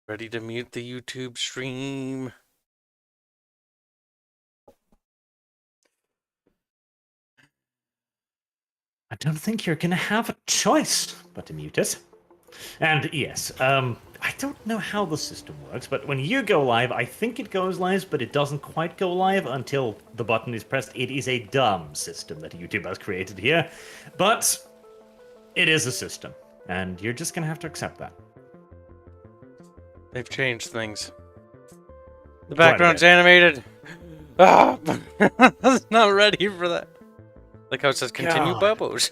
Ready to mute the YouTube stream. I don't think you're going to have a choice but to mute it. And yes, I don't know how the system works, but when you go live, I think it goes live, but it doesn't quite go live until the button is pressed. It is a dumb system that YouTube has created here, but it is a system, and you're just going to have to accept that. They've changed things. The background's animated. Ah, I was not ready for that. Like how it says continue bubbles.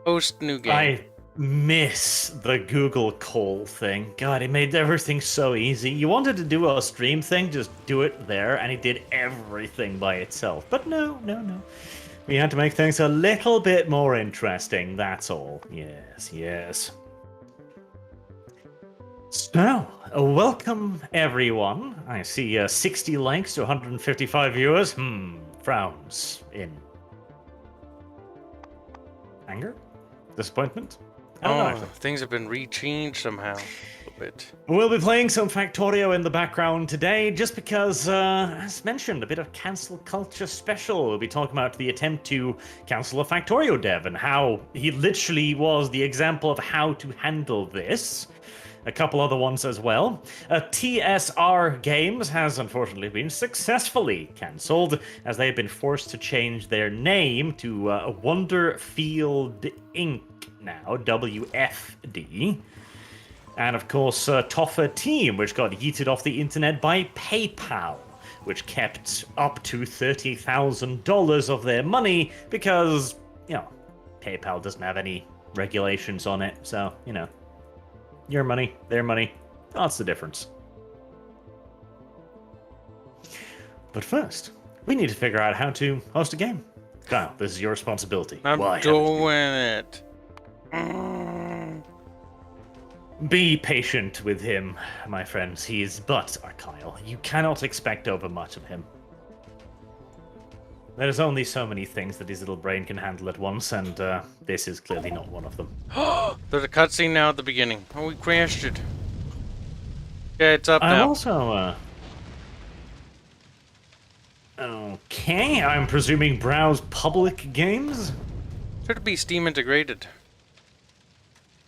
Host new game. I miss the Google call thing. God, it made everything so easy. You wanted to do a stream thing, just do it there, and it did everything by itself. But no. We had to make things a little bit more interesting, that's all. Yes. So, welcome everyone. I see 60 likes to 155 viewers. Frowns in anger? Disappointment? I don't know, actually. Things have been rechanged somehow a little bit. We'll be playing some Factorio in the background today, just because, as mentioned, a bit of cancel culture special. We'll be talking about the attempt to cancel a Factorio dev and how he literally was the example of how to handle this. A couple other ones as well. TSR Games has unfortunately been successfully cancelled, as they have been forced to change their name to Wonderfield Inc. now, WFD. And of course, Toffa Team, which got yeeted off the internet by PayPal, which kept up to $30,000 of their money because, PayPal doesn't have any regulations on it, so, your money, their money. That's the difference. But first, we need to figure out how to host a game. Kyle, this is your responsibility. I'm doing it. Be patient with him, my friends. He is but a Kyle. You cannot expect over much of him. There's only so many things that his little brain can handle at once, and this is clearly not one of them. There's a cutscene now at the beginning. Oh, we crashed it. Okay, it's up now. I'm also, Okay, I'm presuming browse public games? Should be Steam integrated.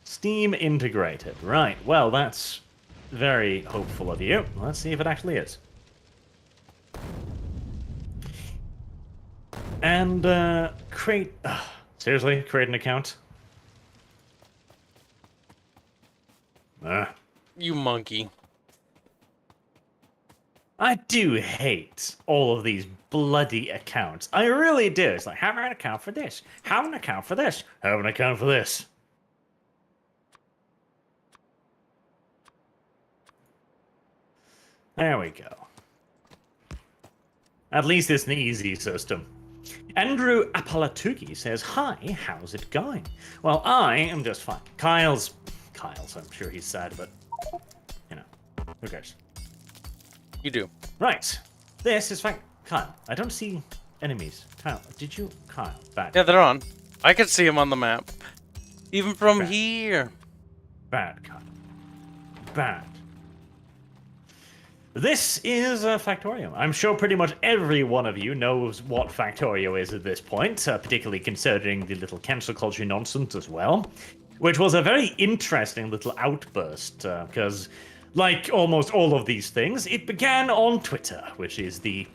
Steam integrated. Right, well, that's very hopeful of you. Let's see if it actually is. And, seriously? Create an account? You monkey. I do hate all of these bloody accounts. I really do. It's like, have an account for this. Have an account for this. Have an account for this. There we go. At least it's an easy system. Andrew Apalatuki says, hi, how's it going? Well, I am just fine. Kyle's, I'm sure he's sad, but, who cares? You do. Right. This is Kyle, I don't see enemies. Kyle, did you? Kyle, bad. Yeah, they're on. I can see them on the map. Even from here. Bad, Kyle. Bad. This is Factorio. I'm sure pretty much every one of you knows what Factorio is at this point, particularly considering the little cancel culture nonsense as well, which was a very interesting little outburst, because, like almost all of these things, it began on Twitter, which is the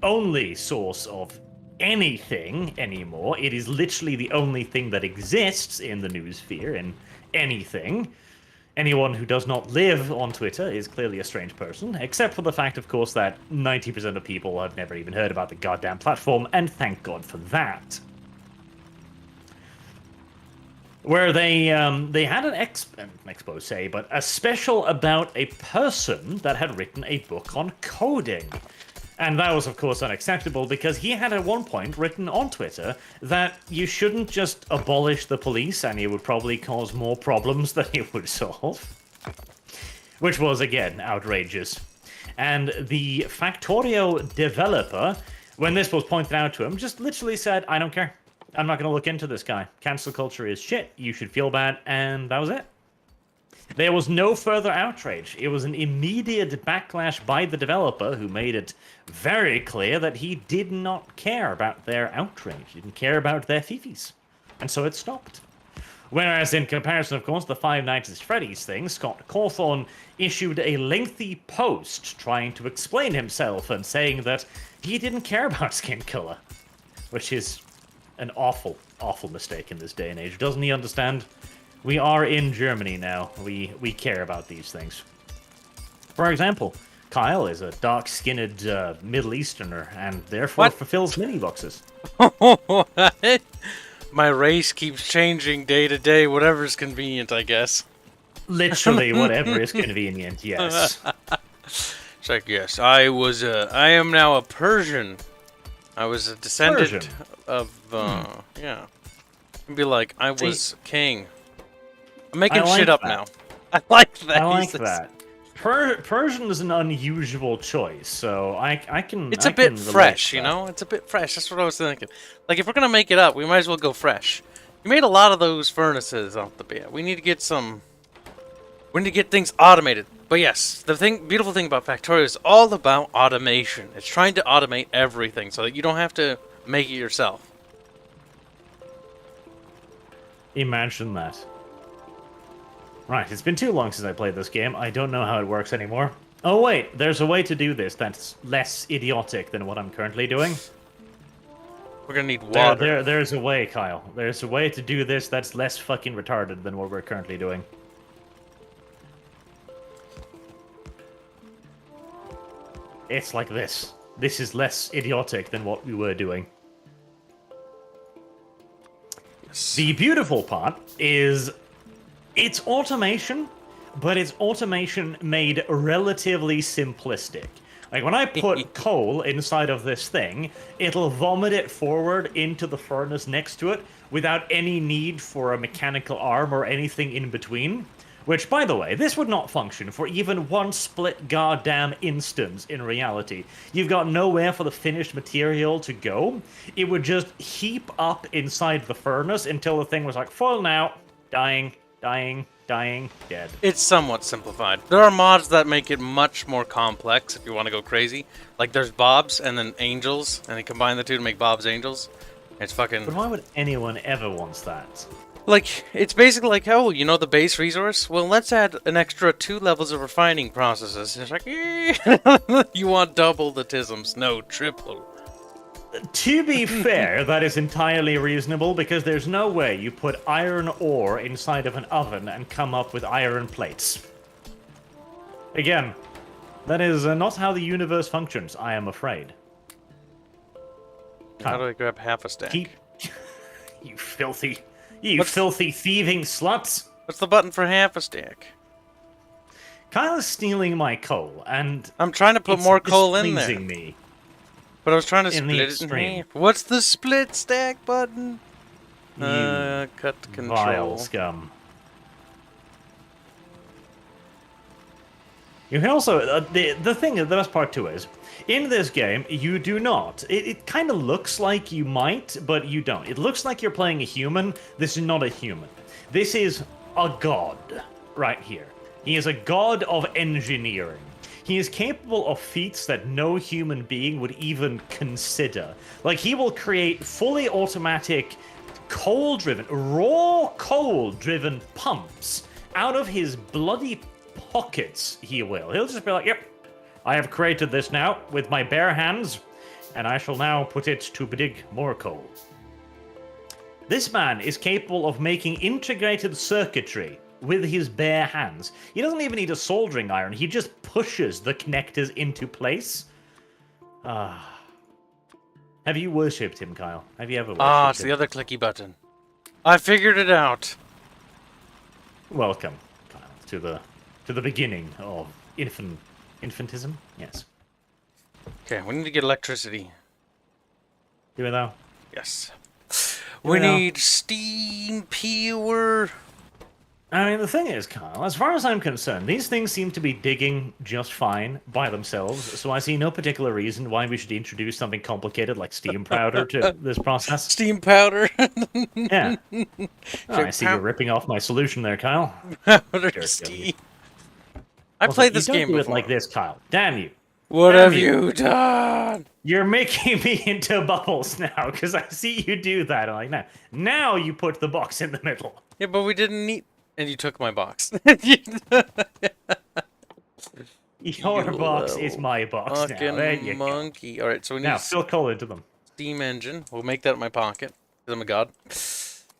only source of anything anymore. It is literally the only thing that exists in the news sphere, in anything. Anyone who does not live on Twitter is clearly a strange person, except for the fact, of course, that 90% of people have never even heard about the goddamn platform, and thank God for that. Where they had an expose, but a special about a person that had written a book on coding. And that was, of course, unacceptable because he had at one point written on Twitter that you shouldn't just abolish the police and it would probably cause more problems than it would solve. Which was, again, outrageous. And the Factorio developer, when this was pointed out to him, just literally said, I don't care. I'm not going to look into this guy. Cancel culture is shit. You should feel bad. And that was it. There was no further outrage. It was an immediate backlash by the developer who made it very clear that he did not care about their outrage, didn't care about their fifis. And so it stopped. Whereas in comparison, of course, the Five Nights at Freddy's thing, Scott Cawthorne issued a lengthy post trying to explain himself and saying that he didn't care about skin color, which is an awful, awful mistake in this day and age. Doesn't he understand? We are in Germany now. We care about these things. For example, Kyle is a dark-skinned Middle Easterner and therefore fulfills mini boxes. What? My race keeps changing day to day, whatever's convenient, I guess. Literally, whatever is convenient, yes. It's like, yes, I am now a Persian. I was a descendant of, yeah. It'd be like, I was king. I'm making shit up now. I like that. I like that. Persian is an unusual choice, so I can. It's a bit fresh, you know. It's a bit fresh. That's what I was thinking. Like, if we're gonna make it up, we might as well go fresh. You made a lot of those furnaces off the bat. We need to get some. We need to get things automated. But yes, the beautiful thing about Factorio is all about automation. It's trying to automate everything so that you don't have to make it yourself. Imagine that. Right, it's been too long since I played this game. I don't know how it works anymore. Oh wait, there's a way to do this that's less idiotic than what I'm currently doing. We're gonna need water. There's a way, Kyle. There's a way to do this that's less fucking retarded than what we're currently doing. It's like this. This is less idiotic than what we were doing. Yes. The beautiful part is it's automation, but it's automation made relatively simplistic. Like, when I put coal inside of this thing, it'll vomit it forward into the furnace next to it without any need for a mechanical arm or anything in between. Which, by the way, this would not function for even one split goddamn instance in reality. You've got nowhere for the finished material to go. It would just heap up inside the furnace until the thing was like, full now, dying, dying, dying, dead. It's somewhat simplified. There are mods that make it much more complex if you want to go crazy. Like, there's Bobs and then Angels, and they combine the two to make Bob's Angels. It's fucking... But why would anyone ever want that? Like, it's basically like, oh, you know the base resource? Well, let's add an extra 2 levels of refining processes. It's like, you want double the tisms. No, triple. To be fair, that is entirely reasonable, because there's no way you put iron ore inside of an oven and come up with iron plates. Again, that is not how the universe functions, I am afraid. How do I grab half a stack? You filthy thieving sluts! What's the button for half a stack? Kyle is stealing my coal, and I'm trying to put more coal in there. Me. But I was trying to split it in half. What's the split stack button? Cut control. Vile scum. You can also... the thing, the best part too is, in this game, you do not. It kind of looks like you might, but you don't. It looks like you're playing a human. This is not a human. This is a god right here. He is a god of engineering. He is capable of feats that no human being would even consider. Like, he will create fully automatic coal-driven, raw coal-driven pumps out of his bloody pockets, he will. He'll just be like, yep, I have created this now with my bare hands, and I shall now put it to dig more coal. This man is capable of making integrated circuitry with his bare hands. He doesn't even need a soldering iron. He just pushes the connectors into place. Have you worshipped him, Kyle? Have you ever worshipped him? It's the other clicky button. I figured it out. Welcome, Kyle, to the beginning of infantism. Yes. Okay, we need to get electricity. Do we though? Yes. We need steam, power. I mean, the thing is, Kyle, as far as I'm concerned, these things seem to be digging just fine by themselves, so I see no particular reason why we should introduce something complicated like steam powder to this process. Steam powder. Yeah. Oh, I see you're ripping off my solution there, Kyle. Powder Jerk of you. steam. I Also, played this you don't game do before. it like this, Kyle. Damn you. What Damn have you done? You're making me into bubbles now, because I see you do that. I'm like, now you put the box in the middle. Yeah, but we didn't need... And you took my box. Your box is my box now. There you monkey. go. Alright, so we need Now, a fill coal into them. steam engine. We'll make that in my pocket. Because I'm a god.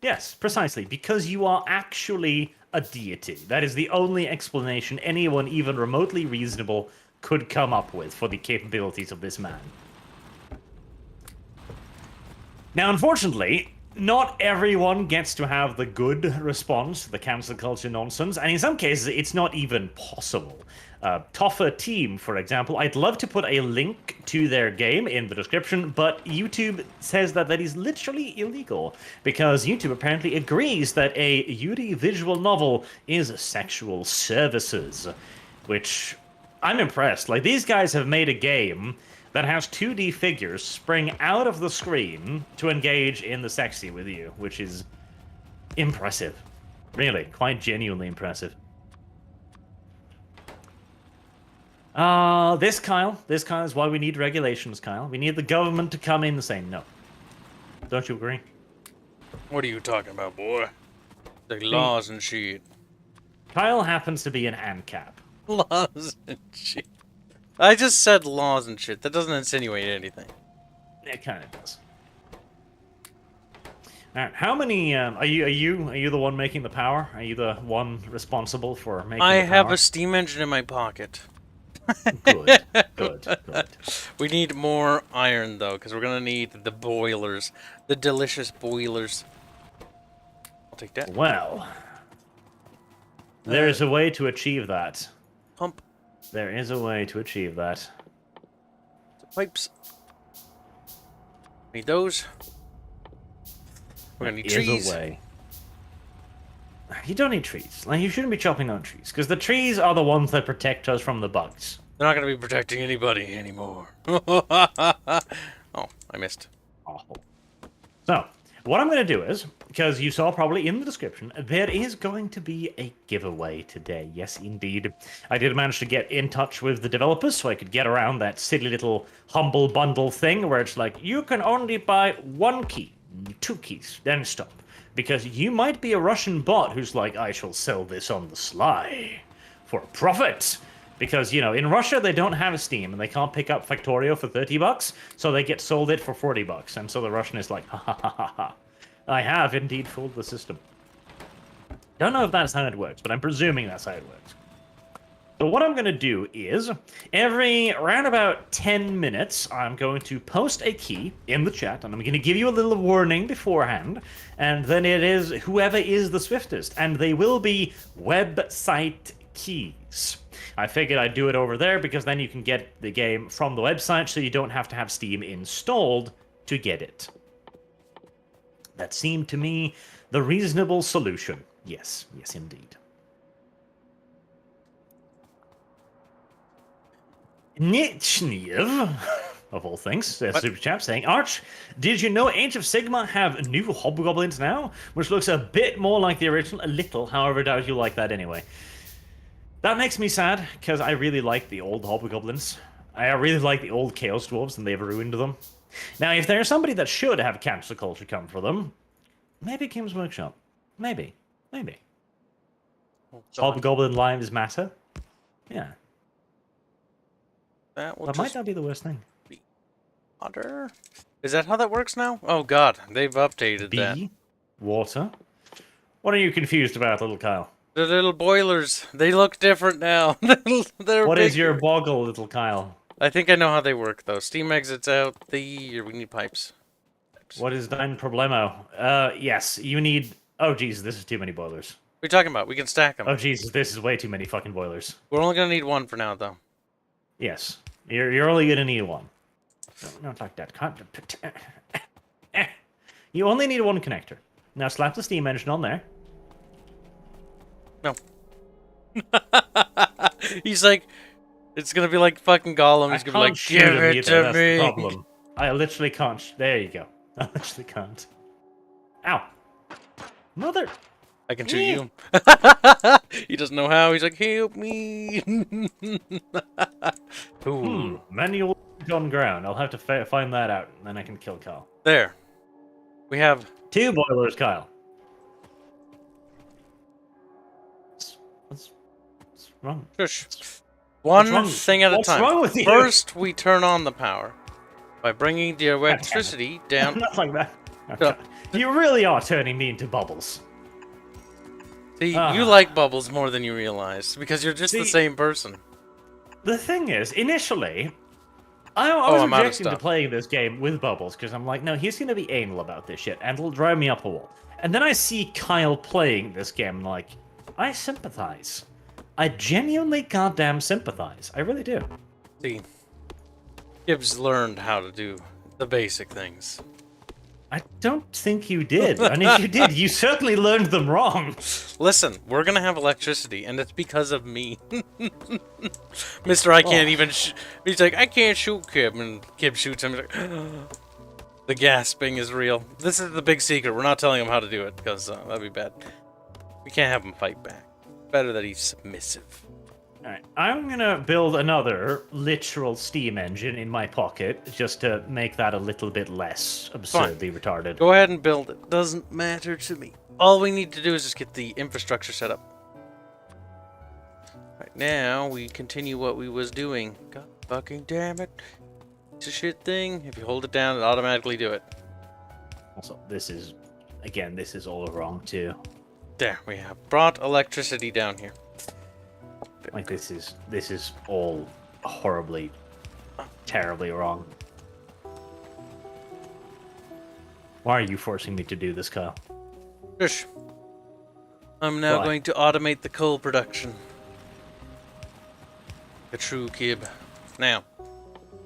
Yes, precisely. Because you are actually a deity. That is the only explanation anyone even remotely reasonable could come up with for the capabilities of this man. Now, unfortunately, not everyone gets to have the good response to the cancel culture nonsense, and in some cases, it's not even possible. Toffer Team, for example, I'd love to put a link to their game in the description, but YouTube says that that is literally illegal, because YouTube apparently agrees that a Yuri visual novel is sexual services, which I'm impressed. Like, these guys have made a game that has 2D figures spring out of the screen to engage in the sexy with you, which is impressive. Really, quite genuinely impressive. This, Kyle, is why we need regulations, Kyle. We need the government to come in and say no. Don't you agree? What are you talking about, boy? The laws and shit. Kyle happens to be an ANCAP. Laws and shit. I just said laws and shit. That doesn't insinuate anything. It kind of does. All right, how many? Are you the one making the power? Are you the one responsible for making? I the power? have a steam engine in my pocket. Good, good. We need more iron though, because we're gonna need the boilers, the delicious boilers. I'll take that. Well, there is a way to achieve that. Pump. There is a way to achieve that. Pipes. Need those. We're gonna need There trees. is a way. You don't need trees. Like, you shouldn't be chopping down trees, because the trees are the ones that protect us from the bugs. They're not gonna be protecting anybody anymore. Oh, I missed. Awful. So, what I'm going to do is, because you saw probably in the description, there is going to be a giveaway today. Yes, indeed. I did manage to get in touch with the developers so I could get around that silly little humble bundle thing where it's like, you can only buy 1 key, 2 keys, then stop. Because you might be a Russian bot who's like, I shall sell this on the sly for a profit. Because, you know, in Russia, they don't have Steam, and they can't pick up Factorio for $30, so they get sold it for $40. And so the Russian is like, ha ha ha ha ha. I have indeed fooled the system. Don't know if that's how it works, but I'm presuming that's how it works. So what I'm going to do is, every around about 10 minutes, I'm going to post a key in the chat, and I'm going to give you a little warning beforehand, and then it is whoever is the swiftest, and they will be website keys. I figured I'd do it over there because then you can get the game from the website so you don't have to have Steam installed to get it. That seemed to me the reasonable solution. Yes, yes indeed. Nitchniev, of all things, says Super Chap saying, Arch, did you know Age of Sigma have new hobgoblins now? Which looks a bit more like the original, a little, however, doubt you like that anyway. That makes me sad, because I really like the old hobgoblins. I really like the old Chaos Dwarves, and they've ruined them. Now, if there's somebody that should have cancel culture come for them, maybe Kim's Workshop. Maybe. Hobgoblin lives matter. Yeah. That might not be the worst thing. Water? Is that how that works now? Oh god, they've updated that. Water? What are you confused about, little Kyle? The little boilers. They look different now. What is your boggle, little Kyle? I think I know how they work, though. Steam exits out the... We need pipes. What is dein problemo? Yes, you need... Oh, Jesus, this is too many boilers. What are you talking about? We can stack them. Oh, Jesus, this is way too many fucking boilers. We're only gonna need 1 for now, though. Yes. You're only gonna need 1. No, not like that. You only need 1 connector. Now slap the steam engine on there. No. He's like, it's gonna be like fucking Gollum. He's gonna be like, give it to that's me. the problem. I literally can't. There you go. I literally can't. Ow. Mother. I can shoot you. He doesn't know how. He's like, help me. Ooh. Manual on ground. I'll have to find that out, and then I can kill Kyle. There. We have 2 boilers, Kyle. What's wrong? Shush. One wrong? thing at a What's time. wrong with you? First, we turn on the power by bringing the electricity down. Not like that. No. You really are turning me into bubbles. See, you like bubbles more than you realize because you're just the same person. The thing is, initially, I was I'm out of objecting to stuff. playing this game with bubbles because I'm like, no, he's gonna be anal about this shit, and it'll drive me up a wall. And then I see Kyle playing this game, and like, I sympathize. I genuinely goddamn sympathize. I really do. See, Gibbs learned how to do the basic things. I don't think you did. And if you did, you certainly learned them wrong. Listen, we're gonna have electricity, and it's because of me. Mister, I can't even he's like, I can't shoot Kib, and Kib shoots him. He's like, the gasping is real. This is the big secret. We're not telling him how to do it, because that'd be bad. We can't have him fight back. Better that he's submissive. Alright, I'm gonna build another literal steam engine in my pocket, just to make that a little bit less absurdly retarded. Go ahead and build it. Doesn't matter to me. All we need to do is just get the infrastructure set up. Right now, we continue what we was doing. God fucking damn it. It's a shit thing. If you hold it down, it automatically do it. Also, this is all wrong too. There, we have brought electricity down here. Like, this is all horribly, terribly wrong. Why are you forcing me to do this, Kyle? Shush. I'm now going to automate the coal production. A true Kib. Now,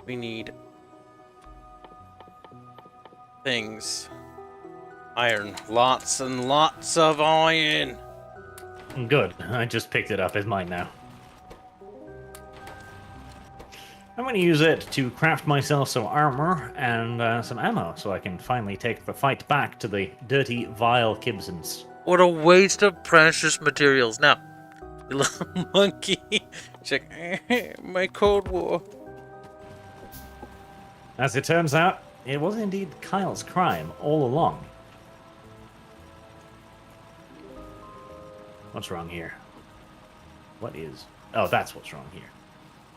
we need things. Iron. Lots and lots of iron. Good. I just picked it up as mine now. I'm going to use it to craft myself some armor and some ammo so I can finally take the fight back to the dirty, vile Kibsons. What a waste of precious materials. Now, you little monkey. Check my Cold War. As it turns out, it was indeed Kyle's crime all along. What's wrong here? What is... Oh, that's what's wrong here.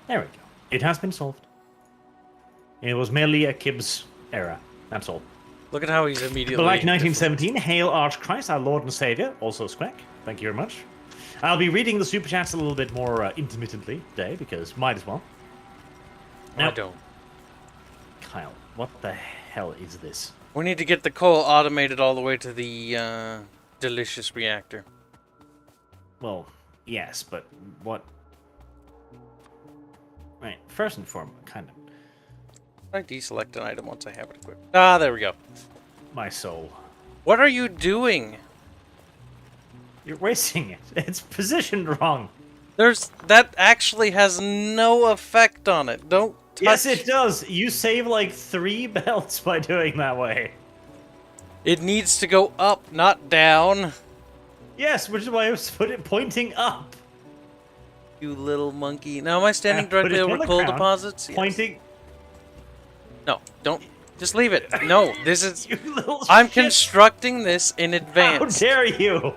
There we go. It has been solved. It was merely a Kib's error. That's all. Look at how he's immediately... Black 1917, Hail Archchrist, our Lord and Savior. Also Squeck. Thank you very much. I'll be reading the Super Chats a little bit more intermittently today, because might as well. I don't. Kyle, what the hell is this? We need to get the coal automated all the way to the delicious reactor. Well, yes, but what... Right, first and foremost, kind of... I deselect an item once I have it equipped. Ah, there we go. My soul. What are you doing? You're wasting it. It's positioned wrong. That actually has no effect on it. Don't touch. Yes, it does. You save like 3 belts by doing that way. It needs to go up, not down. Yes, which is why I was pointing up. You little monkey. Now, am I standing directly over coal deposits? Yes. Pointing. No, don't. Just leave it. No, this is... You little I'm shit. constructing this in advance. How dare you?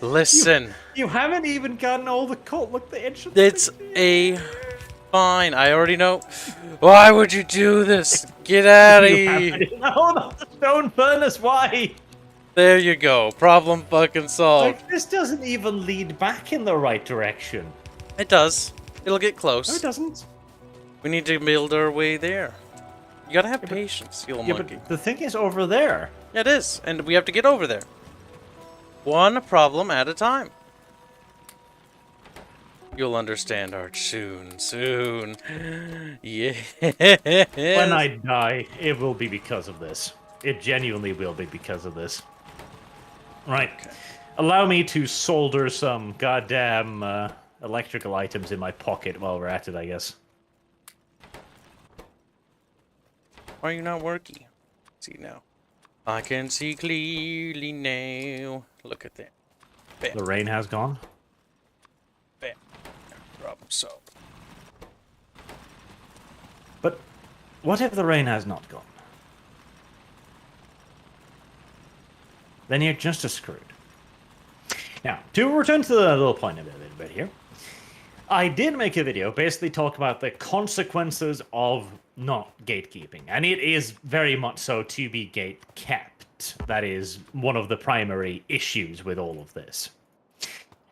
Listen. You haven't even gotten all the coal. Look, the entrance. It's a... Fine, I already know. Why would you do this? Get out of here. No, not the stone furnace. Why? There you go. Problem fucking solved. Like, this doesn't even lead back in the right direction. It does. It'll get close. No, it doesn't. We need to build our way there. You gotta have patience, you little monkey. But the thing is over there. Yeah, it is, and we have to get over there. One problem at a time. You'll understand, Arch, soon, soon. Yeah. When I die, it will be because of this. It genuinely will be because of this. Right. Okay. Allow me to solder some goddamn electrical items in my pocket while we're at it, I guess. Why are you not working? See now. I can see clearly now. Look at that. Bam. The rain has gone. Bam. Problem solved. But what if the rain has not gone? Then you're just as screwed. Now, to return to the little point of it a little bit here, I did make a video basically talk about the consequences of not gatekeeping, and it is very much so to be gate kept. That is one of the primary issues with all of this.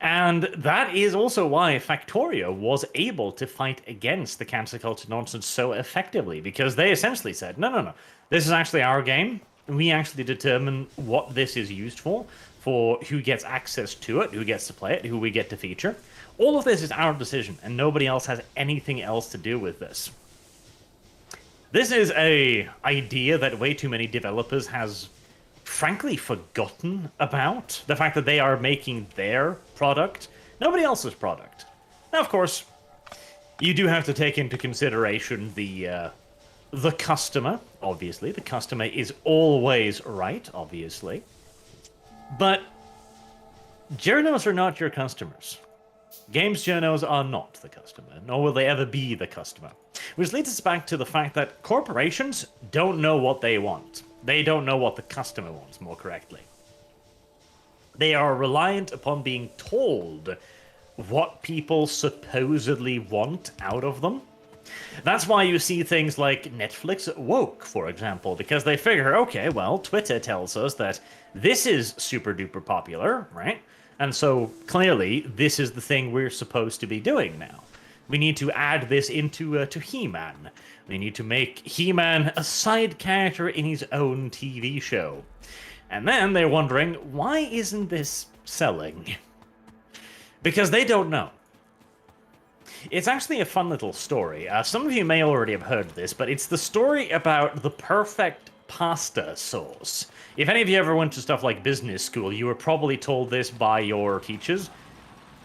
And that is also why Factorio was able to fight against the cancel culture nonsense so effectively, because they essentially said, no, this is actually our game. We actually determine what this is used for who gets access to it, who gets to play it, who we get to feature. All of this is our decision, and nobody else has anything else to do with this. This is a idea that way too many developers has frankly forgotten about. The fact that they are making their product, nobody else's product. Now, of course, you do have to take into consideration the customer, obviously. The customer is always right, obviously. But journos are not your customers. Games journos are not the customer, nor will they ever be the customer. Which leads us back to the fact that corporations don't know what they want. They don't know what the customer wants, more correctly. They are reliant upon being told what people supposedly want out of them. That's why you see things like Netflix woke, for example, because they figure, okay, well, Twitter tells us that this is super duper popular, right? And so clearly, this is the thing we're supposed to be doing now. We need to add this into to He-Man. We need to make He-Man a side character in his own TV show. And then they're wondering, why isn't this selling? Because they don't know. It's actually a fun little story. Some of you may already have heard this, but it's the story about the perfect pasta sauce. If any of you ever went to stuff like business school, you were probably told this by your teachers.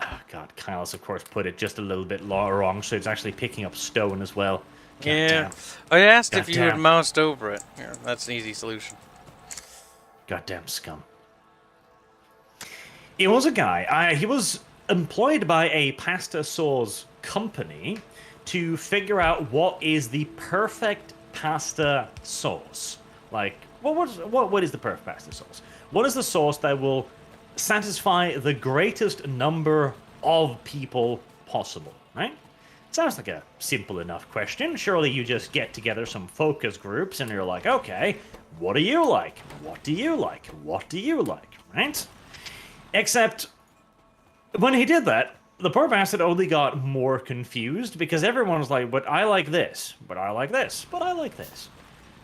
Oh, God, Kyle's, of course, put it just a little bit wrong, so it's actually picking up stone as well. God Yeah. damn. I asked if you Goddamn. had moused over it. Here, that's an easy solution. Goddamn scum. It was a guy. He was employed by a pasta sauce company to figure out what is the perfect pasta sauce. Like, what is the perfect pasta sauce? What is the sauce that will satisfy the greatest number of people possible, right? Sounds like a simple enough question. Surely you just get together some focus groups and you're like, okay, what do you like? What do you like? What do you like, right? Except when he did that, the poor bastard only got more confused because everyone was like, but I like this, but I like this, but I like this.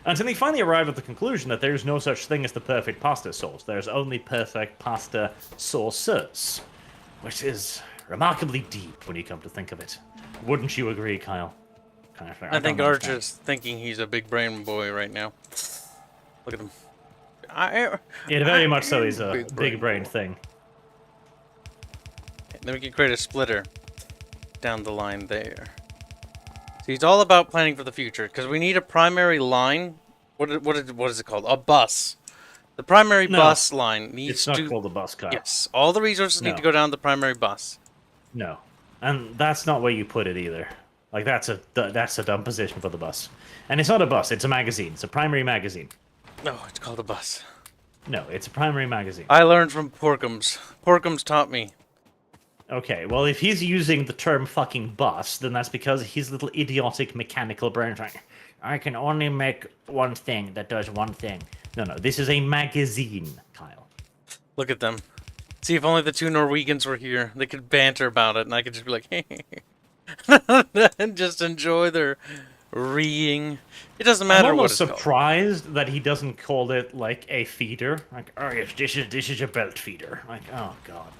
Until he finally arrived at the conclusion that there's no such thing as the perfect pasta sauce. There's only perfect pasta sauces. Which is remarkably deep when you come to think of it. Wouldn't you agree, Kyle? I think Arch is thinking he's a big brain boy right now. Look at him. It very much so is a big brain thing. Then we can create a splitter down the line there. So he's all about planning for the future, because we need a primary line. What is it called? A bus. The primary bus line needs to... It's not called a bus, Kyle. Yes, all the resources need to go down the primary bus. No. And that's not where you put it either. Like, that's a dumb position for the bus. And it's not a bus, it's a magazine. It's a primary magazine. No, it's called a bus. No, it's a primary magazine. I learned from Porkums. Porkums taught me. Okay, well, if he's using the term fucking bus, then that's because his little idiotic mechanical brain's like, I can only make one thing that does one thing. No, this is a magazine, Kyle. Look at them. See, if only the two Norwegians were here, they could banter about it, and I could just be like, hey, and just enjoy their reeing. It doesn't matter what it's called. I'm almost surprised that he doesn't call it, like, a feeder. Like, oh, yes, this is a belt feeder. Like, oh, God.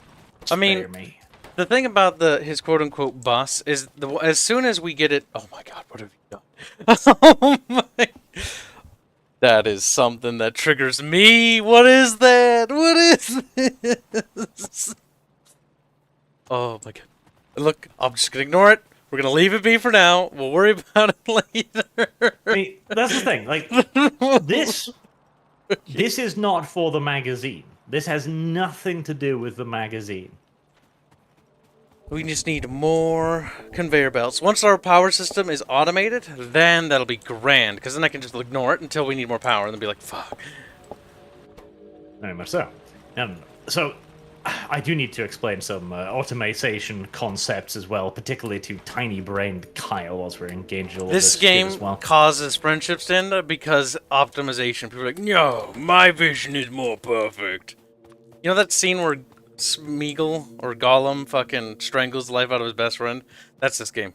I mean, the thing about his quote-unquote bus is as soon as we get it... Oh, my God, what have you done? Oh, my... That is something that triggers me. What is that? What is this? Oh my god. Look, I'm just gonna ignore it. We're gonna leave it be for now. We'll worry about it later. I mean, that's the thing. Like, this is not for the magazine. This has nothing to do with the magazine. We just need more conveyor belts. Once our power system is automated, then that'll be grand. Because then I can just ignore it until we need more power and then be like, fuck. Very much so. So, I do need to explain some automation concepts as well, particularly to tiny-brained Kyle as we're engaged all This shit game as well. causes friendships to end up because optimization. People are like, no, my vision is more perfect. You know that scene where Smeagol or Gollum fucking strangles the life out of his best friend? That's this game.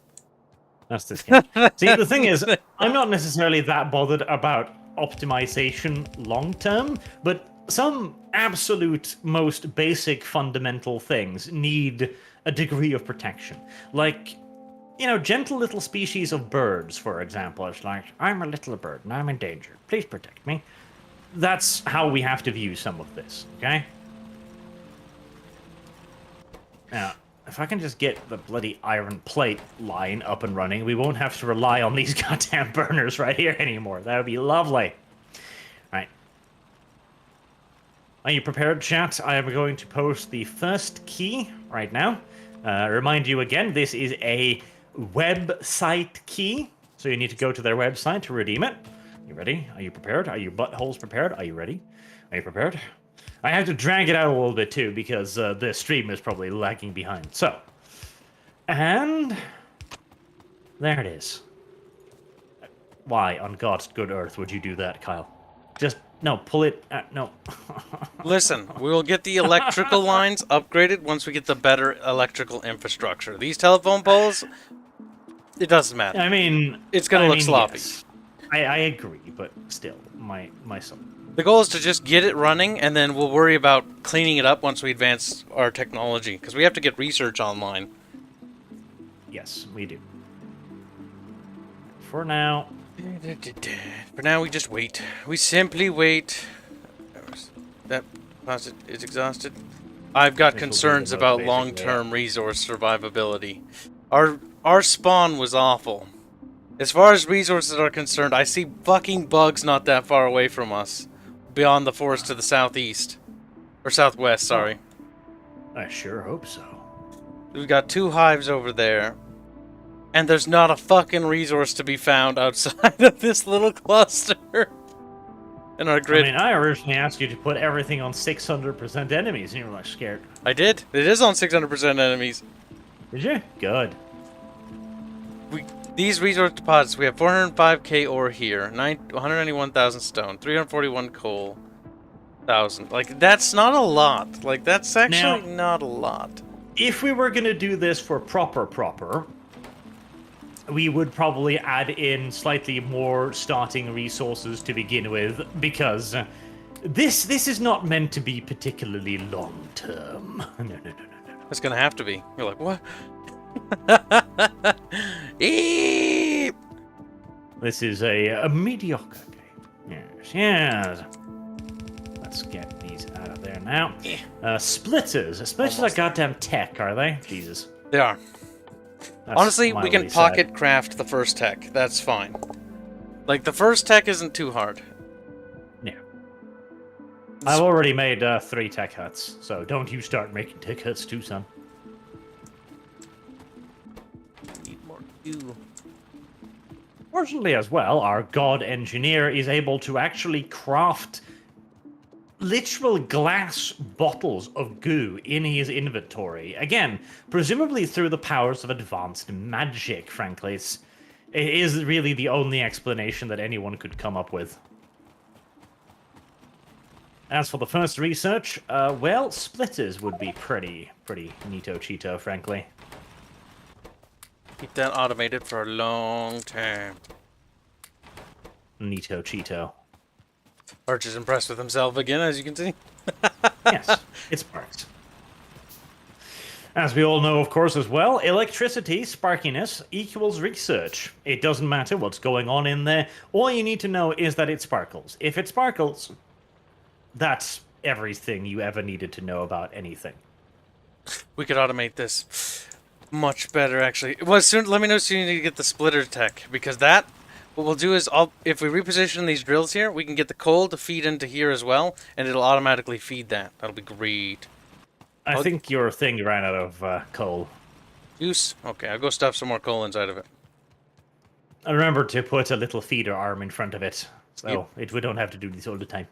That's this game. See, the thing is, I'm not necessarily that bothered about optimization long-term, but some absolute most basic fundamental things need a degree of protection. Like, you know, gentle little species of birds, for example. It's like, I'm a little bird and I'm in danger. Please protect me. That's how we have to view some of this, okay? Now, if I can just get the bloody iron plate line up and running, we won't have to rely on these goddamn burners right here anymore. That would be lovely. Right. Are you prepared, chat? I am going to post the first key right now. Remind you again, this is a website key, so you need to go to their website to redeem it. You ready? Are you prepared? Are your buttholes prepared? Are you ready? Are you prepared? I have to drag it out a little bit too because the stream is probably lagging behind. So, and there it is. Why on God's good earth would you do that, Kyle? Just no, pull it. No. Listen, we will get the electrical lines upgraded once we get the better electrical infrastructure. These telephone poles, it doesn't matter. I mean, it's gonna look sloppy. Yes. I agree, but still, my son. The goal is to just get it running, and then we'll worry about cleaning it up once we advance our technology, because we have to get research online. Yes, we do. For now, we just wait. We simply wait. That closet is exhausted. I've got concerns about long-term resource survivability. Our spawn was awful. As far as resources are concerned, I see fucking bugs not that far away from us. Beyond the forest to the southeast. Or southwest, sorry. I sure hope so. We've got 2 hives over there. And there's not a fucking resource to be found outside of this little cluster. In our grid. I mean, I originally asked you to put everything on 600% enemies, and you were like scared. I did. It is on 600% enemies. Did you? Good. These resource deposits, we have 405k ore here, 191,000 stone, 341 coal, 1,000. Like, that's not a lot. Like, that's actually not a lot. If we were going to do this for proper, we would probably add in slightly more starting resources to begin with, because this is not meant to be particularly long-term. No. It's going to have to be. You're like, what? This is a mediocre game. Yes. Let's get these out of there now. Splitters. Splitters are goddamn tech, are they? Jesus. They are. That's honestly, we can pocket craft the first tech. That's fine. Like, the first tech isn't too hard. Yeah. I've already made 3 tech huts, so don't you start making tech huts too, son. Fortunately as well, our god engineer is able to actually craft literal glass bottles of goo in his inventory. Again, presumably through the powers of advanced magic, frankly. It is really the only explanation that anyone could come up with. As for the first research, well, splitters would be pretty neato-cheeto, frankly. Keep that automated for a long time. Neato-cheeto. Arch is impressed with himself again, as you can see. Yes, it's parked. As we all know, of course, as well, electricity, sparkiness, equals research. It doesn't matter what's going on in there. All you need to know is that it sparkles. If it sparkles, that's everything you ever needed to know about anything. We could automate this much better, actually. Well, soon, let me know soon you need to get the splitter tech, because that, what we'll do is, if we reposition these drills here, we can get the coal to feed into here as well, and it'll automatically feed that. That'll be great. I think your thing ran out of coal. Juice? Okay, I'll go stuff some more coal inside of it. I remember to put a little feeder arm in front of it, so we don't have to do this all the time.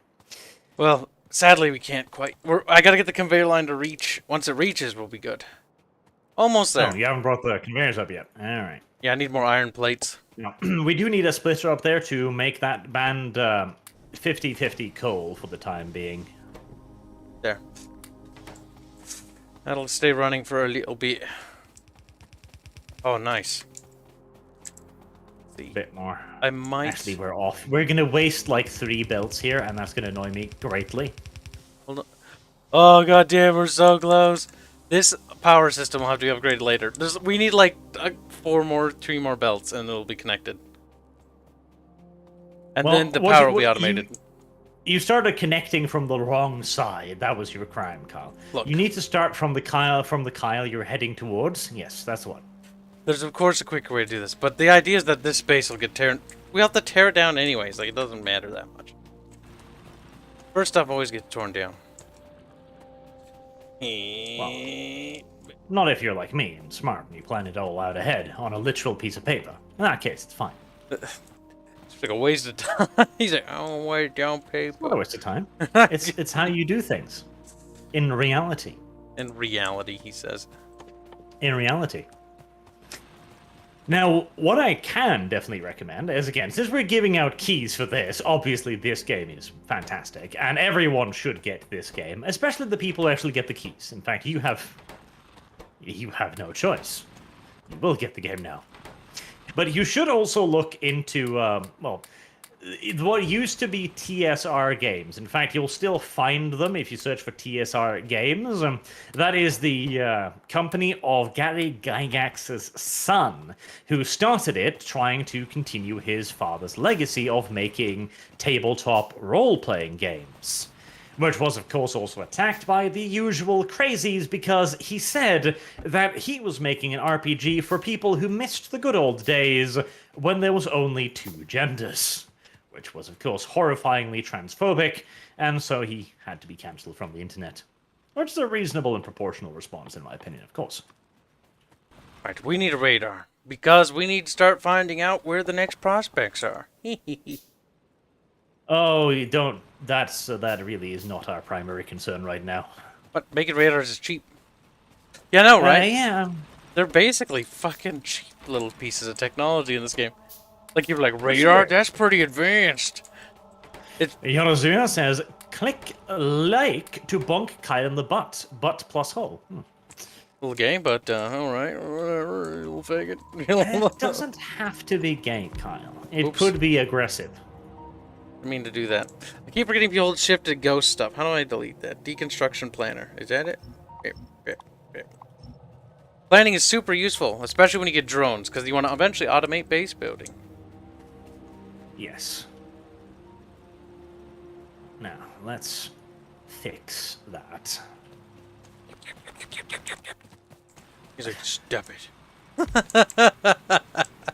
Well, sadly we can't quite. I gotta get the conveyor line to reach. Once it reaches, we'll be good. Almost there. Oh, you haven't brought the conveyors up yet. All right. Yeah, I need more iron plates. No. We do need a splitter up there to make that band 50-50 coal for the time being. There. That'll stay running for a little bit. Oh, nice. A bit more. I might... Actually, we're off. We're going to waste like 3 belts here, and that's going to annoy me greatly. Hold on. Oh, goddamn, we're so close. This power system will have to be upgraded later. We need like 3 more belts, and it'll be connected. And then the power will be automated. You started connecting from the wrong side. That was your crime, Kyle. Look. You need to start from the Kyle you're heading towards. Yes, that's what. There's of course a quicker way to do this, but the idea is that this space will get teared. We have to tear it down anyways. Like, it doesn't matter that much. First stuff always gets torn down. Well, not if you're like me and smart and you plan it all out ahead on a literal piece of paper. In that case, it's fine. It's like a waste of time. He's like, oh, wait, down paper. It's not a waste of time. It's how you do things. In reality. In reality, he says. In reality. Now, what I can definitely recommend is, again, since we're giving out keys for this, obviously this game is fantastic, and everyone should get this game, especially the people who actually get the keys. In fact, you have no choice. You will get the game now. But you should also look into, well, what used to be TSR games. In fact, you'll still find them if you search for TSR games. That is the company of Gary Gygax's son, who started it trying to continue his father's legacy of making tabletop role-playing games. Which was, of course, also attacked by the usual crazies because he said that he was making an RPG for people who missed the good old days when there was only 2 genders. Which was, of course, horrifyingly transphobic, and so he had to be cancelled from the internet. Which is a reasonable and proportional response, in my opinion, of course. Right, we need a radar, because we need to start finding out where the next prospects are. Oh, you don't... that really is not our primary concern right now. But making radars is cheap. Yeah, no, right? Yeah. They're basically fucking cheap little pieces of technology in this game. Like, you're like, radar? That's pretty advanced. Yorazuna says, click like to bonk Kyle in the butt. Butt plus hole. Little gay, but alright. We'll fake it. It doesn't have to be gay, Kyle. It could be aggressive. I mean to do that. I keep forgetting to hold shift to ghost stuff. How do I delete that? Deconstruction planner. Is that it? Okay. Planning is super useful, especially when you get drones, because you want to eventually automate base building. Yes. Now, let's fix that. He's like, stop it.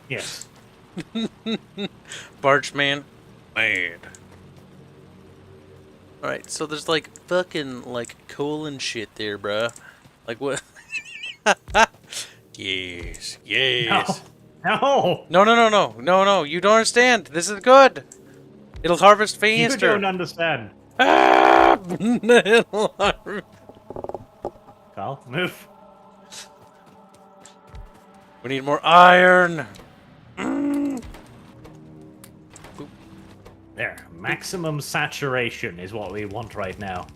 Yes. Barchman. Mad. Alright, so there's like fucking like coal and shit there, bruh. Like what? Yes. No, you don't understand. This is good. It'll harvest faster. You don't understand. It'll harvest. Carl, move. We need more iron. There, maximum saturation is what we want right now.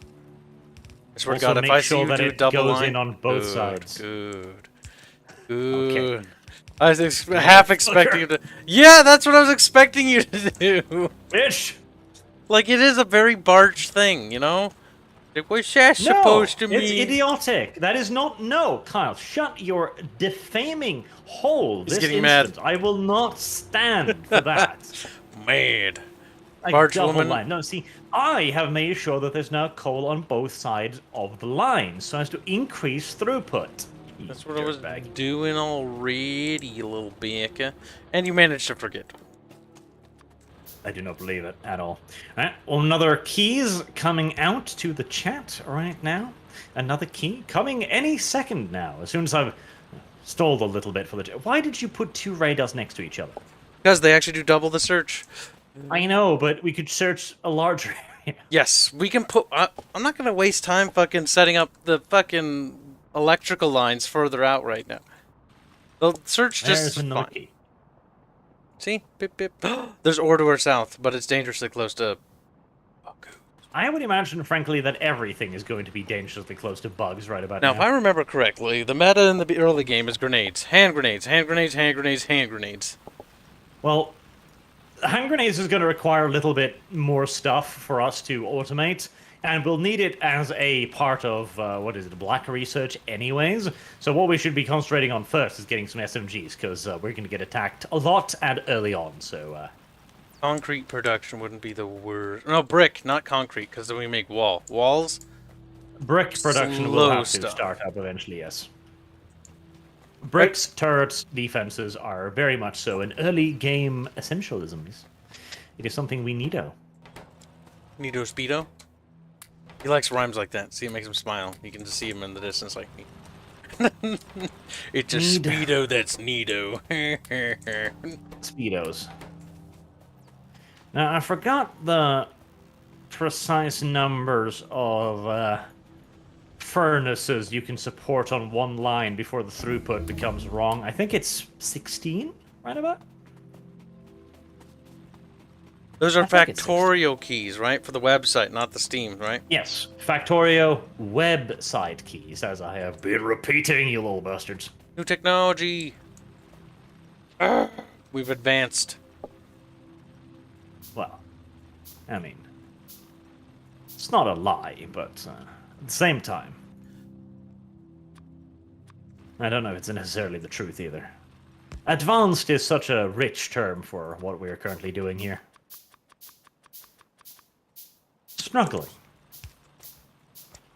I swear to Also, God, if make I sure see you that do it double goes line, in on both sides. Good. Okay. I was half expecting you to. Yeah, that's what I was expecting you to do. Bitch. Like, it is a very barge thing, you know. What's that No, supposed to mean? it's idiotic. That is not... No, Kyle, shut your defaming hole He's this getting instant. mad. I will not stand for that. Mad. A Barge double woman. line. No, see, I have made sure that there's now coal on both sides of the line so as to increase throughput. That's what I was doing already, you little baker. And you managed to forget. I do not believe it at all. Alright, well, another keys coming out to the chat right now. Another key coming any second now, as soon as I've stalled a little bit for the chat. Why did you put two radars next to each other? Because they actually do double the search. I know, but we could search a larger area. Yes, we can put... I'm not going to waste time fucking setting up the fucking electrical lines further out right now. The search just... There's another key. See? Bip, bip. There's ore to our south, but it's dangerously close to... I would imagine, frankly, that everything is going to be dangerously close to bugs right about now. Now, if I remember correctly, the meta in the early game is grenades. Hand grenades, hand grenades, hand grenades, hand grenades. Well, hand grenades is going to require a little bit more stuff for us to automate, and we'll need it as a part of, black research anyways. So what we should be concentrating on first is getting some SMGs, because we're going to get attacked a lot and early on, so... Concrete production wouldn't be the word. No, brick, not concrete, because then we make walls. Brick production will have to start up eventually, yes. Bricks, turrets, defenses are very much so an early game essentialisms. It is something we needo. Needo Speedo? He likes rhymes like that. See, it makes him smile. You can just see him in the distance like me. It's a Speedo that's neato. Speedos. Now, I forgot the precise numbers of furnaces you can support on one line before the throughput becomes wrong. I think it's 16, right about? Those are Factorio keys, right? For the website, not the Steam, right? Yes, Factorio website keys, as I have been repeating, you little bastards. New technology. We've advanced. Well, I mean, it's not a lie, but at the same time, I don't know if it's necessarily the truth either. Advanced is such a rich term for what we're currently doing here. Struggling.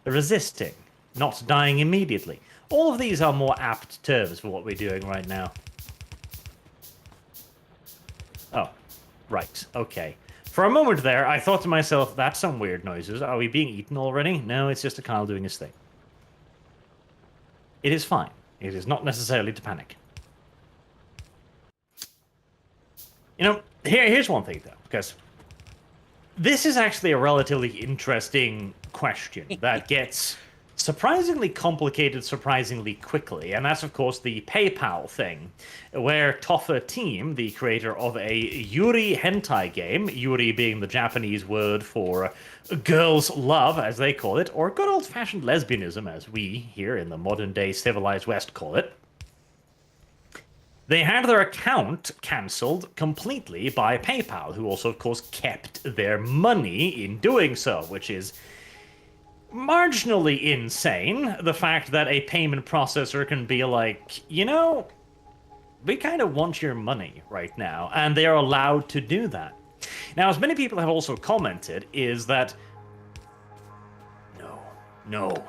Resisting. Not dying immediately. All of these are more apt terms for what we're doing right now. Oh, right, okay. For a moment there, I thought to myself, that's some weird noises. Are we being eaten already? No, it's just a Kyle doing his thing. It is fine. It is not necessarily to panic. You know, here's one thing, though, because this is actually a relatively interesting question that gets surprisingly complicated surprisingly quickly, and that's, of course, the PayPal thing, where Toffa Team, the creator of a Yuri hentai game, Yuri being the Japanese word for girls' love, as they call it, or good old-fashioned lesbianism, as we here in the modern-day civilized West call it, they had their account cancelled completely by PayPal, who also, of course, kept their money in doing so, which is marginally insane. The fact that a payment processor can be like, you know, we kind of want your money right now, and they are allowed to do that. Now, as many people have also commented, is that no,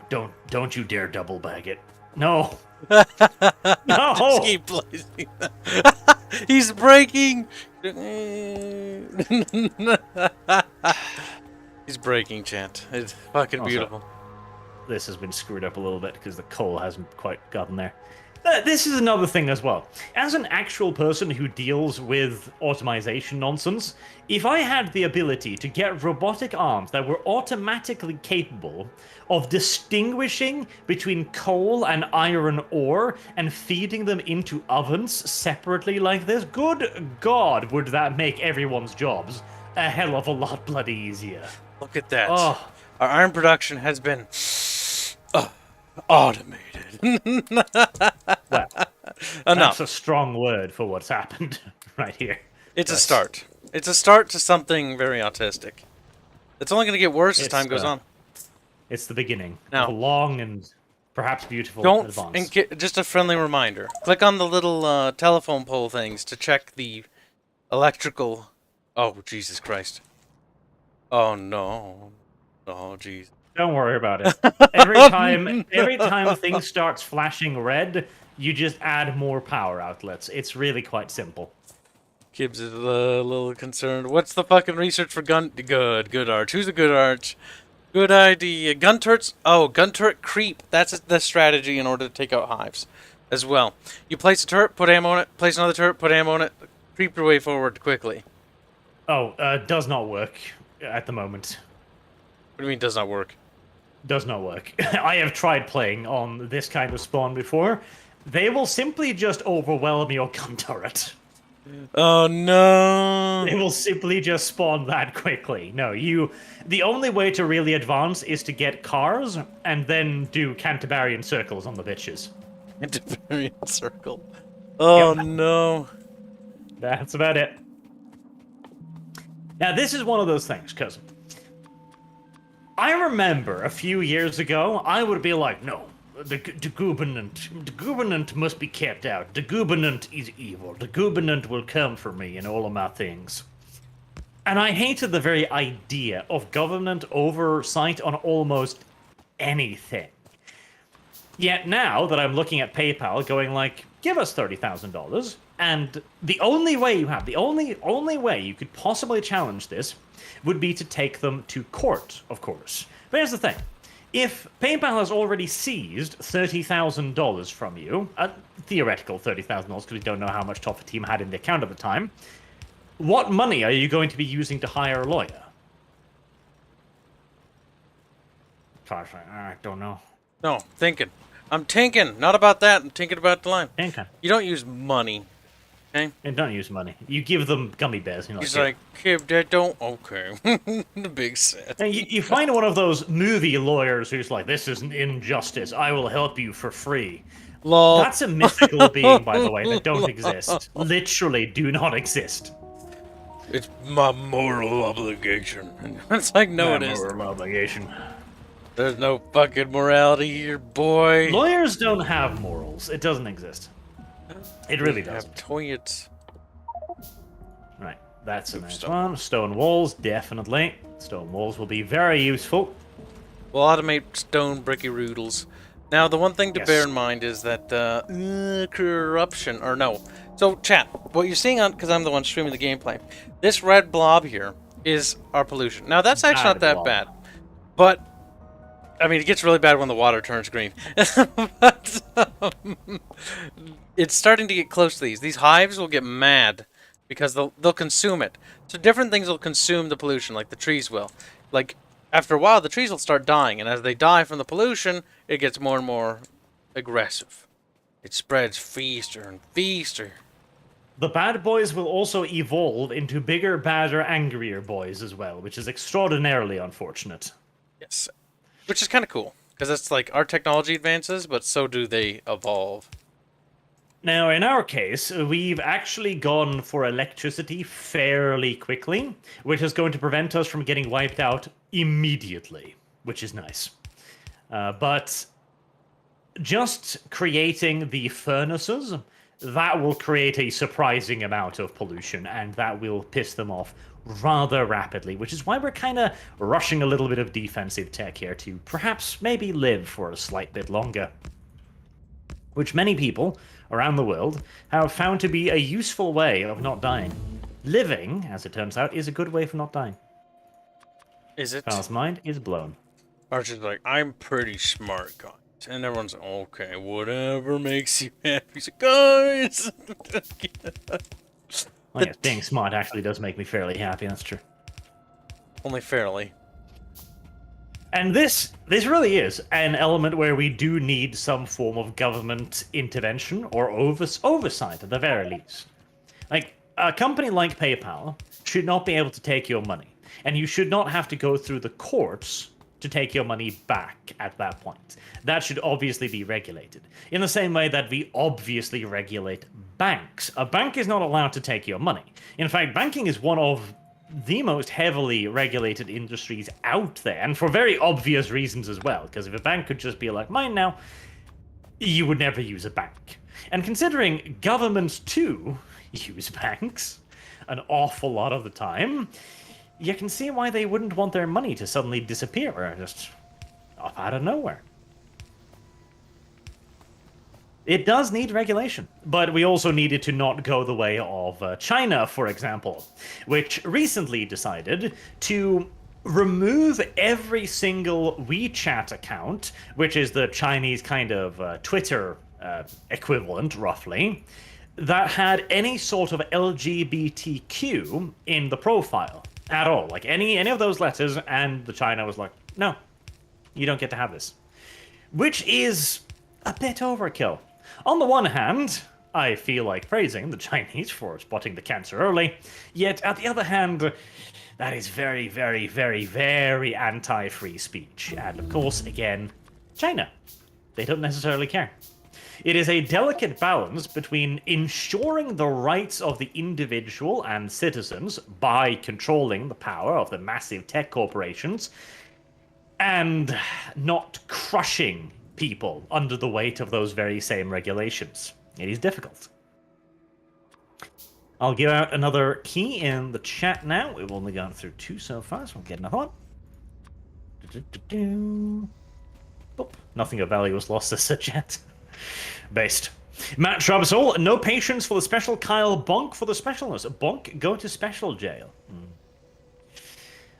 don't you dare double bag it. No. No! Just keep placing that. He's breaking! He's breaking, chant. It's fucking also beautiful. This has been screwed up a little bit because the coal hasn't quite gotten there. This is another thing as well. As an actual person who deals with automation nonsense, if I had the ability to get robotic arms that were automatically capable of distinguishing between coal and iron ore and feeding them into ovens separately like this, good God, would that make everyone's jobs a hell of a lot bloody easier. Look at that. Oh. Our iron production has been automated. Well, that's a strong word for what's happened right here. It's a start. It's a start to something very autistic. It's only going to get worse as time goes on. It's the beginning. Now, of a long and perhaps beautiful don't advance. just a friendly reminder. Click on the little telephone pole things to check the electrical. Oh, Jesus Christ! Oh no! Oh, jeez. Don't worry about it. Every time things starts flashing red, you just add more power outlets. It's really quite simple. Gibbs is a little concerned. What's the fucking research for gun? Good Arch. Who's a good Arch? Good idea. Gun turrets. Oh, gun turret creep. That's the strategy in order to take out hives, as well. You place a turret, put ammo on it. Place another turret, put ammo on it. Creep your way forward quickly. Oh, does not work at the moment. What do you mean does not work? Does not work. I have tried playing on this kind of spawn before. They will simply just overwhelm your gun turret. Oh no! They will simply just spawn that quickly. No, the only way to really advance is to get cars and then do Cantabarian circles on the bitches. Cantabarian circle. Oh Yep. no. That's about it. Now, this is one of those things, because I remember a few years ago, I would be like, no, the Gubernant must be kept out. The Gubernant is evil. The Gubernant will come for me and all of my things. And I hated the very idea of government oversight on almost anything. Yet now that I'm looking at PayPal going like, give us $30,000, and the only way you have, the only way you could possibly challenge this would be to take them to court, of course. But here's the thing. If PayPal has already seized $30,000 from you, a theoretical $30,000 because we don't know how much Toffa Team had in the account at the time, what money are you going to be using to hire a lawyer? Gosh, I don't know. No, thinking. I'm thinking. Not about that. I'm thinking about the line. Okay. You don't use money. Okay? And don't use money. You give them gummy bears. He's like, kid, that don't. Okay. The big set. And you find one of those movie lawyers who's like, this is an injustice. I will help you for free. Lol. That's a mythical being, by the way, that don't exist. Literally do not exist. It's my moral obligation. It's like, no, it isn't. Moral obligation. There's no fucking morality here, boy. Lawyers don't have morals. It doesn't exist. It really doesn't. Have toilets. Right, that's a nice one. Stone walls, definitely. Stone walls will be very useful. We'll automate stone bricky roodles. Now, the one thing to bear in mind is that corruption, or no. So, chat, what you're seeing on, because I'm the one streaming the gameplay, this red blob here is our pollution. Now, that's actually not that bad. But, I mean, it gets really bad when the water turns green. But, it's starting to get close to these. These hives will get mad because they'll consume it. So different things will consume the pollution, like the trees will. Like, after a while, the trees will start dying, and as they die from the pollution, it gets more and more aggressive. It spreads feaster and feaster. The bad boys will also evolve into bigger, badder, angrier boys as well, which is extraordinarily unfortunate. Yes. Which is kind of cool, because it's like our technology advances, but so do they evolve. Now, in our case, we've actually gone for electricity fairly quickly, which is going to prevent us from getting wiped out immediately, which is nice. But just creating the furnaces, that will create a surprising amount of pollution, and that will piss them off rather rapidly, which is why we're kind of rushing a little bit of defensive tech here to perhaps maybe live for a slight bit longer. Which many people around the world have found to be a useful way of not dying. Living, as it turns out, is a good way for not dying. Is it? Pal's mind is blown. Archer's like, I'm pretty smart, guys. And everyone's like, okay, whatever makes you happy. He's like, guys! Oh, yes, being smart actually does make me fairly happy, that's true. Only fairly. And this really is an element where we do need some form of government intervention or oversight at the very least. Like, a company like PayPal should not be able to take your money. And you should not have to go through the courts to take your money back at that point. That should obviously be regulated. In the same way that we obviously regulate banks. A bank is not allowed to take your money. In fact, banking is one of the most heavily regulated industries out there, and for very obvious reasons as well, because if a bank could just be like, mine now, you would never use a bank. And considering governments too use banks an awful lot of the time, you can see why they wouldn't want their money to suddenly disappear, just off out of nowhere. It does need regulation, but we also needed to not go the way of China, for example, which recently decided to remove every single WeChat account, which is the Chinese kind of Twitter equivalent, roughly, that had any sort of LGBTQ in the profile at all. Like any of those letters, and the China was like, no, you don't get to have this. Which is a bit overkill. On the one hand, I feel like praising the Chinese for spotting the cancer early, yet at the other hand, that is very, very, very, very anti-free speech. And of course, again, China. They don't necessarily care. It is a delicate balance between ensuring the rights of the individual and citizens by controlling the power of the massive tech corporations and not crushing people under the weight of those very same regulations. It is difficult. I'll give out another key in the chat now. We've only gone through 2 so far, so we'll get another one. Boop. Nothing of value was lost as a chat. Based. Matt Shrubsoul, no patience for the special Kyle. Bonk for the specialness. Bonk, go to special jail.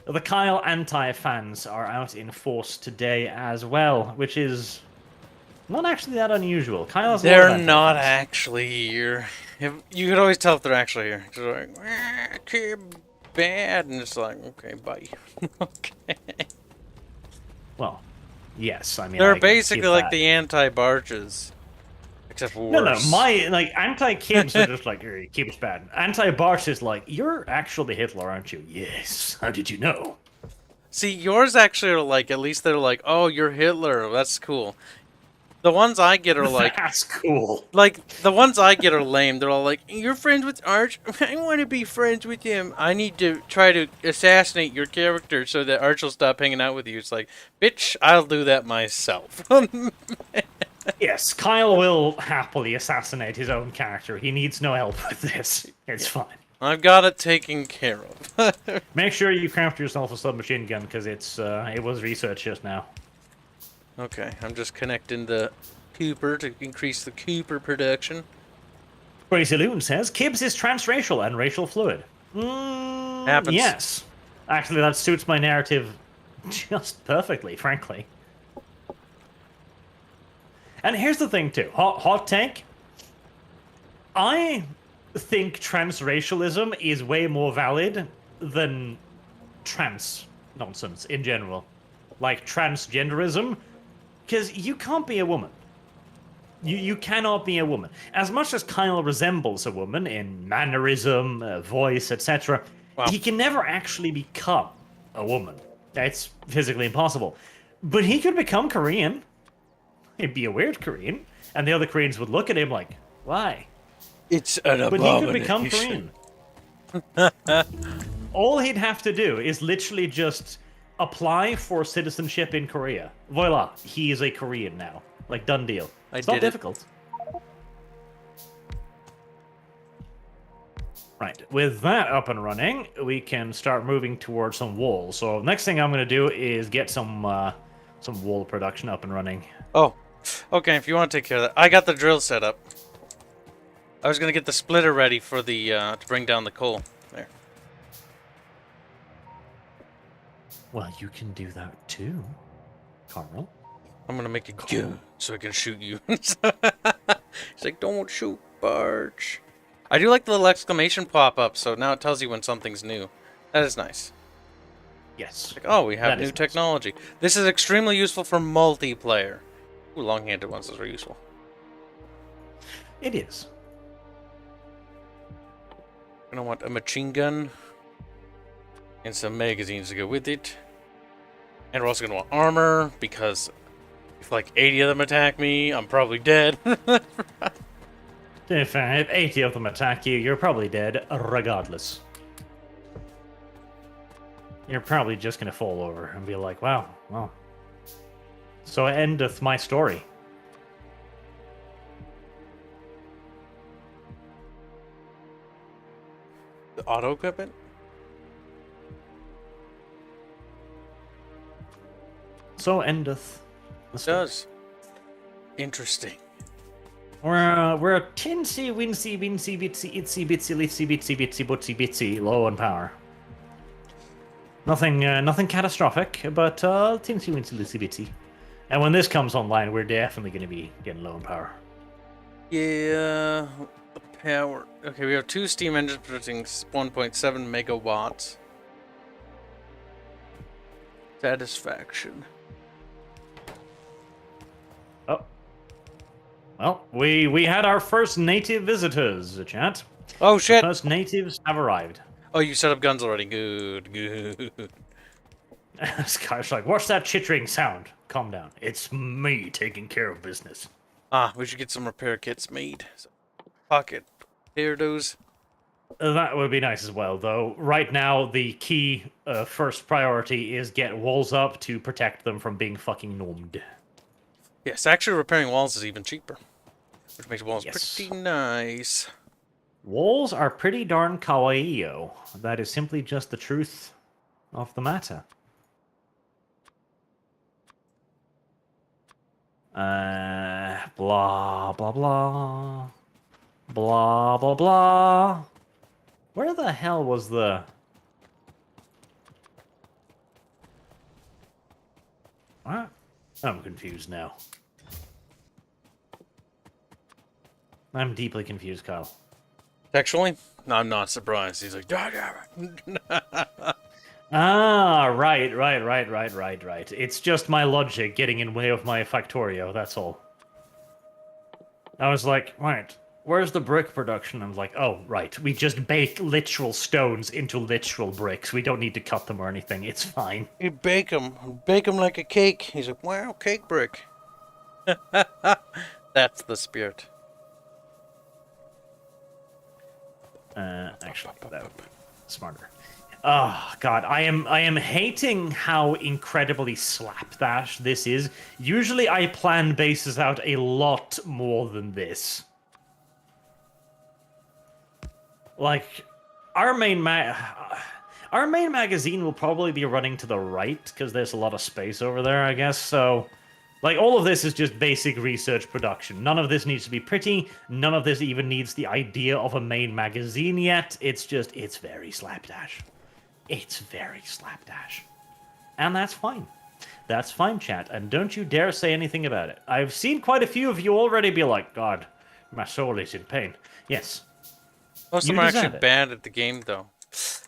The Kyle anti-fans are out in force today as well, which is not actually that unusual. Kyle's they're not actually here. You could always tell if they're actually here. They're like, okay, bad, and it's like, okay, bye. Okay. Well, yes, I mean they're basically like the anti-Barches, except for worse. No, my anti-Kibs are just like, Kibs bad. Anti-Barch is like, you're actually Hitler, aren't you? Yes. How did you know? See, yours actually are like, at least they're like, oh, you're Hitler. That's cool. The ones I get are like... That's cool. Like, the ones I get are lame. They're all like, you're friends with Arch? I want to be friends with him. I need to try to assassinate your character so that Arch will stop hanging out with you. It's like, bitch, I'll do that myself. Yes, Kyle will happily assassinate his own character. He needs no help with this. It's fine. I've got it taken care of. Make sure you craft yourself a submachine gun, because it was researched just now. Okay, I'm just connecting the Cooper to increase the Cooper production. Crazy Loon says, Kibs is transracial and racial fluid. Happens. Yes. Actually, that suits my narrative just perfectly, frankly. And here's the thing, too. Hot take. I think transracialism is way more valid than trans nonsense in general. Like transgenderism. Because you can't be a woman. You cannot be a woman. As much as Kyle resembles a woman in mannerism, voice, etc., wow, he can never actually become a woman. It's physically impossible. But he could become Korean. He'd be a weird Korean. And the other Koreans would look at him like, why? It's an abomination. But he could become Korean. All he'd have to do is literally just apply for citizenship in Korea. Voila, he is a Korean now. Like, done deal. It's not difficult. Right, with that up and running, we can start moving towards some walls. So next thing I'm going to do is get some wall production up and running. Oh, okay, if you want to take care of that. I got the drill set up. I was going to get the splitter ready for the, to bring down the coal. There. Well, you can do that too, Carl. I'm gonna make a gun so I can shoot you. It's like, don't shoot, Barch. I do like the little exclamation pop up, so now it tells you when something's new. That is nice. Yes. Like, oh, we have new technology. Nice. This is extremely useful for multiplayer. Ooh, long-handed ones are useful. It is. Gonna want a machine gun and some magazines to go with it. And we're also gonna want armor, because if like 80 of them attack me, I'm probably dead. If 80 of them attack you, you're probably dead regardless. You're probably just gonna fall over and be like, wow, well. So endeth my story. The auto equipment? So endeth the story. Does. Interesting. We're a tinsy winsy winsy bitsy itsy bitsy litsy bitsy bitsy bootsy bitsy low on power. Nothing catastrophic, but tinsy winsy litsy bitsy. And when this comes online, we're definitely going to be getting low on power. Yeah, the power. Okay, we have 2 steam engines producing 1.7 megawatts. Satisfaction. Oh. Well, we had our first native visitors, chat. Oh shit! The first natives have arrived. Oh, you set up guns already. Good, good. This guy's like, what's that chittering sound? Calm down. It's me taking care of business. Ah, we should get some repair kits made. So, pocket those. That would be nice as well, though. Right now, the key first priority is get walls up to protect them from being fucking gnomed. Yes, actually repairing walls is even cheaper. Which makes walls Yes. pretty nice. Walls are pretty darn kawaii-o. That is simply just the truth of the matter. Blah, blah, blah. Blah, blah, blah. Where the hell was the... What? I'm confused now. I'm deeply confused, Kyle. Sexually? No, I'm not surprised. He's like, Ah, right. It's just my logic getting in way of my Factorio, that's all. I was like, right, where's the brick production? I'm like, oh, right, we just bake literal stones into literal bricks. We don't need to cut them or anything, it's fine. You bake them like a cake. He's like, wow, cake brick. That's the spirit. Actually, that would be smarter. Oh god, I am hating how incredibly slapdash this is. Usually I plan bases out a lot more than this. Like, our main magazine will probably be running to the right because there's a lot of space over there, I guess. So, like, all of this is just basic research production. None of this needs to be pretty. None of this even needs the idea of a main magazine yet. It's very slapdash. It's very slapdash. And that's fine. That's fine, chat. And don't you dare say anything about it. I've seen quite a few of you already be like, God, my soul is in pain. Yes. Most of them are actually bad at the game, though.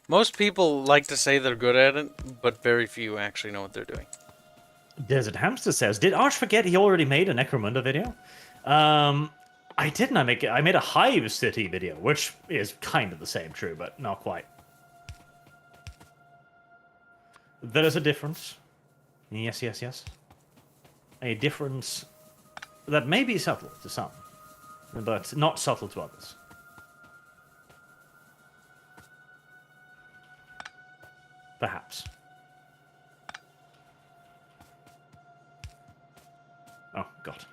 Most people like to say they're good at it, but very few actually know what they're doing. Desert Hamster says, did Arch forget he already made a Necromunda video? I didn't. I made a Hive City video, which is kind of the same, true, but not quite. There is a difference. Yes. A difference that may be subtle to some, but not subtle to others. Perhaps. Oh, God.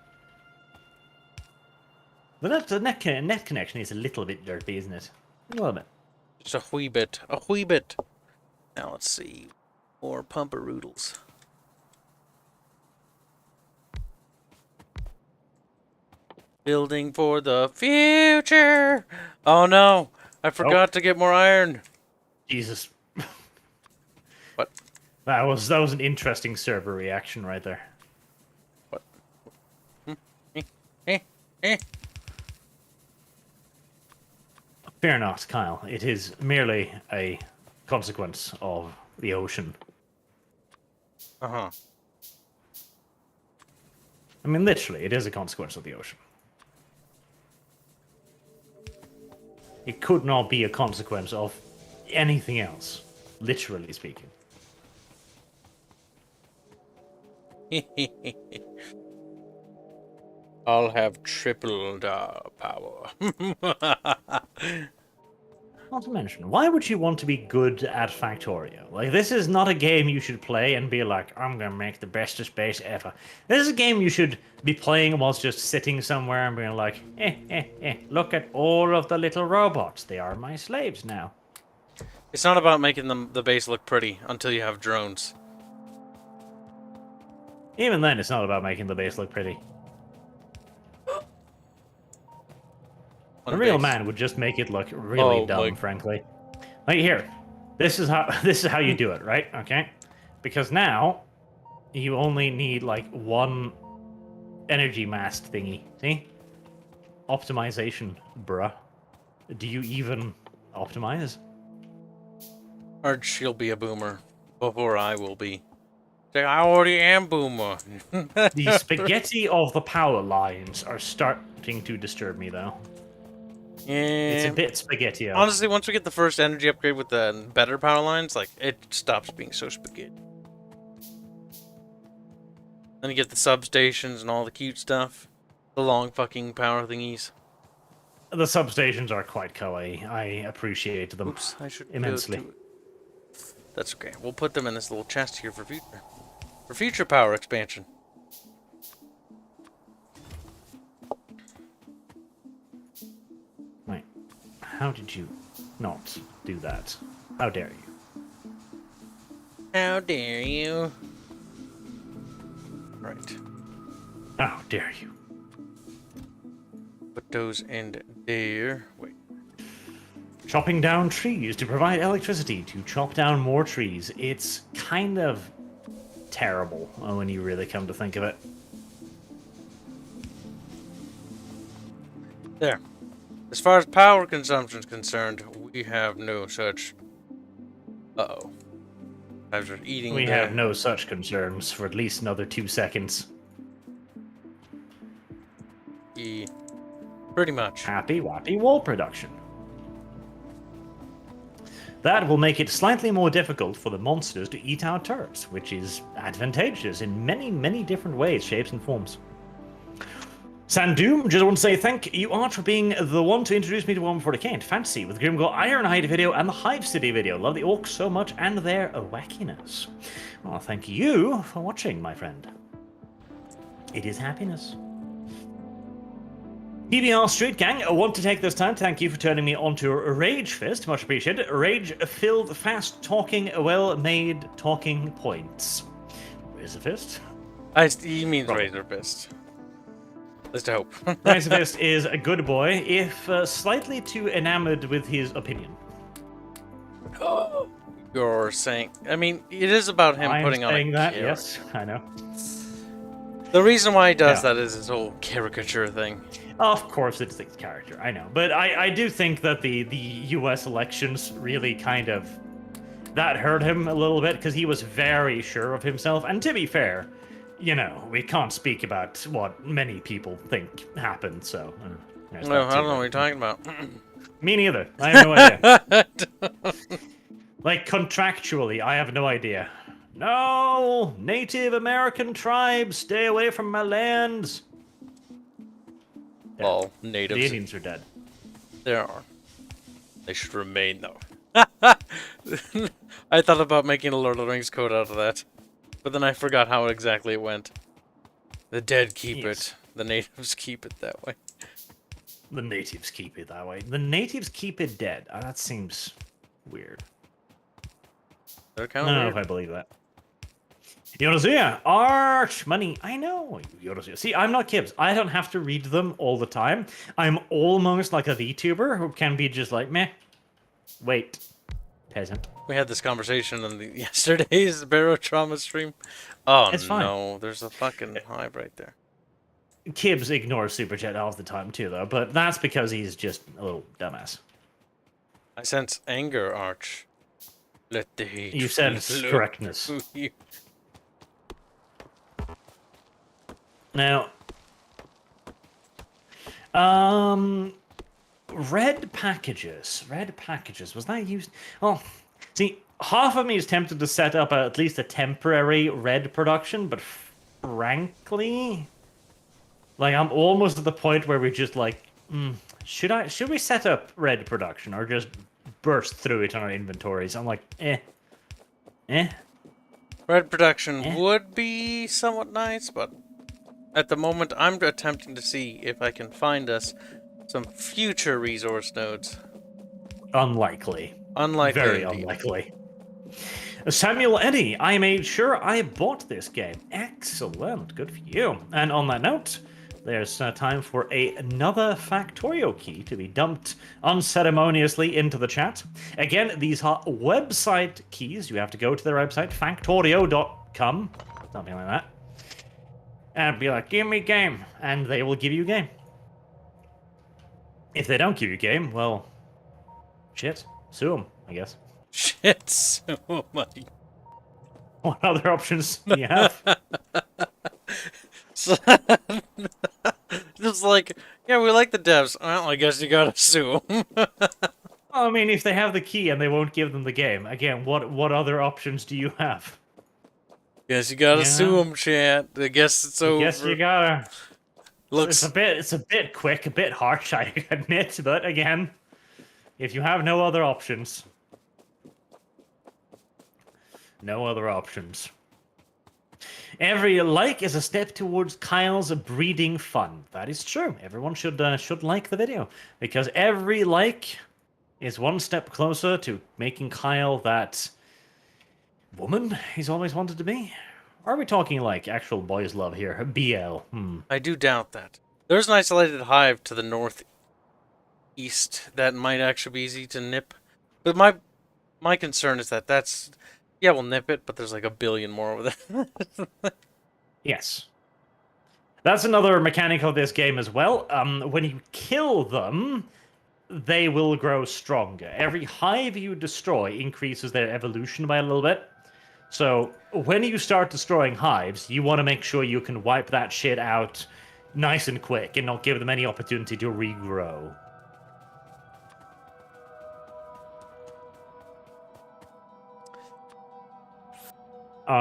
The net connection is a little bit dirty, isn't it? A little bit. Just a wee bit. A wee bit. Now let's see. More pumperoodles. Building for the future. Oh no, I forgot to get more iron. Jesus. What? That was an interesting server reaction right there. What? Fear not, Kyle. It is merely a consequence of the ocean. Uh-huh. I mean, literally, it is a consequence of the ocean. It could not be a consequence of anything else, literally speaking. I'll have tripled power. not to mention, why would you want to be good at Factorio? Like, this is not a game you should play and be like, I'm gonna make the bestest base ever. This is a game you should be playing whilst just sitting somewhere and being like, look at all of the little robots. They are my slaves now. It's not about making the base look pretty until you have drones. Even then, it's not about making the base look pretty. A real man would just make it look really dumb, frankly. Like here, this is how you do it, right? Okay, because now you only need like one energy mast thingy. See, optimization, bruh. Do you even optimize? Arch, she'll be a boomer before I will be. I already am boomer. The spaghetti of the power lines are starting to disturb me, though. Yeah. It's a bit spaghetti. Honestly, once we get the first energy upgrade with the better power lines, like, it stops being so spaghetti. Then you get the substations and all the cute stuff. The long fucking power thingies. The substations are quite kawaii. I appreciate them immensely. That's okay. We'll put them in this little chest here for future power expansion. Wait, how did you not do that? How dare you? How dare you? Right. How dare you? Put those in there. Wait. Chopping down trees to provide electricity to chop down more trees. It's kind of terrible when you really come to think of it. There. As far as power consumption is concerned, we have no such... Uh-oh. I was just eating We have no such concerns for at least another 2 seconds. Yeah. Pretty much. Happy wappy wool production. That will make it slightly more difficult for the monsters to eat our turrets, which is advantageous in many, many different ways, shapes, and forms. Sandoom, just want to say thank you, Art, for being the one to introduce me to One Before the Can't. Fantasy with Grimgore Ironhide video and the Hive City video. Love the orcs so much and their wackiness. Well, thank you for watching, my friend. It is happiness. PBR Street Gang, I want to take this time to thank you for turning me onto Rage Fist. Much appreciated. Rage-filled, fast-talking, well-made talking points. Razor Fist? He means Razor Fist. Let's hope. Razor Fist is a good boy, if slightly too enamored with his opinion. You're saying... I mean, it is about him putting on a saying that, character. yes, I know. The reason why he does that is his whole caricature thing. Of course, it's the character, I know. But I do think that the US elections really kind of... That hurt him a little bit, because he was very sure of himself. And to be fair, you know, we can't speak about what many people think happened, so... No, I don't know what you're talking about. Me neither. I have no idea. Like, contractually, I have no idea. No! Native American tribes, stay away from my lands! All natives. The Indians are dead. There are. They should remain, though. I thought about making a Lord of the Rings code out of that. But then I forgot how exactly it went. The dead keep it. The natives keep it that way. The natives keep it that way. The natives keep it dead. That seems weird. They're I kind don't of know if I believe that. Yonozuya, Arch, money. I know. Yonozuya. See, I'm not Kibbs. I don't have to read them all the time. I'm almost like a VTuber who can be just like, meh. Wait. Peasant. We had this conversation on yesterday's Barotrauma stream. Oh, it's fine. No. There's a fucking hive right there. Kibbs ignores Super Chat all the time, too, though. But that's because he's just a little dumbass. I sense anger, Arch. Let the hate. You sense correctness. Now, red packages. Red packages. Was that used? Oh, see, half of me is tempted to set up at least a temporary red production, but frankly, like, I'm almost at the point where we're just like, should we set up red production or just burst through it on our inventories. I'm like, eh. Red production would be somewhat nice, but at the moment I'm attempting to see if I can find us some future resource nodes. Unlikely. Unlikely. Very indeed. unlikely. Samuel Eddy, I made sure I bought this game. Excellent. Good for you. And on that note, there's time for another Factorio key to be dumped unceremoniously into the chat. Again, these are website keys. You have to go to their website, factorio.com, something like that, and be like, give me game, and they will give you game. If they don't give you game, well, shit, sue them, I guess. Shit, so much. What other options do you have? Just like, yeah, we like the devs. Well, I guess you gotta sue them. I mean, if they have the key and they won't give them the game, again, what other options do you have? Guess you gotta sue them, chat. I guess it's over. I guess you gotta. Looks. It's a bit quick, a bit harsh, I admit, but again, if you have no other options. No other options. Every like is a step towards Kyle's breeding fun. That is true. Everyone should like the video, because every like is one step closer to making Kyle that woman he's always wanted to be. Or are we talking like actual boys' love here? BL. I do doubt that. There's an isolated hive to the northeast that might actually be easy to nip. But my concern is that that's... Yeah, we'll nip it, but there's like a billion more over there. Yes. That's another mechanic of this game as well. When you kill them, they will grow stronger. Every hive you destroy increases their evolution by a little bit. So when you start destroying hives, you want to make sure you can wipe that shit out nice and quick and not give them any opportunity to regrow.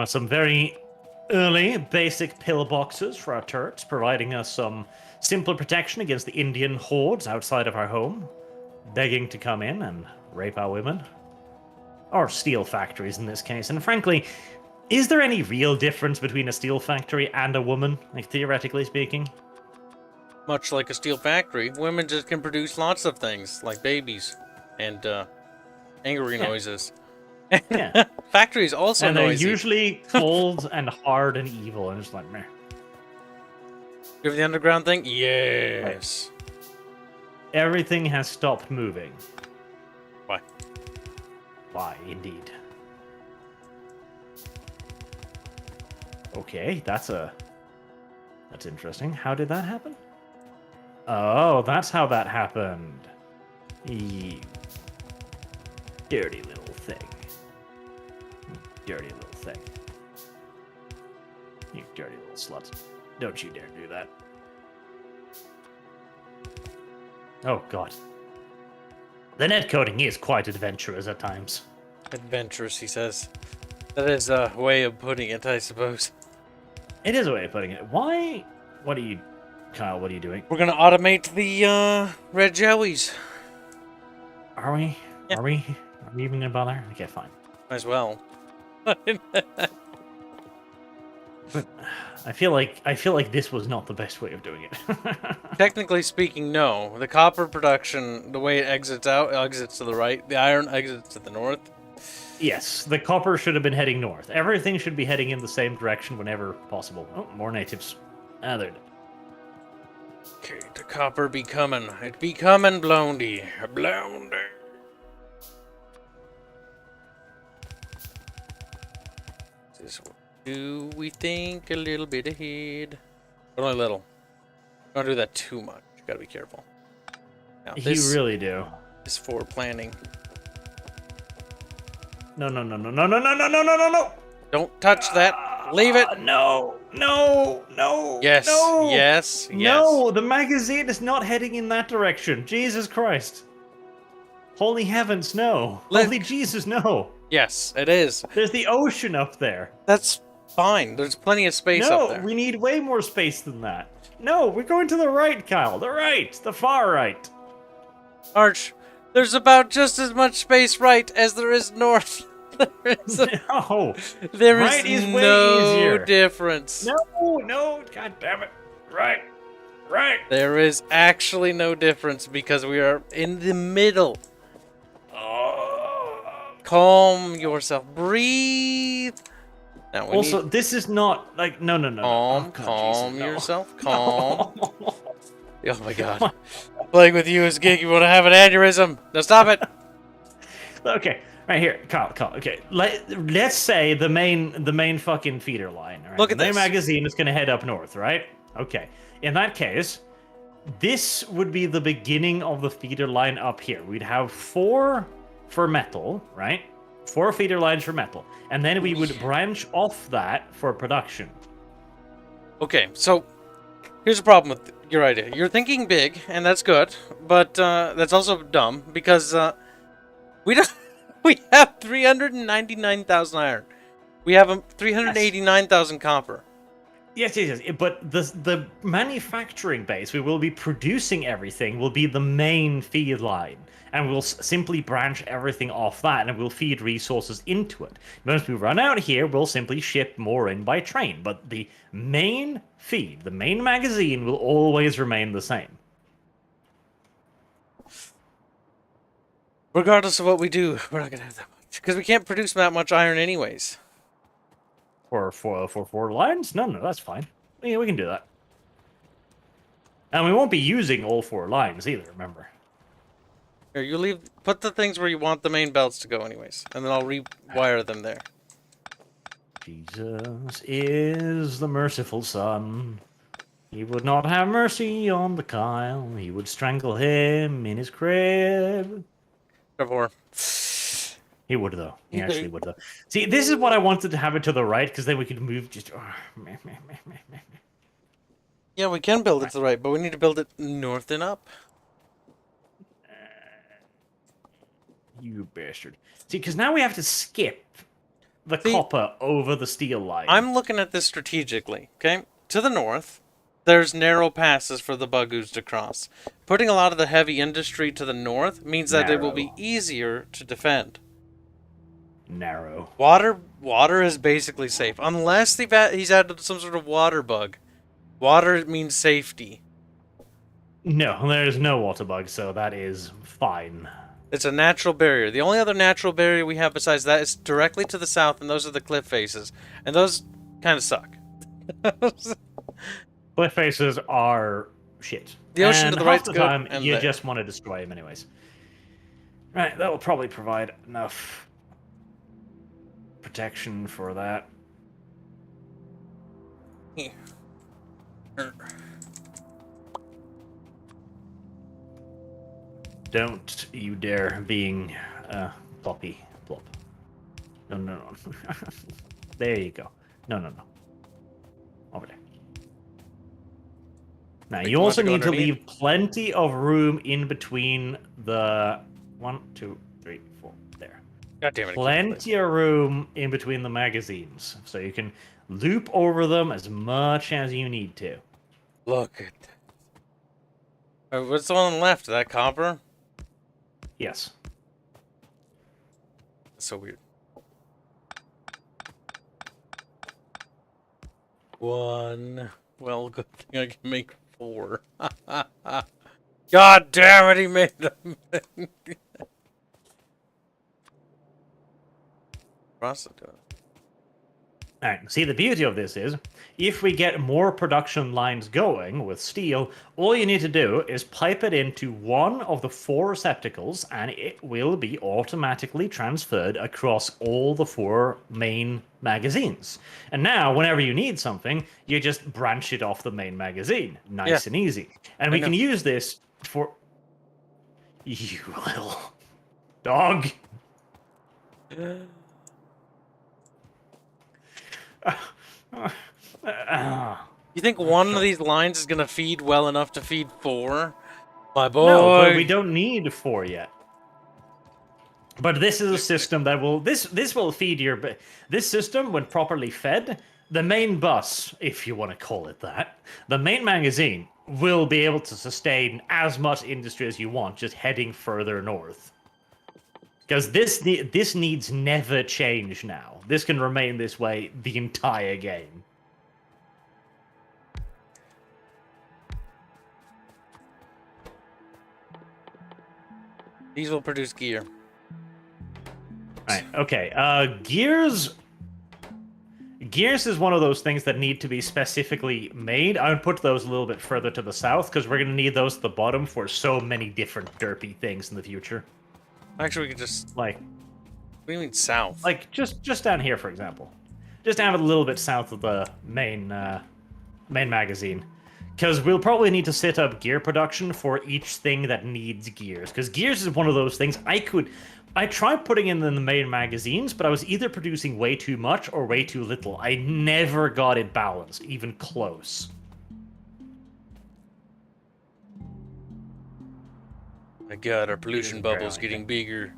Some very early basic pillboxes for our turrets, providing us some simple protection against the Indian hordes outside of our home, begging to come in and rape our women. Or steel factories in this case. And frankly, is there any real difference between a steel factory and a woman, like theoretically speaking? Much like a steel factory, women just can produce lots of things, like babies and angry noises. Yeah. Factories also and they're noisy. usually cold and hard and evil, and just like, meh. You have the underground thing? Yes. Everything has stopped moving. Why? Why, indeed. Okay, that's interesting. How did that happen? Oh, that's how that happened. You dirty little thing. Dirty little thing. You dirty little slut. Don't you dare do that. Oh, God. The netcoding is quite adventurous at times. Adventurous, he says. That is a way of putting it, I suppose. It is a way of putting it. Why? What are you... Kyle, what are you doing? We're gonna automate the red jellies. Are we? Yeah. Are we even gonna bother? Okay, fine. Might as well. But I feel like this was not the best way of doing it. Technically speaking, no. The copper production, the way it exits out, exits to the right. The iron exits to the north. Yes, the copper should have been heading north. Everything should be heading in the same direction whenever possible. Oh, more natives. Ah, they're dead. Okay, the copper be coming. It be coming, Blondie. Blondie. This one. Do we think a little bit ahead? But only a little. Don't do that too much. You gotta be careful. Now, You really do. is for planning. No, no, no, no, no, no, no, no, no, no, no, no! Don't touch that. Leave it. No, no, no. Yes, no, yes, yes. No, the magazine is not heading in that direction. Jesus Christ. Holy heavens, no. Holy Jesus, no. Yes, it is. There's the ocean up there. That's fine. There's plenty of space up there. No, we need way more space than that. No, we're going to the right, Kyle. The right. The far right. Arch, There's about just as much space right as there is north. No, There right is is way no easier. difference. No, god damn it. Right. There is actually no difference because we are in the middle. Calm yourself. Breathe. Now we Also, need... this is not like no. Calm, Oh, God, calm Jesus, no. yourself. Calm. Oh my god. Playing with you is gig. You want to have an aneurysm. Now stop it. Okay, right here, Carl. Okay, let's say the main fucking feeder line. Right? Look at the main this. magazine is gonna head up north, right? Okay. In that case, this would be the beginning of the feeder line up here. We'd have 4 for metal, right? 4 feeder lines for metal, and then we would branch off that for production. Okay, so here's the problem with your idea. You're thinking big, and that's good, but that's also dumb because we don't. We have 399,000 iron. We have 389,000 copper. Yes. But the manufacturing base, we will be producing everything, will be the main feed line. And we'll simply branch everything off that, and we'll feed resources into it. Once we run out here, we'll simply ship more in by train. But the main feed, the main magazine, will always remain the same. Regardless of what we do, we're not going to have that much. Because we can't produce that much iron anyways. For 4 lines? No, that's fine. Yeah, we can do that. And we won't be using all 4 lines either, remember. Here, you put the things where you want the main belts to go anyways. And then I'll rewire them there. Jesus is the merciful Son. He would not have mercy on the Kyle. He would strangle him in his crib. Trevor. He would, though. He actually would, though. See, this is what I wanted to have it to the right, because then we could move just... Yeah, we can build it to the right, but we need to build it north and up. You bastard. See, because now we have to skip the copper over the steel line. I'm looking at this strategically, okay? To the north, there's narrow passes for the Bagus to cross. Putting a lot of the heavy industry to the north means that it will be easier to defend. Narrow. Water is basically safe. Unless he's added some sort of water bug. Water means safety. No, there's no water bug, so that is fine. It's a natural barrier. The only other natural barrier we have besides that is directly to the south, and those are the cliff faces. And those kind of suck. Cliff faces are shit. The ocean and to the half right's the good, time, and you there. just want to destroy them anyways. Right, that will probably provide enough protection for that. Don't you dare being ploppy plop. No. There you go. No. Over there. Now you also need to leave plenty of room in between the 1, 2, 3, 4. There. God damn it. Plenty of room in between the magazines, so you can loop over them as much as you need to. Look at that. What's the one on the left? Is that copper? Yes. That's so weird. 1. Well, good thing I can make 4. God damn it, he made them. Alright, see, the beauty of this is, if we get more production lines going with steel, all you need to do is pipe it into one of the 4 receptacles, and it will be automatically transferred across all the 4 main magazines. And now, whenever you need something, you just branch it off the main magazine. Nice and easy. And we can use this for... You little dog. You think one of these lines is gonna feed well enough to feed 4? My boy. No, but we don't need 4 yet. But this is a system that will this will feed your this system when properly fed. The main bus, if you want to call it that, the main magazine will be able to sustain as much industry as you want, just heading further north. Because this needs never change now. This can remain this way the entire game. These will produce gear. Right, okay. Gears is one of those things that need to be specifically made. I would put those a little bit further to the south, because we're going to need those at the bottom for so many different derpy things in the future. Actually, we could just... Like... What do you mean south? Like, just down here, for example. Just have it a little bit south of the main magazine. Because we'll probably need to set up gear production for each thing that needs gears. Because gears is one of those things I tried putting in the main magazines, but I was either producing way too much or way too little. I never got it balanced, even close. My god, our pollution bubble's getting bigger.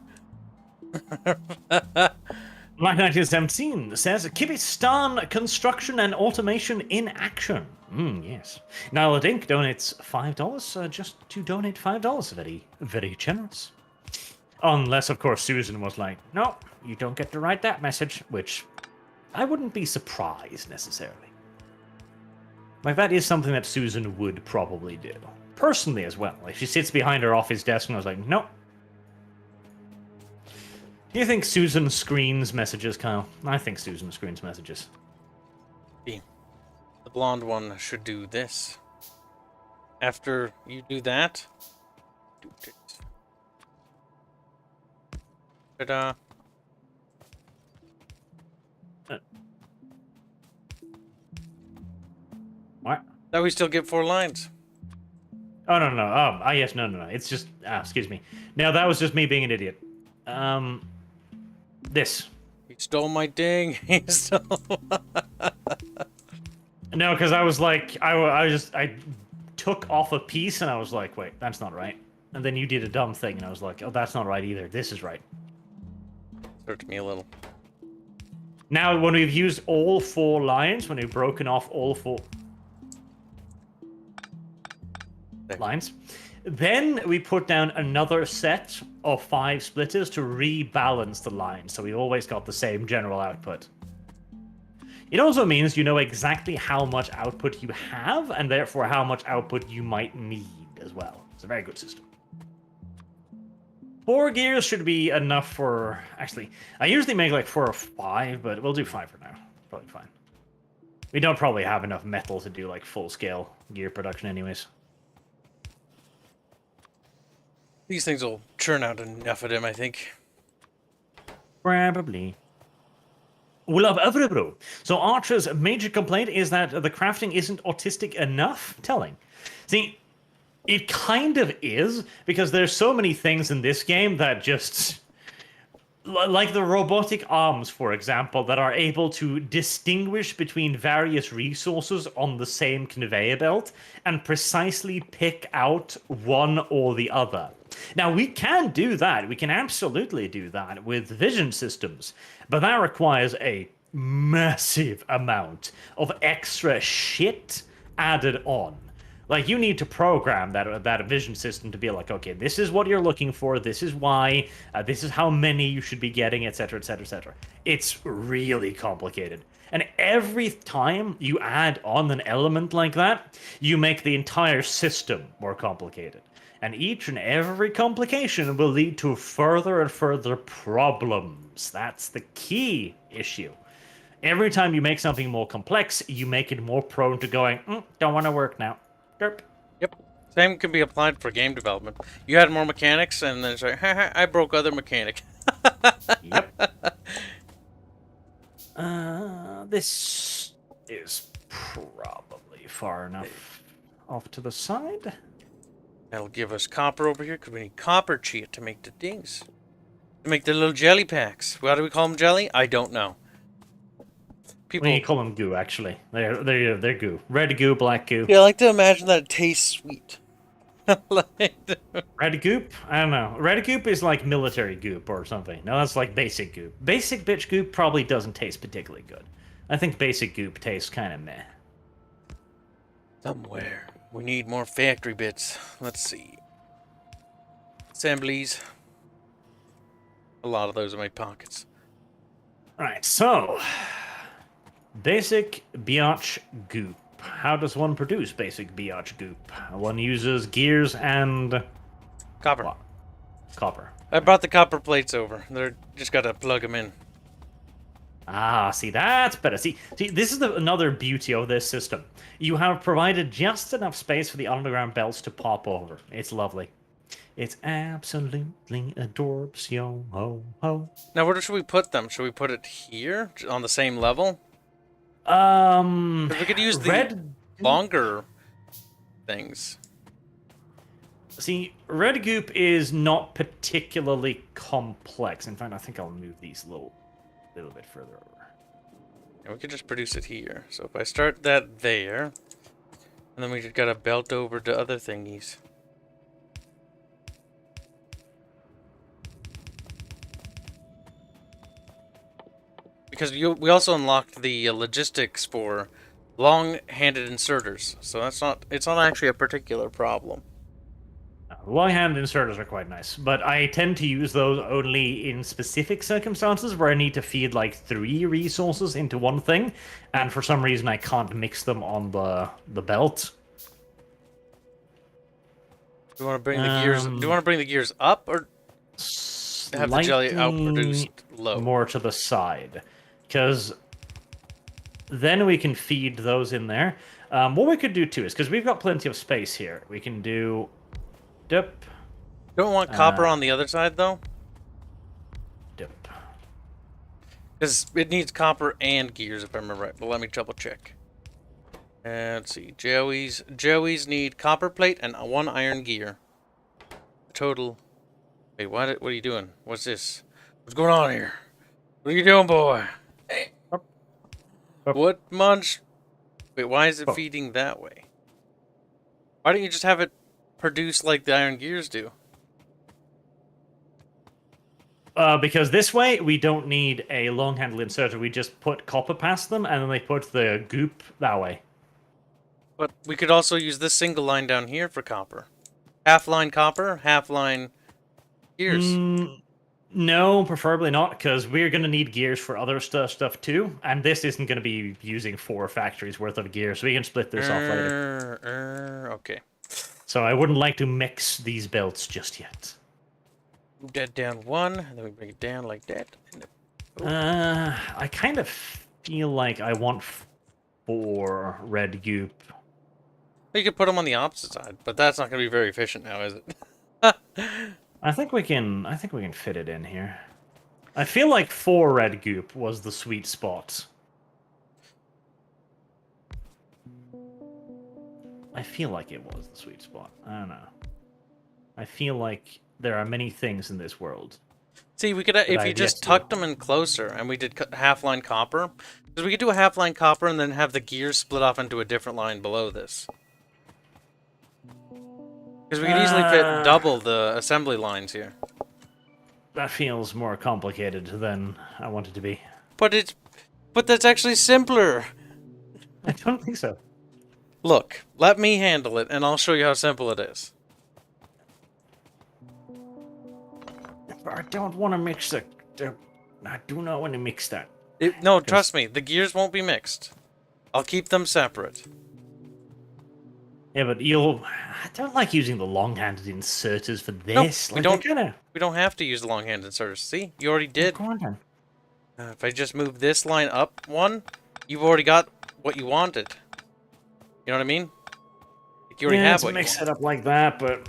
Like 1917 says, Kyrgyzstan construction and automation in action. Yes. Nyla Dink donates $5. Just to donate $5. Very, very generous. Unless, of course, Susan was like, no, you don't get to write that message, which I wouldn't be surprised, necessarily. Like, that is something that Susan would probably do. Personally, as well. Like, she sits behind her office desk and I was like, no. Do you think Susan screens messages, Kyle? I think Susan screens messages. The blonde one should do this. After you do that, do this. Ta-da. What? Now we still get 4 lines. Oh, no. Yes, no. It's just... excuse me. No, that was just me being an idiot. This. He stole my ding. He stole... No, because I was like... I took off a piece and I was like, wait, that's not right. And then you did a dumb thing and I was like, oh, that's not right either. This is right. Hurt me a little. Now, when we've used all 4 lines, when we've broken off all 4 lines, then we put down another set of 5 splitters to rebalance the lines, so we always got the same general output. It also means you know exactly how much output you have, and therefore how much output you might need as well. It's a very good system. 4 gears should be enough for... Actually, I usually make like 4 or 5, but we'll do 5 for now. Probably fine. We don't probably have enough metal to do like full-scale gear production anyways. These things will churn out enough of them, I think. Probably. We love Everybro. So Archer's major complaint is that the crafting isn't autistic enough. Telling. See, it kind of is, because there's so many things in this game that just... Like the robotic arms, for example, that are able to distinguish between various resources on the same conveyor belt and precisely pick out one or the other. Now, we can do that. We can absolutely do that with vision systems, but that requires a massive amount of extra shit added on. Like, you need to program that vision system to be like, okay, this is what you're looking for, this is why, this is how many you should be getting, etc., etc., etc. It's really complicated. And every time you add on an element like that, you make the entire system more complicated. And each and every complication will lead to further and further problems. That's the key issue. Every time you make something more complex, you make it more prone to going, don't want to work now. Derp. Yep. Same can be applied for game development. You add more mechanics, and then it's like, haha, I broke other mechanic. Yep. This is probably far enough off to the side. That'll give us copper over here, because we need copper cheat to make the things. To make the little jelly packs. Why do we call them jelly? I don't know. People... We call them goo, actually. They're goo. Red goo, black goo. Yeah, I like to imagine that it tastes sweet. Red goop? I don't know. Red goop is like military goop or something. No, that's like basic goop. Basic bitch goop probably doesn't taste particularly good. I think basic goop tastes kind of meh. Somewhere We need more factory bits. Let's see. Assemblies. A lot of those in my pockets. Right, so basic biatch goop. How does one produce basic biatch goop? One uses gears and Copper. what? Copper. I brought the copper plates over. They're just gotta plug them in. Ah, see, that's better. See, this is another beauty of this system. You have provided just enough space for the underground belts to pop over. It's lovely. It's absolutely adorbs, yo ho ho. Now, where should we put them? Should we put it here on the same level? 'Cause we could use the red longer things. See, red goop is not particularly complex. In fact, I think I'll move these a little bit further over. And we could just produce it here. So if I start that there, and then we just gotta belt over to other thingies. Because we also unlocked the logistics for long-handed inserters, so it's not actually a particular problem. Long-handed inserters are quite nice, but I tend to use those only in specific circumstances where I need to feed like 3 resources into one thing, and for some reason I can't mix them on the belt. Do you want to bring the gears? Do you want to bring the gears up or have the jelly outproduced low? More to the side, because then we can feed those in there. What we could do too is, because we've got plenty of space here, we can do. Dip. Don't want copper on the other side though. Dip. Because it needs copper and gears if I remember right. But let me double check. Let's see. Joey's need copper plate and 1 iron gear. Total. Wait, what are you doing? What's this? What's going on here? What are you doing, boy? Hey. What munch? Wait, why is it feeding that way? Why don't you just have it produce like the iron gears do? Because this way we don't need a long handle inserter. We just put copper past them, and then they put the goop that way. But we could also use this single line down here for copper. Half line copper, half line gears. No, preferably not, because we're going to need gears for other stuff too, and this isn't going to be using 4 factories worth of gears, so we can split this off later. Okay. So I wouldn't like to mix these belts just yet. Move that down 1, and then we bring it down like that. I kind of feel like I want 4 red goop. You could put them on the opposite side, but that's not going to be very efficient now, is it? I think we can fit it in here. I feel like 4 red goop was the sweet spot. I feel like it was the sweet spot. I don't know. I feel like there are many things in this world. See, we could if you just tucked them in closer and we did half line copper, because we could do a half line copper and then have the gears split off into a different line below this. Because we could easily fit double the assembly lines here. That feels more complicated than I want it to be. But that's actually simpler. I don't think so. Look, let me handle it, and I'll show you how simple it is. I don't want to mix it. I do not want to mix that. No, trust me, the gears won't be mixed. I'll keep them separate. Yeah, but I don't like using the long-handed inserters for this. No, we don't have to use the long-handed inserters. See, you already did. Go on then. If I just move this line up 1, you've already got what you wanted. You know what I mean? Like you already have what you want. Mix it up like that, but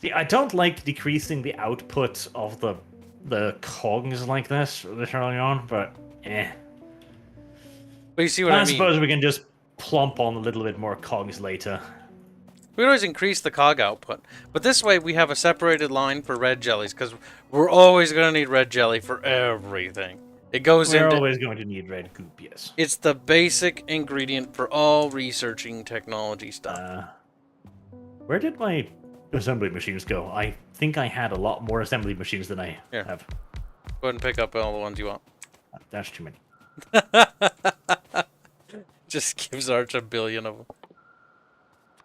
see, I don't like decreasing the output of the cogs like this early on, but But you see what I mean? I suppose we can just plump on a little bit more cogs later. We could always increase the cog output, but this way we have a separated line for red jellies, because we're always going to need red jelly for everything. It goes into... We're always going to need red goop, yes. It's the basic ingredient for all researching technology stuff. Where did my assembly machines go? I think I had a lot more assembly machines than I have. Go ahead and pick up all the ones you want. That's too many. Just gives Arch 1 billion of them.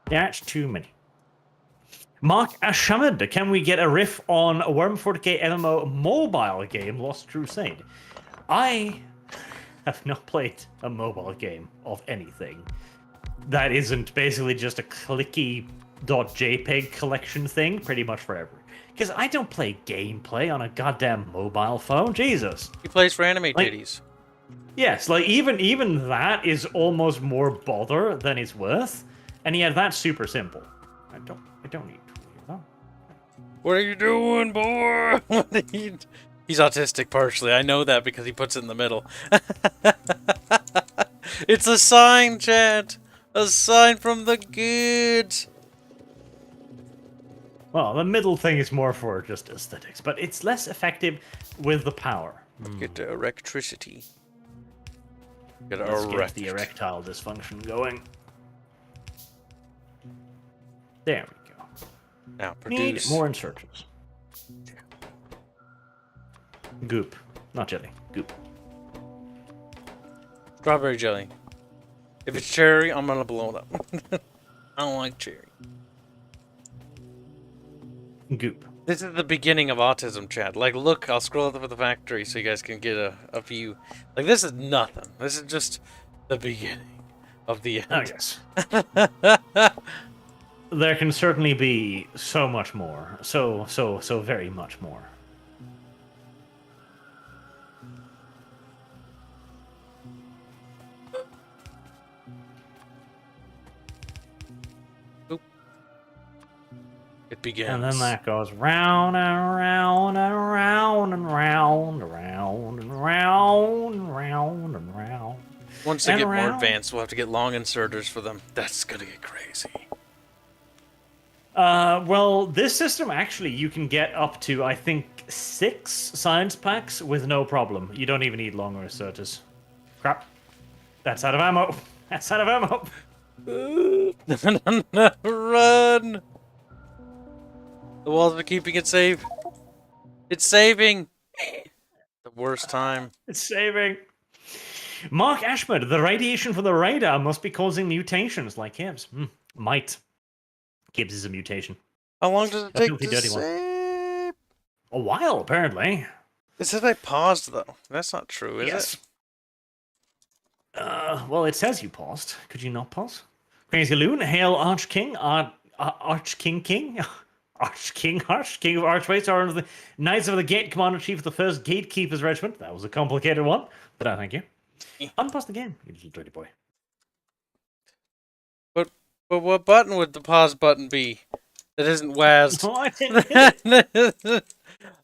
That's too many. Mark Ashamad, can we get a riff on a Worm 40k MMO mobile game, Lost Crusade? I have not played a mobile game of anything that isn't basically just a clicky .jpeg collection thing pretty much forever. Because I don't play gameplay on a goddamn mobile phone. Jesus. He plays for anime Like, titties. yes, like even that is almost more bother than it's worth. And yet that's super simple. I don't need to, you know. What are you doing, boy? What are you... He's autistic partially. I know that because he puts it in the middle. It's a sign, chat. A sign from the kids. Well, the middle thing is more for just aesthetics, but it's less effective with the power. Get the electricity. Get Let's get the erectile dysfunction going. There we go. Now produce. Need more insertions. Goop. Not jelly. Goop. Strawberry jelly. If it's cherry, I'm gonna blow it up. I don't like cherry. Goop. This is the beginning of autism, chat. Like, look, I'll scroll up with the factory so you guys can get a view. Like, this is nothing. This is just the beginning of the end. Oh, yes. There can certainly be so much more. So very much more. It begins. And then that goes round and round and round and round and round and round and round and round. Once they get more advanced, we'll have to get long inserters for them. That's gonna get crazy. Well, this system actually you can get up to, I think, 6 science packs with no problem. You don't even need longer inserters. Crap. That's out of ammo. That's out of ammo. Run! The walls are keeping it safe. It's saving. The worst time. It's saving. Mark Ashford, the radiation from the radar must be causing mutations like Gibbs. Might. Gibbs is a mutation. How long does it take to dirty save? A while, apparently. It says I paused, though. That's not true, is Yes. it? Well, it says you paused. Could you not pause? Crazy Loon, hail Arch King, Arch King, King of Archways, are the Knights of the Gate, Commander Chief of the 1st Gatekeepers Regiment. That was a complicated one, but I thank you. Unpause the game, you little dirty boy. But what button would the pause button be? That isn't WASD. Oh, I didn't hit it.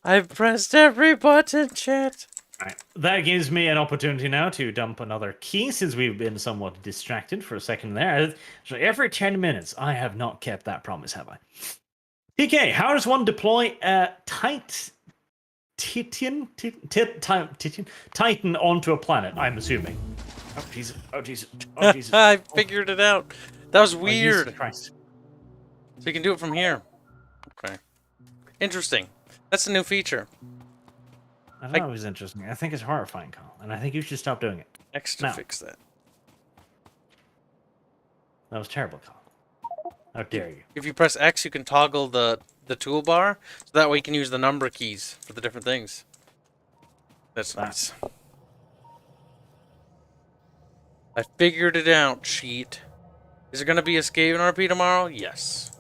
I've pressed every button, chat. Right. That gives me an opportunity now to dump another key, since we've been somewhat distracted for a second there. So every 10 minutes, I have not kept that promise, have I? TK, how does one deploy a Titan onto a planet, I'm assuming? Oh, Jesus. Oh, Jesus. Oh, Jesus. I figured it out. That was Oh, weird. Jesus Christ. So you can do it from here. Okay. Interesting. That's a new feature. I thought it was interesting. I think it's horrifying, Carl, and I think you should stop doing it. X to fix that. That was terrible, Carl. How dare you? If you press X, you can toggle the toolbar, so that way you can use the number keys for the different things. That's nice. I figured it out, cheat. Is there going to be a Skaven RP tomorrow? Yes.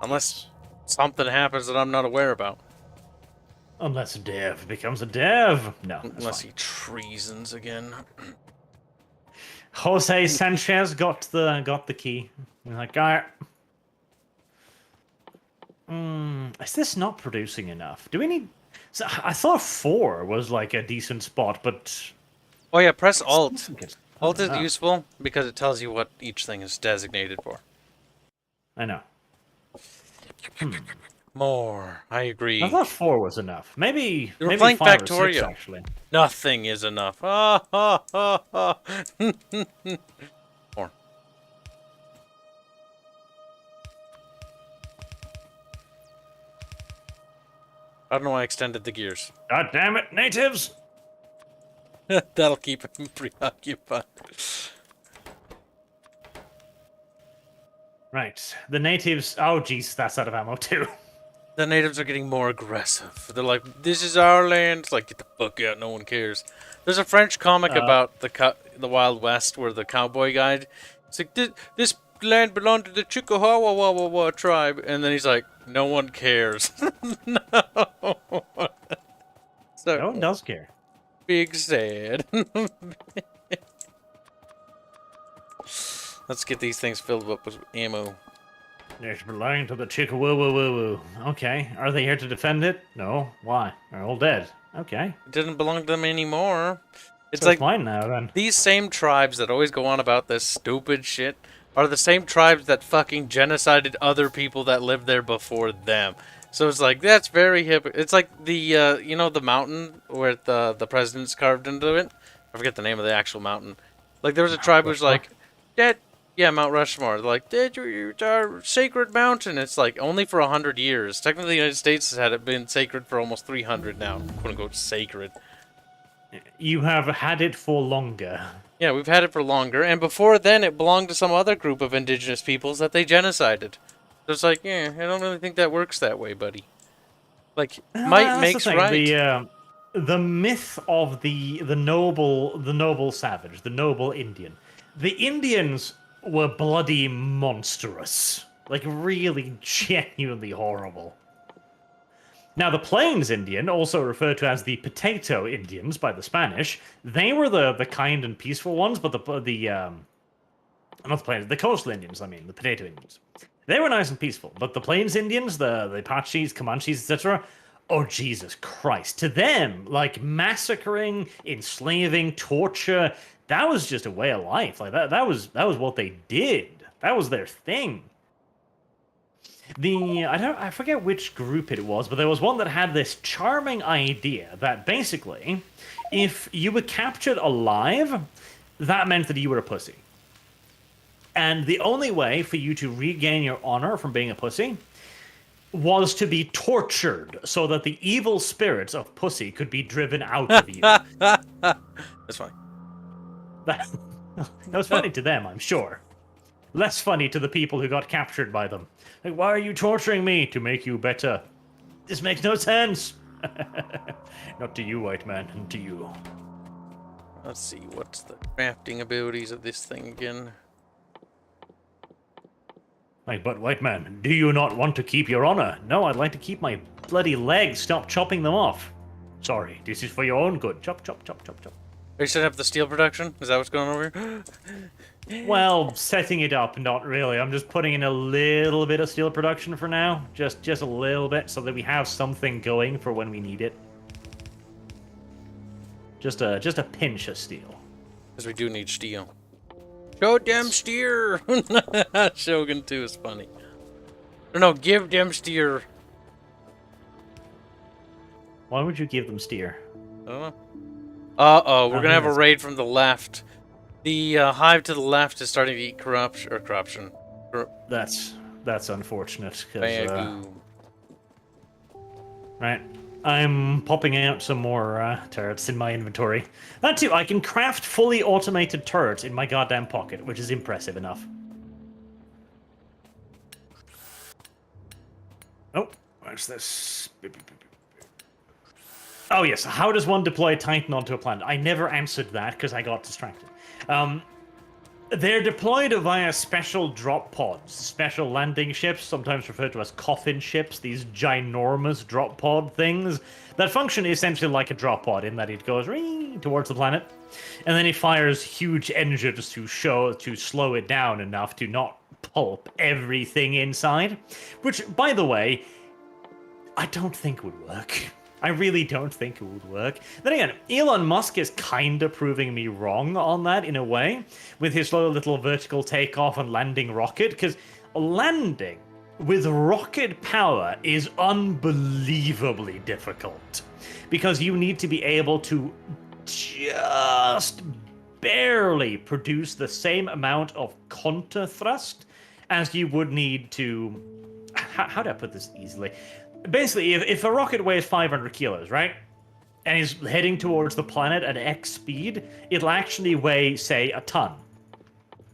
Unless something happens that I'm not aware about. Unless a dev becomes a dev. No. Unless he treasons again. Jose Sanchez got the key. He's like, alright. Is this not producing enough? Do we need... So I thought 4 was like a decent spot, but... Oh yeah, press Alt. Alt is enough. useful because it tells you what each thing is designated for. I know. More. I agree. I thought 4 was enough. Maybe You were maybe playing 5 or 6, Factorio. actually. Nothing is enough. More. I don't know why I extended the gears. God damn it, natives! That'll keep him preoccupied. Right. The natives... Oh, jeez, that's out of ammo, too. The natives are getting more aggressive. They're like, this is our land. It's like, get the fuck out, no one cares. There's a French comic about the Wild West where the cowboy guy... It's like, this land belonged to the Chickasaw tribe. And then he's like, no one cares. No. So, no one does care. Big sad. Let's get these things filled up with ammo. It's belonging to the Chickasaw. Okay. Are they here to defend it? No. Why? They're all dead. Okay. It doesn't belong to them anymore. It's so like mine now, then. These same tribes that always go on about this stupid shit are the same tribes that fucking genocided other people that lived there before them. So it's like, that's very hip. It's like the, you know, the mountain where the president's carved into it? I forget the name of the actual mountain. Like, there was a tribe who was like, yeah, Mount Rushmore. They're like, it's our sacred mountain. It's like, only for 100 years. Technically, the United States has had it been sacred for almost 300 now. Quote-unquote sacred. You have had it for longer. Yeah, we've had it for longer. And before then, it belonged to some other group of indigenous peoples that they genocided. So it's like, yeah, I don't really think that works that way, buddy. Like, might makes right. The myth of the noble savage, the noble Indian. The Indians were bloody monstrous. Like, really genuinely horrible. Now, the Plains Indian, also referred to as the Potato Indians by the Spanish, they were the kind and peaceful ones, but not the Plains, the coastal Indians, I mean, the Potato Indians. They were nice and peaceful, but the Plains Indians, the Apaches, Comanches, etc., oh, Jesus Christ. To them, like, massacring, enslaving, torture, that was just a way of life. Like, that was what they did. That was their thing. I forget which group it was, but there was one that had this charming idea that basically, if you were captured alive, that meant that you were a pussy. And the only way for you to regain your honor from being a pussy was to be tortured so that the evil spirits of pussy could be driven out of you. That's funny. That was funny to them, I'm sure. Less funny to the people who got captured by them. Like, why are you torturing me? To make you better. This makes no sense. Not to you, white man, and to you. Let's see, what's the crafting abilities of this thing again? Like, but white man, do you not want to keep your honor? No, I'd like to keep my bloody legs. Stop chopping them off. Sorry, this is for your own good. Chop, chop, chop, chop, chop. Are you setting up the steel production? Is that what's going on over here? Well, setting it up, not really. I'm just putting in a little bit of steel production for now. Just a little bit, so that we have something going for when we need it. Just a pinch of steel. Because we do need steel. Show them steer! Shogun 2 is funny. No, give them steer. Why would you give them steer? I don't know. Uh-oh, we're gonna have a raid from the left. The hive to the left is starting to eat corruption. That's unfortunate. Right. I'm popping out some more turrets in my inventory. That too, I can craft fully automated turrets in my goddamn pocket, which is impressive enough. Oh, where's this? Oh yes, how does one deploy Titan onto a planet? I never answered that because I got distracted. They're deployed via special drop pods, special landing ships, sometimes referred to as coffin ships, these ginormous drop pod things that function essentially like a drop pod in that it goes towards the planet, and then it fires huge engines to slow it down enough to not pulp everything inside, which, by the way, I don't think would work. I really don't think it would work. Then again, Elon Musk is kind of proving me wrong on that in a way, with his little vertical takeoff and landing rocket, because landing with rocket power is unbelievably difficult, because you need to be able to just barely produce the same amount of counter thrust as you would need to... How do I put this easily? Basically, if a rocket weighs 500 kilos, right, and is heading towards the planet at X speed, it'll actually weigh, say, a ton.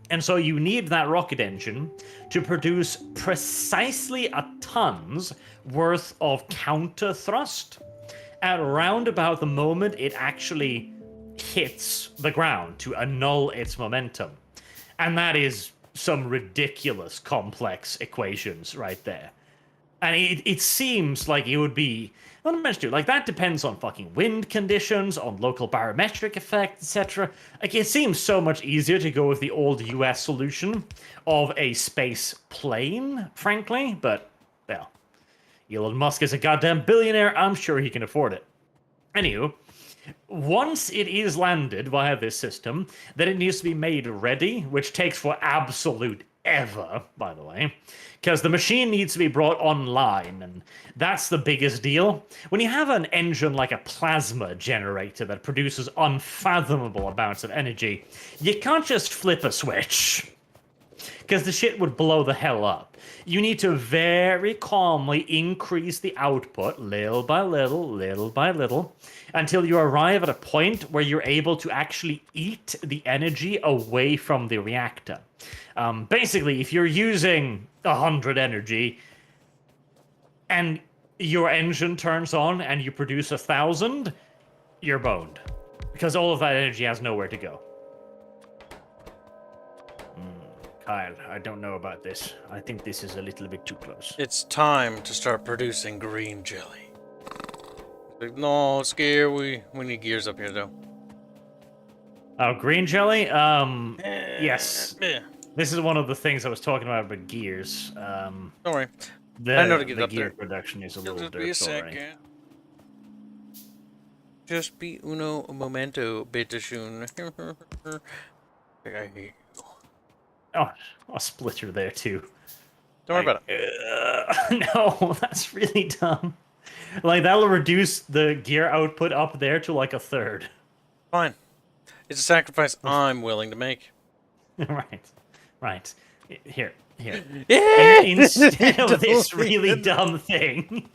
And so you need that rocket engine to produce precisely a ton's worth of counter thrust at around about the moment it actually hits the ground to annul its momentum. And that is some ridiculous complex equations right there. And it seems like it would be, not to mention, like, that depends on fucking wind conditions, on local barometric effects, etc. Like, it seems so much easier to go with the old US solution of a space plane, frankly. But, well, Elon Musk is a goddamn billionaire. I'm sure he can afford it. Anywho, once it is landed via this system, then it needs to be made ready, which takes for absolute ever, by the way, because the machine needs to be brought online, and that's the biggest deal. When you have an engine like a plasma generator that produces unfathomable amounts of energy, you can't just flip a switch, because the shit would blow the hell up. You need to very calmly increase the output, little by little, until you arrive at a point where you're able to actually eat the energy away from the reactor. Basically, if you're using 100 energy and your engine turns on and you produce 1,000, you're boned. Because all of that energy has nowhere to go. Kyle, I don't know about this. I think this is a little bit too close. It's time to start producing green jelly. Like, no, scare, we need gears up here, though. Oh, green jelly? Yes. This is one of the things I was talking about gears. Don't worry. I know to get the up gear there. production is a little Just be a dirt already. second. Just be uno momento, bitteschön. I hate you. Oh, a splitter there too. Don't worry about it. No, that's really dumb. Like, that'll reduce the gear output up there to like 1/3. Fine. It's a sacrifice I'm willing to make. Right. Here. Yeah! Instead of this really dumb thing,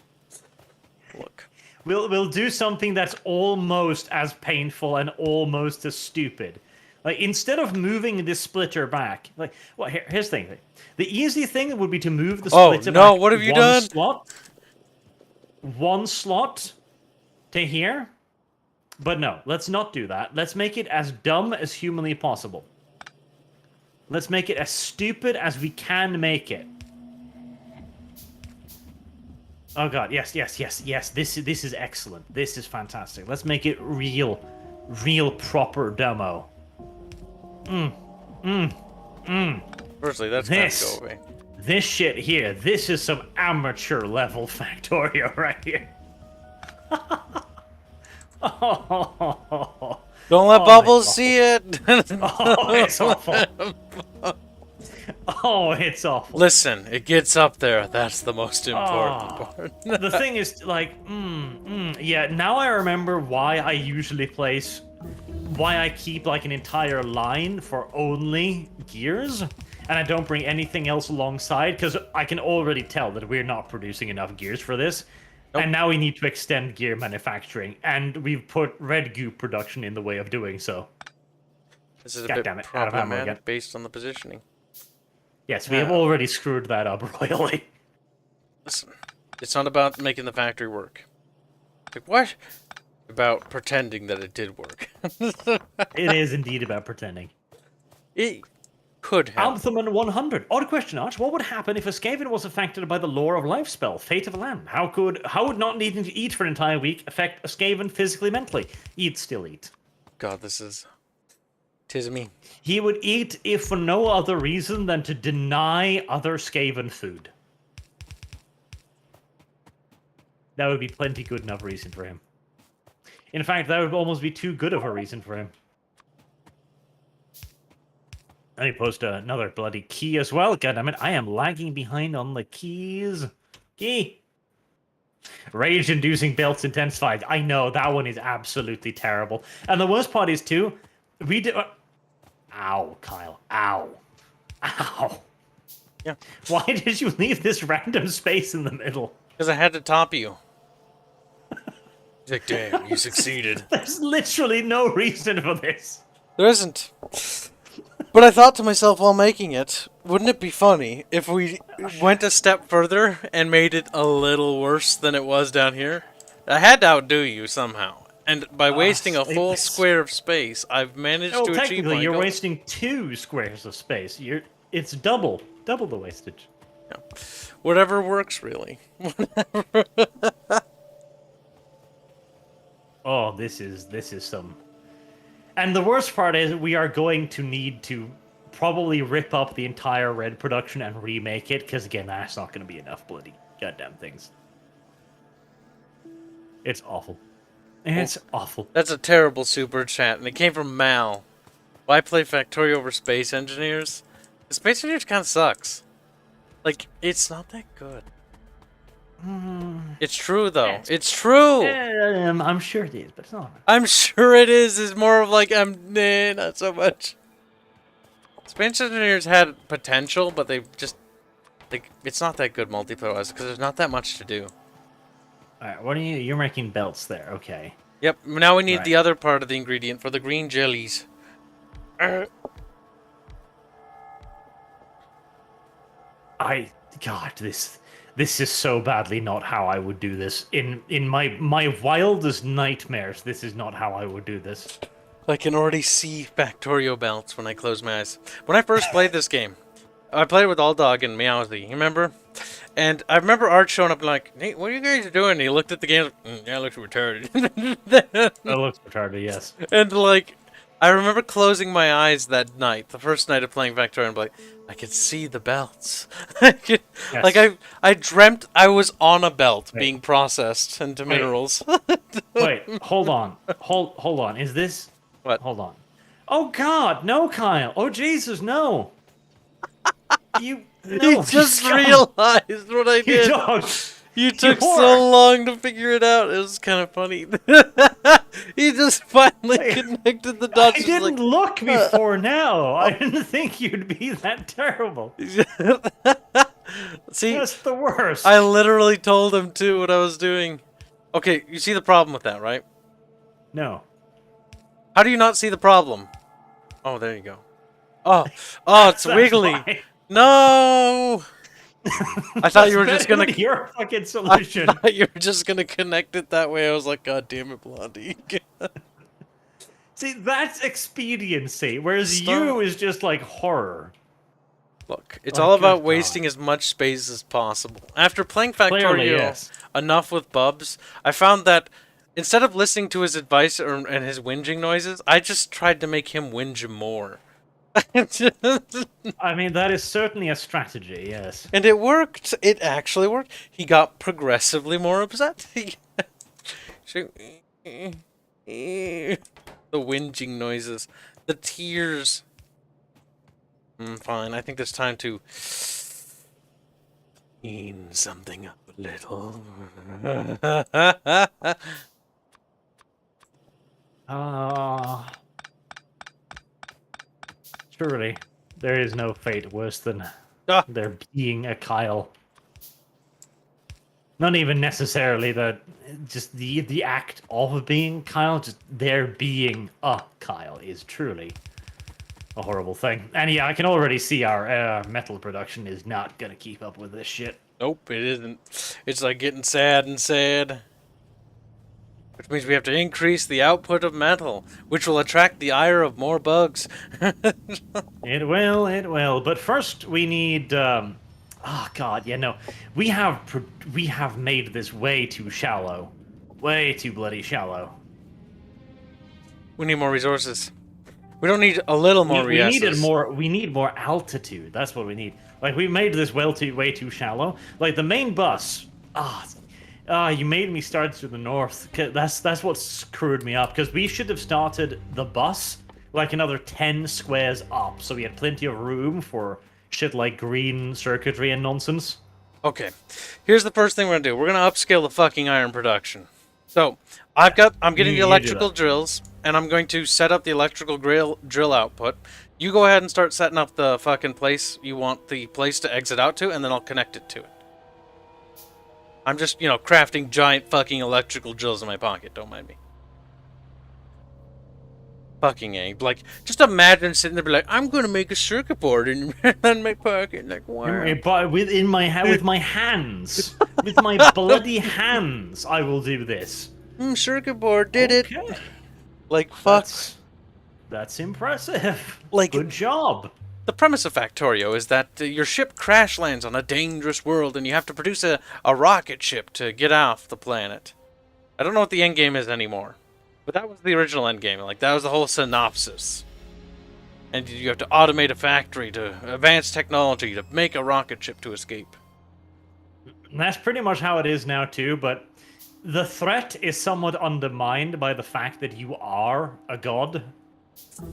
Look. we'll do something that's almost as painful and almost as stupid. Like, instead of moving this splitter back, like, well, here's the thing. The easy thing would be to move the splitter no, back what have you one done? One slot to here. But no, let's not do that. Let's make it as dumb as humanly possible. Let's make it as stupid as we can make it. Oh god, yes. This is excellent. This is fantastic. Let's make it real proper demo. Firstly, that's going to go away. This shit here, this is some amateur level Factorio right here. Don't let Bubbles see it! Oh, it's awful. Oh, it's awful. Listen, it gets up there. That's the most important part. The thing is, like, yeah, now I remember why I usually place, why I keep, like, an entire line for only gears, and I don't bring anything else alongside, because I can already tell that we're not producing enough gears for this. Nope. And now we need to extend gear manufacturing, and we've put red goo production in the way of doing so. This is a bit problematic based on the positioning. Yes, we have already screwed that up royally. Listen, it's not about making the factory work. Like, what? About pretending that it did work. It is indeed about pretending. It could have. Anthem 100. Odd question, Arch. What would happen if a Skaven was affected by the Lore of Life spell, Fate of a Land? How would not needing to eat for an entire week affect a Skaven physically, mentally? He'd still eat. God, this is... 'Tis me. He would eat if for no other reason than to deny other Skaven food. That would be plenty good enough reason for him. In fact, that would almost be too good of a reason for him. Let me post another bloody key as well. Goddammit, I am lagging behind on the keys. Key. Rage-inducing belts intensified. I know, that one is absolutely terrible. And the worst part is, too, we did... Ow, Kyle. Ow. Ow. Yeah. Why did you leave this random space in the middle? Because I had to top you. He's like, damn, you succeeded. There's literally no reason for this. There isn't. But I thought to myself while making it, wouldn't it be funny if we went a step further and made it a little worse than it was down here? I had to outdo you somehow. And by wasting a full square of space, I've managed to achieve my goal. Technically, you're wasting 2 squares of space. It's double the wastage. Yeah. Whatever works, really. Oh, this is some. And the worst part is we are going to need to probably rip up the entire red production and remake it, because again, that's not going to be enough bloody goddamn things. It's awful. It's awful. That's a terrible super chat, and it came from Mal. Why play Factorio over Space Engineers? The Space Engineers kind of sucks. Like, it's not that good. It's true, though. It's true! I'm sure it is, but it's not. I'm sure it is. It's more of like, nah, not so much. Space Engineers had potential, but they just... like, it's not that good multiplayer-wise, because there's not that much to do. Alright, what are you... You're making belts there, okay. Yep, now we need the other part of the ingredient for the green jellies. God, this is so badly not how I would do this. In my wildest nightmares, this is not how I would do this. I can already see Factorio belts when I close my eyes. When I first played this game, I played with Alldog and Meowsy, you remember? And I remember Arch showing up and like, "Nate, what are you guys doing?" And he looked at the game, yeah, it looks retarded. It looks retarded, yes. And like, I remember closing my eyes that night, the first night of playing Factorio, and like, I could see the belts. Yes. Like I dreamt I was on a belt being processed into minerals. Wait, hold on. Hold on. Is this... What? Hold on. Oh God, no, Kyle. Oh Jesus, no. You just realized what I did. You took so long to figure it out. It was kind of funny. He just finally connected the dots. I didn't look before now. I didn't think you'd be that terrible. See, that's the worst. I literally told him too what I was doing. Okay, you see the problem with that, right? No. How do you not see the problem? Oh, there you go. Oh, it's wiggly. Why. No. I thought you were just gonna. Your fucking solution. I thought you were just gonna connect it that way. I was like, God damn it, Blondie. See, that's expediency, whereas you is just like horror. Look, it's all about wasting as much space as possible. After playing Factorio enough with Bubs, I found that instead of listening to his advice and his whinging noises, I just tried to make him whinge more. I mean, that is certainly a strategy, yes. And it worked. It actually worked. He got progressively more upset. The whinging noises. The tears. Fine, I think there's time to clean something up a little. Surely, there is no fate worse than there being a Kyle. Not even necessarily just the act of being Kyle, just there being a Kyle is truly a horrible thing. And yeah, I can already see our metal production is not gonna keep up with this shit. Nope, it isn't. It's like getting sad and sad. Which means we have to increase the output of metal, which will attract the ire of more bugs. It will. But first, we need. Oh God, yeah, no. We have made this way too shallow, way too bloody shallow. We need more resources. We don't need a little more resources. We need more altitude. That's what we need. Like we made this way too shallow. Like the main bus. You made me start to the north. That's what screwed me up. Because we should have started the bus like another 10 squares up, so we had plenty of room for shit like green circuitry and nonsense. Okay, here's the first thing we're gonna do. We're gonna upscale the fucking iron production. So I'm getting the electrical drills, and I'm going to set up the electrical drill output. You go ahead and start setting up the fucking place you want the place to exit out to, and then I'll connect it to it. I'm just, crafting giant fucking electrical drills in my pocket. Don't mind me. Fucking A. Like, just imagine sitting there be like, I'm gonna make a circuit board in my pocket. Like, wow. But with my hands, with my bloody hands, I will do this. Circuit board did it. Like, fuck. That's impressive. Like, good job. The premise of Factorio is that your ship crash lands on a dangerous world, and you have to produce a rocket ship to get off the planet. I don't know what the end game is anymore. But that was the original endgame. Like, that was the whole synopsis. And you have to automate a factory to advance technology to make a rocket ship to escape. That's pretty much how it is now, too, but the threat is somewhat undermined by the fact that you are a god.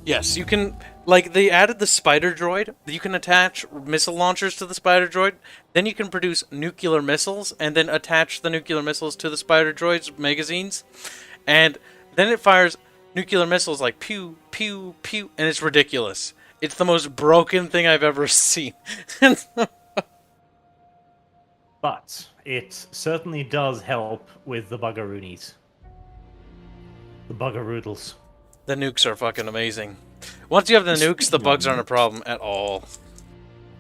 Yes, you can... Like, they added the spider droid. You can attach missile launchers to the spider droid. Then you can produce nuclear missiles, and then attach the nuclear missiles to the spider droid's magazines. And... then it fires nuclear missiles like pew, pew, pew, and it's ridiculous. It's the most broken thing I've ever seen. But it certainly does help with the buggeroonies. The buggeroodles. The nukes are fucking amazing. Once you have the nukes, the bugs aren't a problem at all.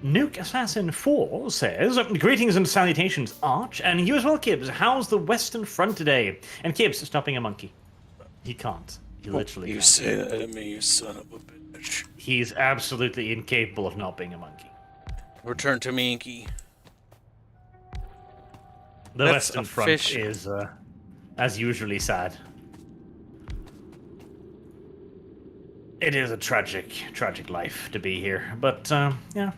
Nuke Assassin 4 says, greetings and salutations, Arch, and you as well, Kibbs. How's the Western Front today? And Kibbs, stop being a monkey. He can't. He literally can't. You say that to me, you son of a bitch. He's absolutely incapable of not being a monkey. Return to Minky. The Western Front is, as usually, sad. It is a tragic, tragic life to be here. But, yeah.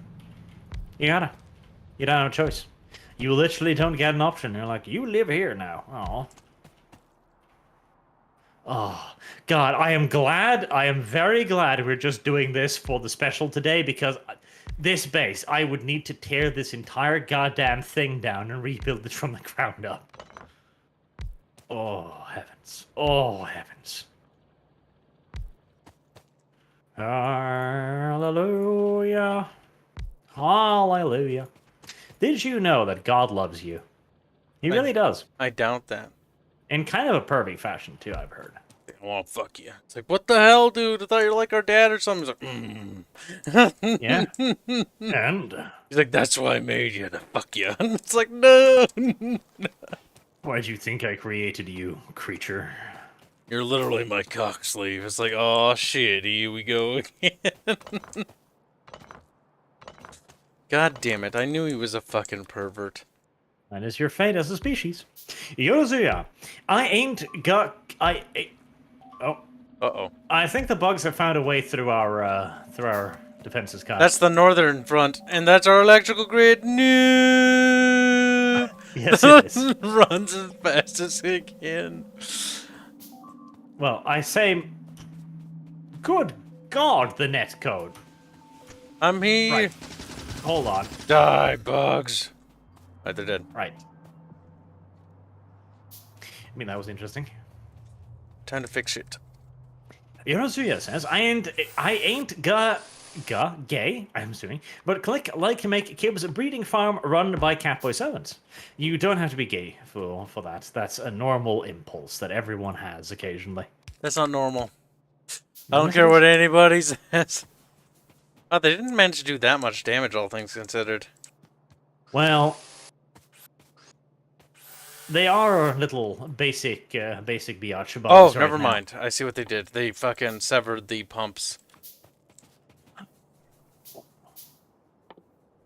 You don't have a choice. You literally don't get an option. You're like, you live here now. Aw. Oh, God, I am very glad we're just doing this for the special today, because this base, I would need to tear this entire goddamn thing down and rebuild it from the ground up. Oh, heavens. Oh, heavens. Hallelujah. Hallelujah. Did you know that God loves you? He really does. I doubt that. In kind of a pervy fashion, too, I've heard. Oh, fuck you. It's like, what the hell, dude? I thought you were like our dad or something. He's like, Yeah. And? He's like, that's why I made you, to fuck you. It's like, no. Why'd you think I created you, creature? You're literally my cock sleeve. It's like, oh, shit, here we go again. God damn it. I knew he was a fucking pervert. That is your fate as a species. Yozuya, Oh. Uh-oh. I think the bugs have found a way through our defenses, Kyle. That's the northern front, and that's our electrical grid. No. Yes, it is. Runs as fast as it can. Well, I say, good God, the net code. I'm here. Right. Hold on. Die, bugs. Right, they're dead. Right. I mean, that was interesting. Time to fix it. Yorozuya says, I ain't gay, I'm assuming, but like to make Kibbs a breeding farm run by Catboy Sevens. You don't have to be gay for that. That's a normal impulse that everyone has occasionally. That's not normal. I don't care what anybody says. Oh, they didn't manage to do that much damage, all things considered. Well, they are little basic biatch bugs. Oh, never mind. I see what they did. They fucking severed the pumps.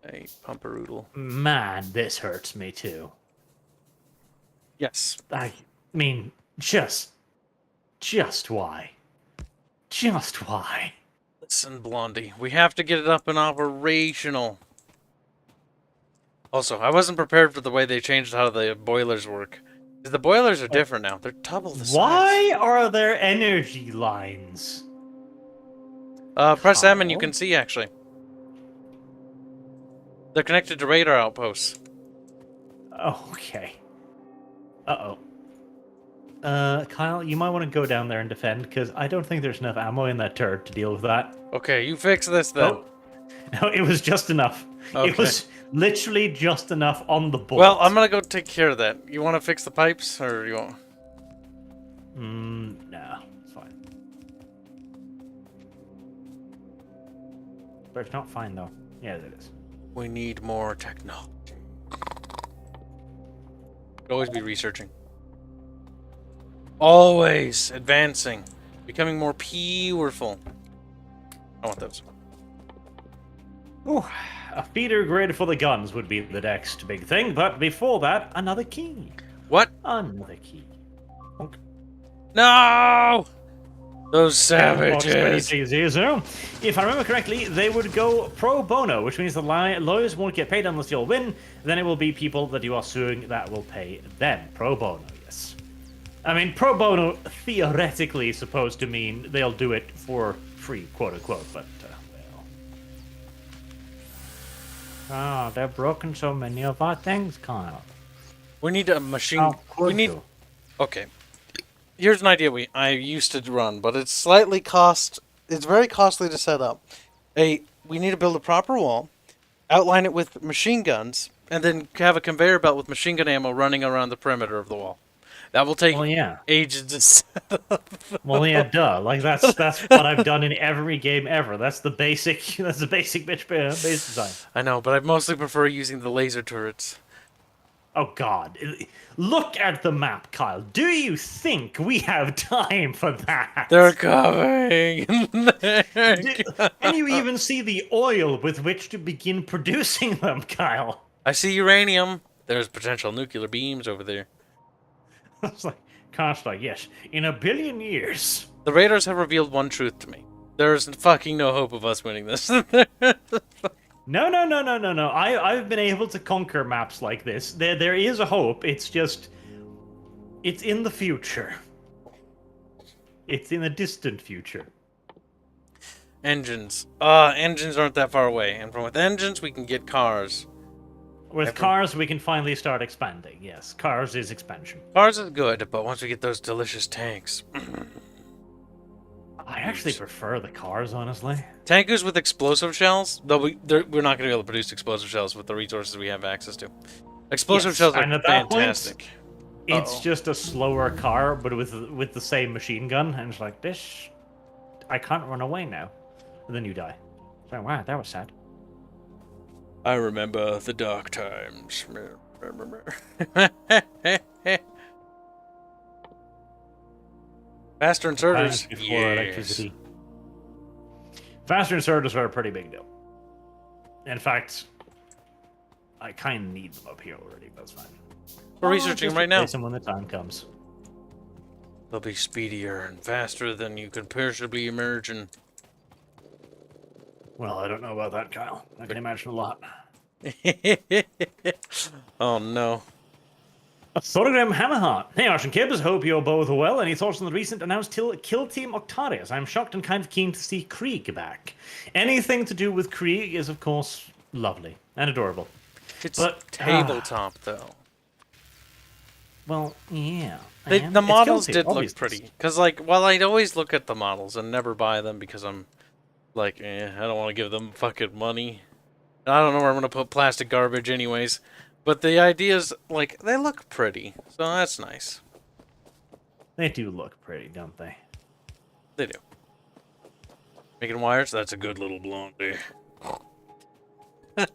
A pumperoodle. Man, this hurts me too. Yes. I mean, just why? Just why? Listen, Blondie, we have to get it up and operational. Also, I wasn't prepared for the way they changed how the boilers work. The boilers are different now. They're double the size. Why are there energy lines? Press M and you can see, actually. They're connected to radar outposts. Okay. Uh-oh. Kyle, you might want to go down there and defend, because I don't think there's enough ammo in that turret to deal with that. Okay, you fix this then. Oh. No, it was just enough. Okay. It was literally just enough on the board. Well, I'm gonna go take care of that. You want to fix the pipes, or you want? No, it's fine. But it's not fine, though. Yeah, it is. We need more technology. Could always be researching. Always advancing. Becoming more powerful. I want those. Ooh, a feeder grid for the guns would be the next big thing, but before that, another key. What? Another key. Okay. No! Those savages. If I remember correctly, they would go pro bono, which means the lawyers won't get paid unless you'll win. Then it will be people that you are suing that will pay them. Pro bono, yes. I mean, pro bono theoretically is supposed to mean they'll do it for free, quote unquote, but, well. Oh, they're broken so many of our things, Kyle. We need a machine. We need. Okay. Here's an idea I used to run, but it's it's very costly to set up. We need to build a proper wall, outline it with machine guns, and then have a conveyor belt with machine gun ammo running around the perimeter of the wall. That will take ages to set up. Well, yeah, duh. Like that's what I've done in every game ever. That's the basic base design. I know, but I mostly prefer using the laser turrets. Oh God. Look at the map, Kyle. Do you think we have time for that? They're coming. And you even see the oil with which to begin producing them, Kyle. I see uranium. There's potential nuclear beams over there. It's like, constantly, yes. In a billion years. The Raiders have revealed one truth to me. There's fucking no hope of us winning this. No. I've been able to conquer maps like this. There is a hope. It's just... It's in the future. It's in a distant future. Engines. Engines aren't that far away. And with engines, we can get cars. With cars, we can finally start expanding. Yes, cars is expansion. Cars is good, but once we get those delicious tanks... I actually prefer the cars, honestly. Tankers with explosive shells, though we're not going to be able to produce explosive shells with the resources we have access to. Explosive shells are fantastic. Point, it's just a slower car, but with the same machine gun, and it's like, this... I can't run away now. And then you die. So, wow, that was sad. I remember the dark times. Faster inserters. Before electricity. Faster inserters are a pretty big deal. In fact, I kind of need them up here already, but that's fine. We're researching them right now. Them when the time comes. They'll be speedier and faster than you could possibly imagine. Well, I don't know about that, Kyle. I can imagine a lot. Oh, no. Thorgrim Hammerheart. Hey, Arch and Kibbs, hope you're both well. Any thoughts on the recent announced Kill Team Octarius? I'm shocked and kind of keen to see Krieg back. Anything to do with Krieg is, of course, lovely and adorable. It's tabletop, though. Well, yeah. The models did look pretty. Because, like, while I'd always look at the models and never buy them because I'm like, I don't want to give them fucking money. I don't know where I'm going to put plastic garbage anyways. But the ideas, like, they look pretty. So that's nice. They do look pretty, don't they? They do. Making wires? That's a good little blondie.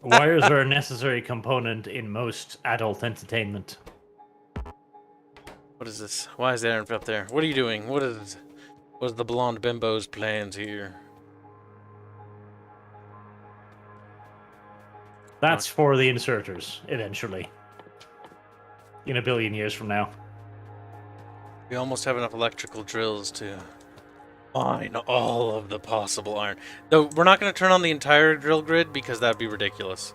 Wires are a necessary component in most adult entertainment. What is this? Why is Aaron up there? What are you doing? What is the blonde bimbo's plans here? That's for the inserters, eventually. In a billion years from now. We almost have enough electrical drills to mine all of the possible iron. Though, we're not going to turn on the entire drill grid because that would be ridiculous.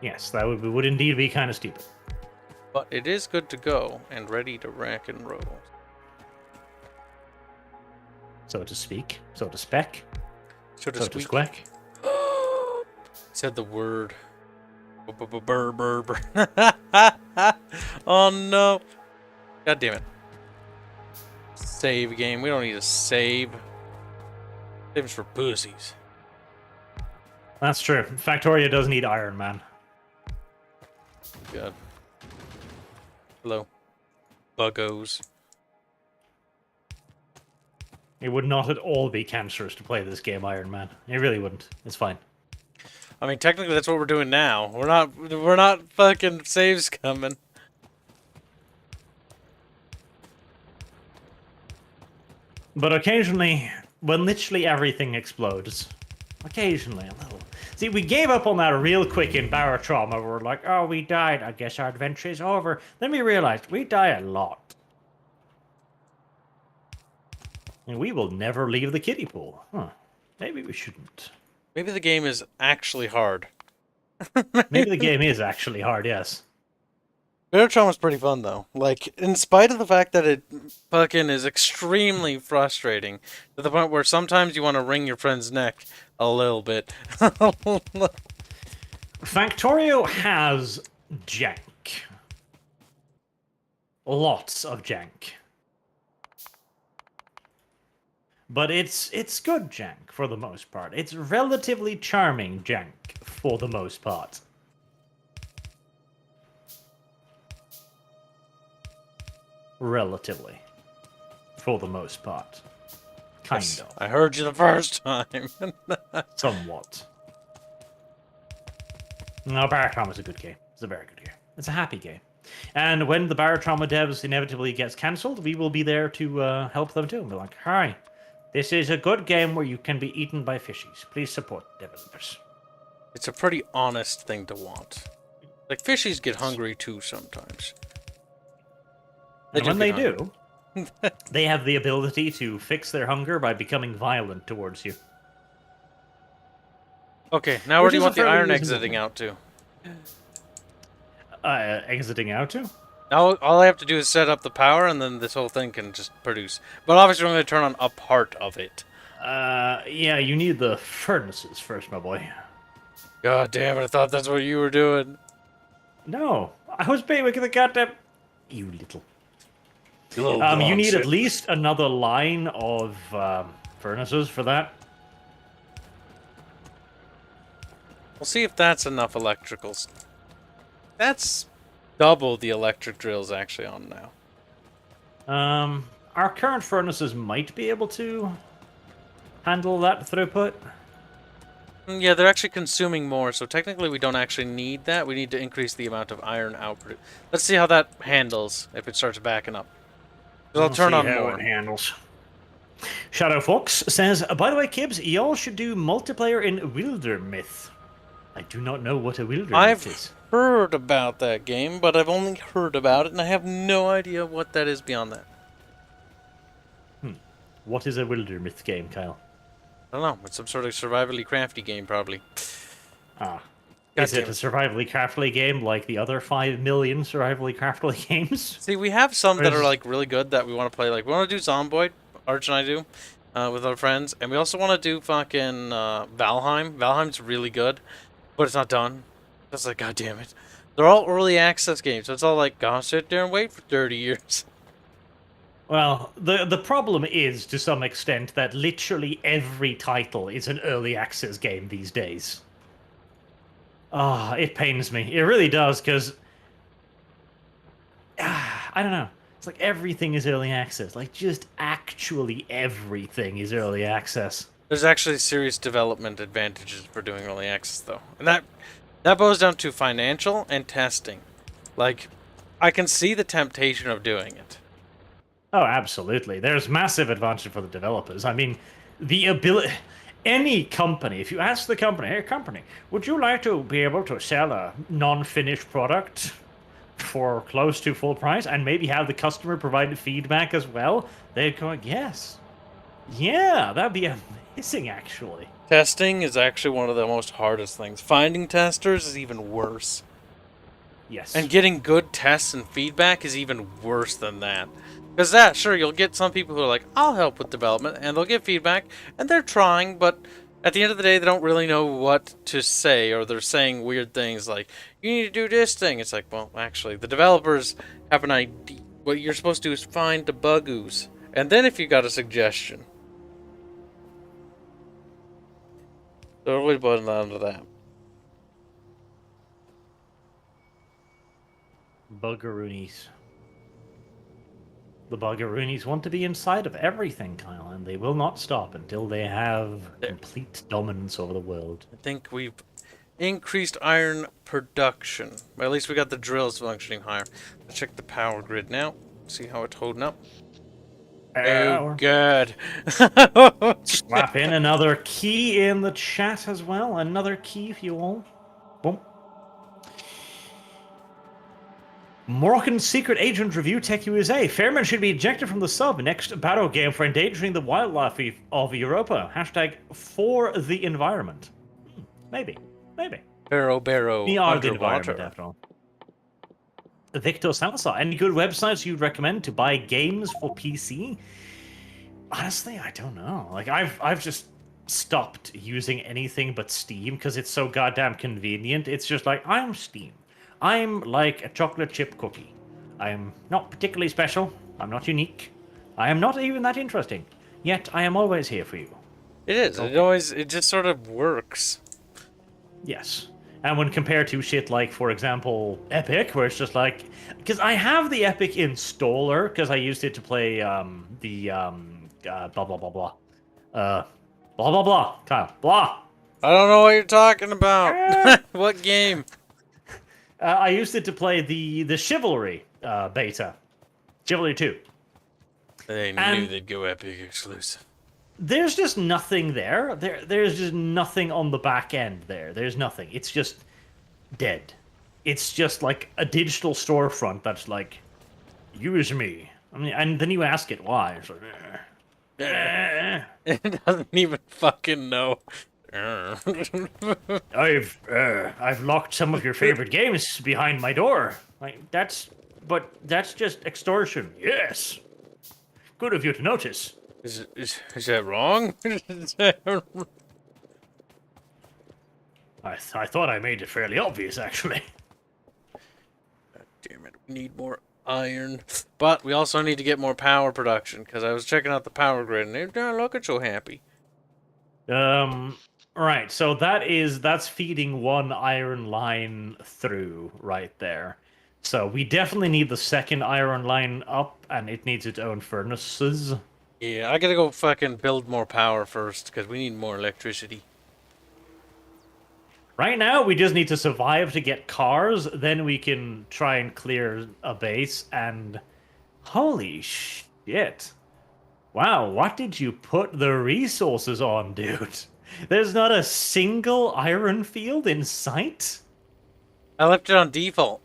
Yes, that would indeed be kind of stupid. But it is good to go and ready to rack and roll. So to speak. So to spec. So to squeak. Said the word. Burr, burr, burr. Oh no. God damn it. Save game. We don't need to save. Saves for pussies. That's true. Factorio does need Iron Man. God. Hello. Buggos. It would not at all be cancerous to play this game, Iron Man. It really wouldn't. It's fine. I mean, technically, that's what we're doing now. We're not fucking saves coming. But occasionally, when literally everything explodes, occasionally a little. See, we gave up on that real quick in Barra Trauma. We're like, oh, we died. I guess our adventure is over. Then we realized we die a lot. And we will never leave the kiddie pool. Huh. Maybe we shouldn't. Maybe the game is actually hard. Maybe the game is actually hard, yes. Barra Trauma is pretty fun, though. Like, in spite of the fact that it fucking is extremely frustrating, to the point where sometimes you want to wring your friend's neck a little bit. Factorio has jank. Lots of jank. But it's good jank for the most part. It's relatively charming jank for the most part. Relatively. For the most part. Kind of. I heard you the first time. Somewhat. No, Barra Trauma is a good game. It's a very good game. It's a happy game. And when the Barra Trauma devs inevitably gets cancelled, we will be there to help them too. And be like, hi, this is a good game where you can be eaten by fishies. Please support developers. It's a pretty honest thing to want. Like, fishies get hungry too sometimes. And when they do, they have the ability to fix their hunger by becoming violent towards you. Okay, now where do you want the iron exiting out to? Exiting out to? Now all I have to do is set up the power, and then this whole thing can just produce. But obviously, we're going to turn on a part of it. Yeah, you need the furnaces first, my boy. God damn it! I thought that's what you were doing. No, I was making the goddamn. You little. You need at least another line of furnaces for that. We'll see if that's enough electricals. That's double the electric drills actually on now. Our current furnaces might be able to handle that throughput. Yeah, they're actually consuming more, so technically we don't actually need that. We need to increase the amount of iron output. Let's see how that handles if it starts backing up. I'll turn on more. It handles. Shadow Fox says, by the way, Kibbs, y'all should do multiplayer in Wildermyth. I do not know what a Wildermyth is. I've heard about that game, but I've only heard about it, and I have no idea what that is beyond that. What is a Wildermyth game, Kyle? I don't know. It's some sort of survivally crafty game, probably. Is it a survivally craftly game like the other 5 million survivally craftly games? See, we have some that are like really good that we want to play. Like, we want to do Zomboid, Arch and I do, with our friends. And we also want to do fucking Valheim. Valheim's really good, but it's not done. It's like, god damn it. They're all early access games, so it's all like, gotta sit there and wait for 30 years. Well, the problem is, to some extent, that literally every title is an early access game these days. It pains me. It really does, because... I don't know. It's like everything is early access. Like, just actually everything is early access. There's actually serious development advantages for doing early access, though. And that boils down to financial and testing. Like, I can see the temptation of doing it. Oh, absolutely. There's massive advantage for the developers. I mean, the ability... Any company, if you ask the company, hey company, would you like to be able to sell a non-finished product for close to full price and maybe have the customer provide feedback as well? They'd go, yes. Yeah, that'd be amazing, actually. Testing is actually one of the most hardest things. Finding testers is even worse. Yes. And getting good tests and feedback is even worse than that. Because sure, you'll get some people who are like, I'll help with development, and they'll give feedback, and they're trying, but at the end of the day, they don't really know what to say, or they're saying weird things like, you need to do this thing. It's like, well, actually, the developers have an idea. What you're supposed to do is find the buggoos, and then if you got a suggestion. So really boils down to that. Buggeroonies. The Buggeroonies want to be inside of everything, Kyle, and they will not stop until they have complete dominance over the world. I think we've increased iron production. Well, at least we got the drills functioning higher. Let's check the power grid now. See how it's holding up. Oh, good. Slap in another key in the chat as well. Another key if you all. Boom. Moroccan Secret Agent Review Tech USA. Fairman should be ejected from the sub. Next battle game for endangering the wildlife of Europa. Hashtag for the environment. Maybe. Maybe. Barrow, We are the underwater. environment, after all. Victor Salazar. Any good websites you'd recommend to buy games for PC? Honestly, I don't know. Like, I've just stopped using anything but Steam because it's so goddamn convenient. It's just like, I'm Steam. I'm like a chocolate chip cookie. I am not particularly special. I'm not unique. I am not even that interesting. Yet I am always here for you. It is. Okay. It just sort of works. Yes. And when compared to shit like, for example, Epic, where it's just like... Because I have the Epic installer, because I used it to play blah, blah, blah, blah. Blah, blah, blah. Kyle, blah. I don't know what you're talking about. What game? I used it to play the Chivalry beta. Chivalry 2. They knew they'd go Epic exclusive. There's just nothing there. There's just nothing on the back end there. There's nothing. It's just dead. It's just like a digital storefront that's like, use me. I mean, and then you ask it why. It's like, It doesn't even fucking know. I've locked some of your favorite games behind my door. Like that's just extortion. Yes. Good of you to notice. Is that wrong? I thought I made it fairly obvious, actually. God damn it! We need more iron, but we also need to get more power production because I was checking out the power grid and they're not looking so happy. Right, so that's feeding one iron line through right there. So we definitely need the second iron line up, and it needs its own furnaces. Yeah, I gotta go fucking build more power first because we need more electricity. Right now, we just need to survive to get cars, then we can try and clear a base, and... Holy shit. Wow, what did you put the resources on, dude? There's not a single iron field in sight? I left it on default.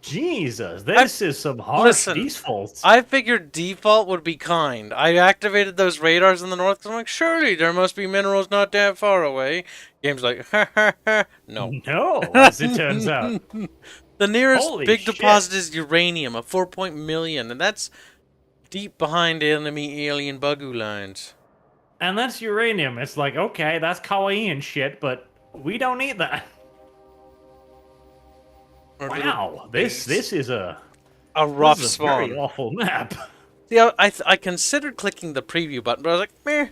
Jesus, this is some harsh defaults. I figured default would be kind. I activated those radars in the north because I'm like, surely there must be minerals not that far away. Game's like, ha ha ha. No. No, as it turns out. The nearest Holy big shit. deposit is uranium, a 4 million, and that's deep behind enemy alien bugoo lines. And that's uranium. It's like, okay, that's kawaii and shit, but we don't need that. Wow, this is a rough spawn. Very awful map. Yeah, I considered clicking the preview button, but I was like, meh.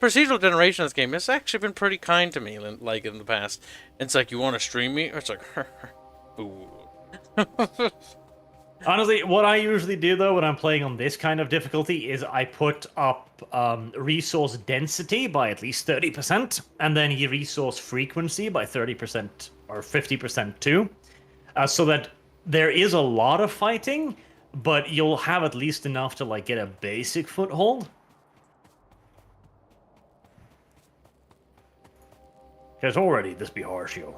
Procedural generation of this game has actually been pretty kind to me, like in the past. It's like, you want to stream me? Or it's like, ooh. Honestly, what I usually do though when I'm playing on this kind of difficulty is I put up resource density by at least 30%, and then resource frequency by 30% or 50% too. So that there is a lot of fighting, but you'll have at least enough to like get a basic foothold. Because already this be harsh, yo.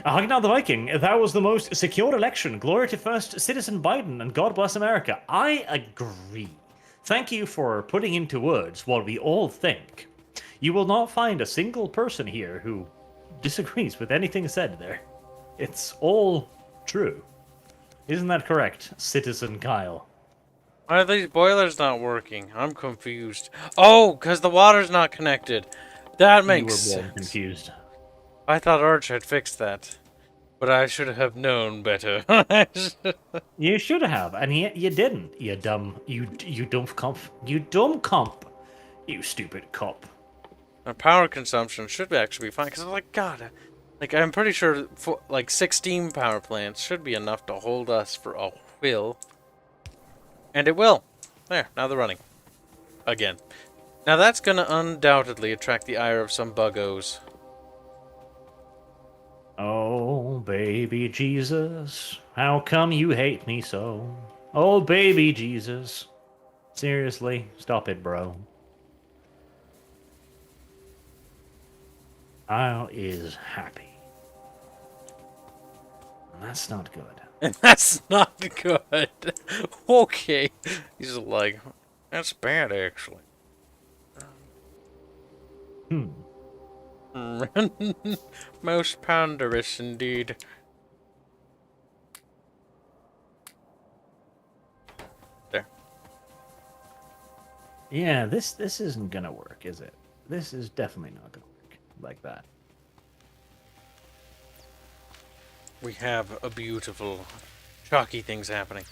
Hugging out the Viking, that was the most secure election. Glory to first citizen Biden, and God bless America. I agree. Thank you for putting into words what we all think. You will not find a single person here who disagrees with anything said there. It's all true. Isn't that correct, Citizen Kyle? Why are these boilers not working? I'm confused. Oh, because the water's not connected. That makes sense. You were confused. I thought Arch had fixed that. But I should have known better. You should have, and yet you didn't. You dumb comp. You dumb comp. You stupid cop. Our power consumption should actually be fine, because I'm like, God, like, I'm pretty sure, like, 16 power plants should be enough to hold us for a while. And it will. There, now they're running. Again. Now that's gonna undoubtedly attract the ire of some buggos. Oh, baby Jesus, how come you hate me so? Oh, baby Jesus. Seriously, stop it, bro. Kyle is happy. That's not good. And that's not good. Okay. He's like, that's bad, actually. Most ponderous, indeed. There. Yeah, this isn't gonna work, is it? This is definitely not gonna work like that. We have a beautiful, chalky things happening.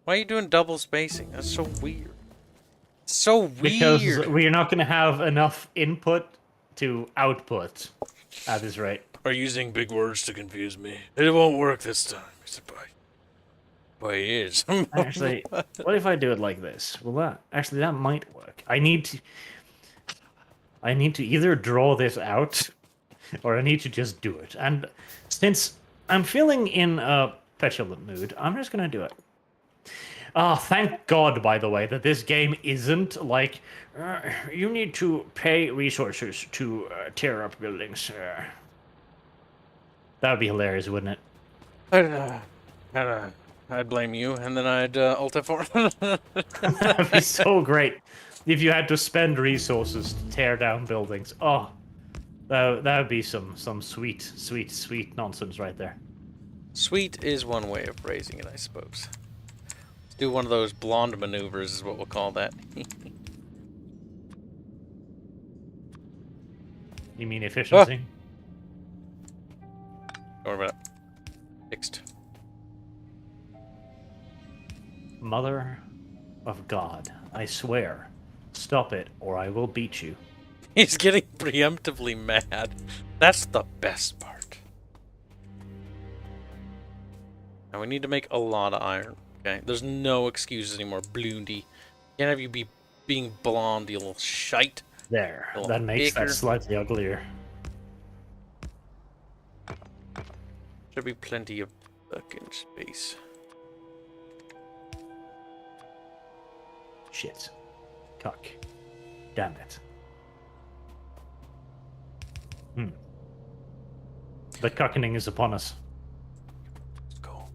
Why are you doing double spacing? That's so weird. It's so weird. Because we're not gonna have enough input to output at this rate. Are using big words to confuse me. It won't work this time. It's a bite. But it is. Actually, what if I do it like this? Well, that might work. I need to either draw this out, or I need to just do it. And since I'm feeling in a petulant mood, I'm just gonna do it. Thank God, by the way, that this game isn't like you need to pay resources to tear up buildings. That would be hilarious, wouldn't it? I'd blame you, and then I'd ult F4. That'd be so great if you had to spend resources to tear down buildings. Oh, that would be some sweet, sweet, sweet nonsense right there. Sweet is one way of phrasing it, I suppose. Let's do one of those blonde maneuvers is what we'll call that. You mean efficiency? Don't worry about it. Fixed. Mother of God, I swear, stop it or I will beat you. He's getting preemptively mad. That's the best part. Now we need to make a lot of iron. Okay, there's no excuses anymore. Blondie, can't have you be being blonde, you little shite. There, that makes that slightly uglier. Should be plenty of fucking space. Shit. Cuck. Damn it. The cuckening is upon us. Let's go.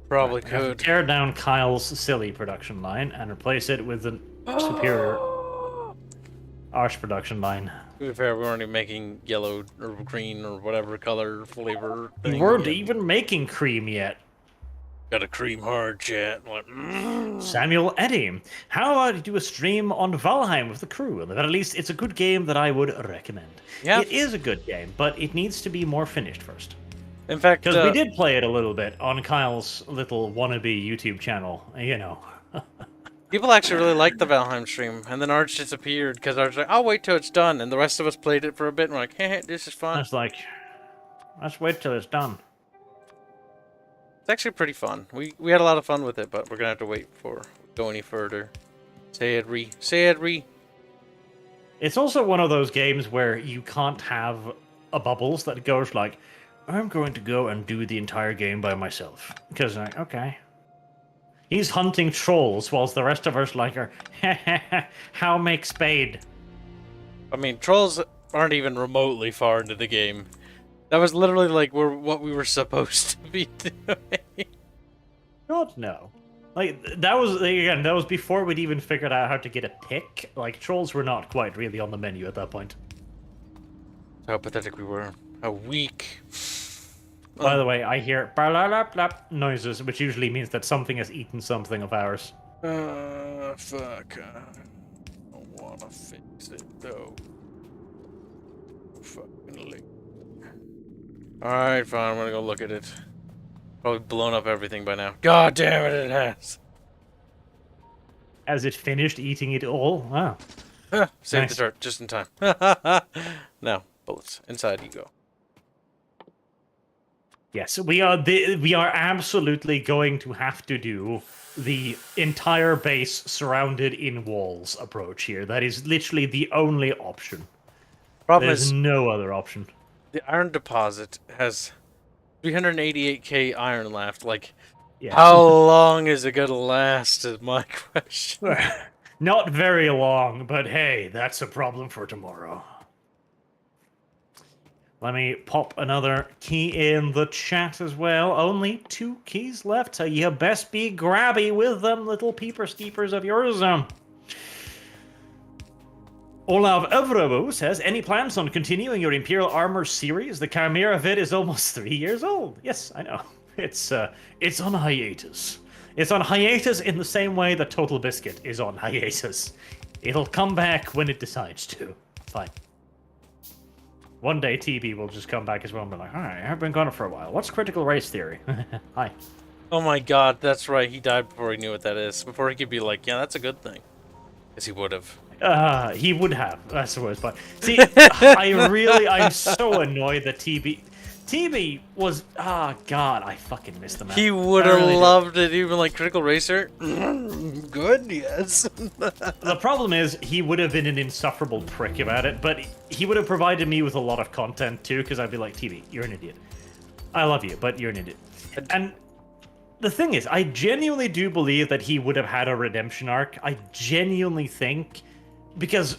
Probably We have to could. tear down Kyle's silly production line and replace it with a superior Arch production line. To be fair, we weren't even making yellow or green or whatever color flavor We thing weren't yet. even making cream yet. Got a cream hard chat. Like, Samuel Eddy, how about you do a stream on Valheim with the crew? At the very least, it's a good game that I would recommend. Yeah. It is a good game, but it needs to be more finished first. In fact, Because we did play it a little bit on Kyle's little wannabe YouTube channel, you know. people actually really liked the Valheim stream, and then Arch disappeared because Arch was like, I'll wait till it's done, and the rest of us played it for a bit, and we're like, hey, this is I fun. was like, let's wait till it's done. It's actually pretty fun. We had a lot of fun with it, but we're gonna have to wait before we go any further. Say it, Ree. Say it, Ree. It's also one of those games where you can't have a bubbles that goes like, I'm going to go and do the entire game by myself. Because like, okay. He's hunting trolls whilst the rest of us like are, how make spade? I mean, trolls aren't even remotely far into the game. That was literally like what we were supposed to be doing. God, no. Like, that was before we'd even figured out how to get a pick. Like, trolls were not quite really on the menu at that point. How pathetic we were. How weak. By the way, I hear blah noises, which usually means that something has eaten something of ours. Fuck. I don't wanna fix it, though. Fucking late. Alright, fine, I'm gonna go look at it. Probably blown up everything by now. God damn it, it has. Has it finished eating it all? Wow. Save Nice. the dirt, just in time. Now, bullets. Inside you go. Yes, we are absolutely going to have to do the entire base surrounded in walls approach here. That is literally the only option. Problem There's is, no other option. the iron deposit has 388k iron left. Like, Yes. how long is it gonna last? Is my question. Not very long, but hey, that's a problem for tomorrow. Let me pop another key in the chat as well. Only 2 keys left, so you best be grabby with them little peepers keepers of yours. Olav Evrobo says, any plans on continuing your Imperial Armor series? The Chimera vid is almost 3 years old. Yes, I know. It's on hiatus. It's on hiatus in the same way that Total Biscuit is on hiatus. It'll come back when it decides to. Fine. One day TB will just come back as well and be like, alright, I've been gone for a while. What's critical race theory? Hi. Oh my god, that's right. He died before he knew what that is. Before he could be like, yeah, that's a good thing. Yes, he would have. He would have. That's the worst part. See, I'm so annoyed that TB was, god, I fucking missed the man. He would have loved it, even like Critical Racer. Good, yes. The problem is, he would have been an insufferable prick about it, but he would have provided me with a lot of content too, because I'd be like, TB, you're an idiot. I love you, but you're an idiot. And the thing is, I genuinely do believe that he would have had a redemption arc. I genuinely think, because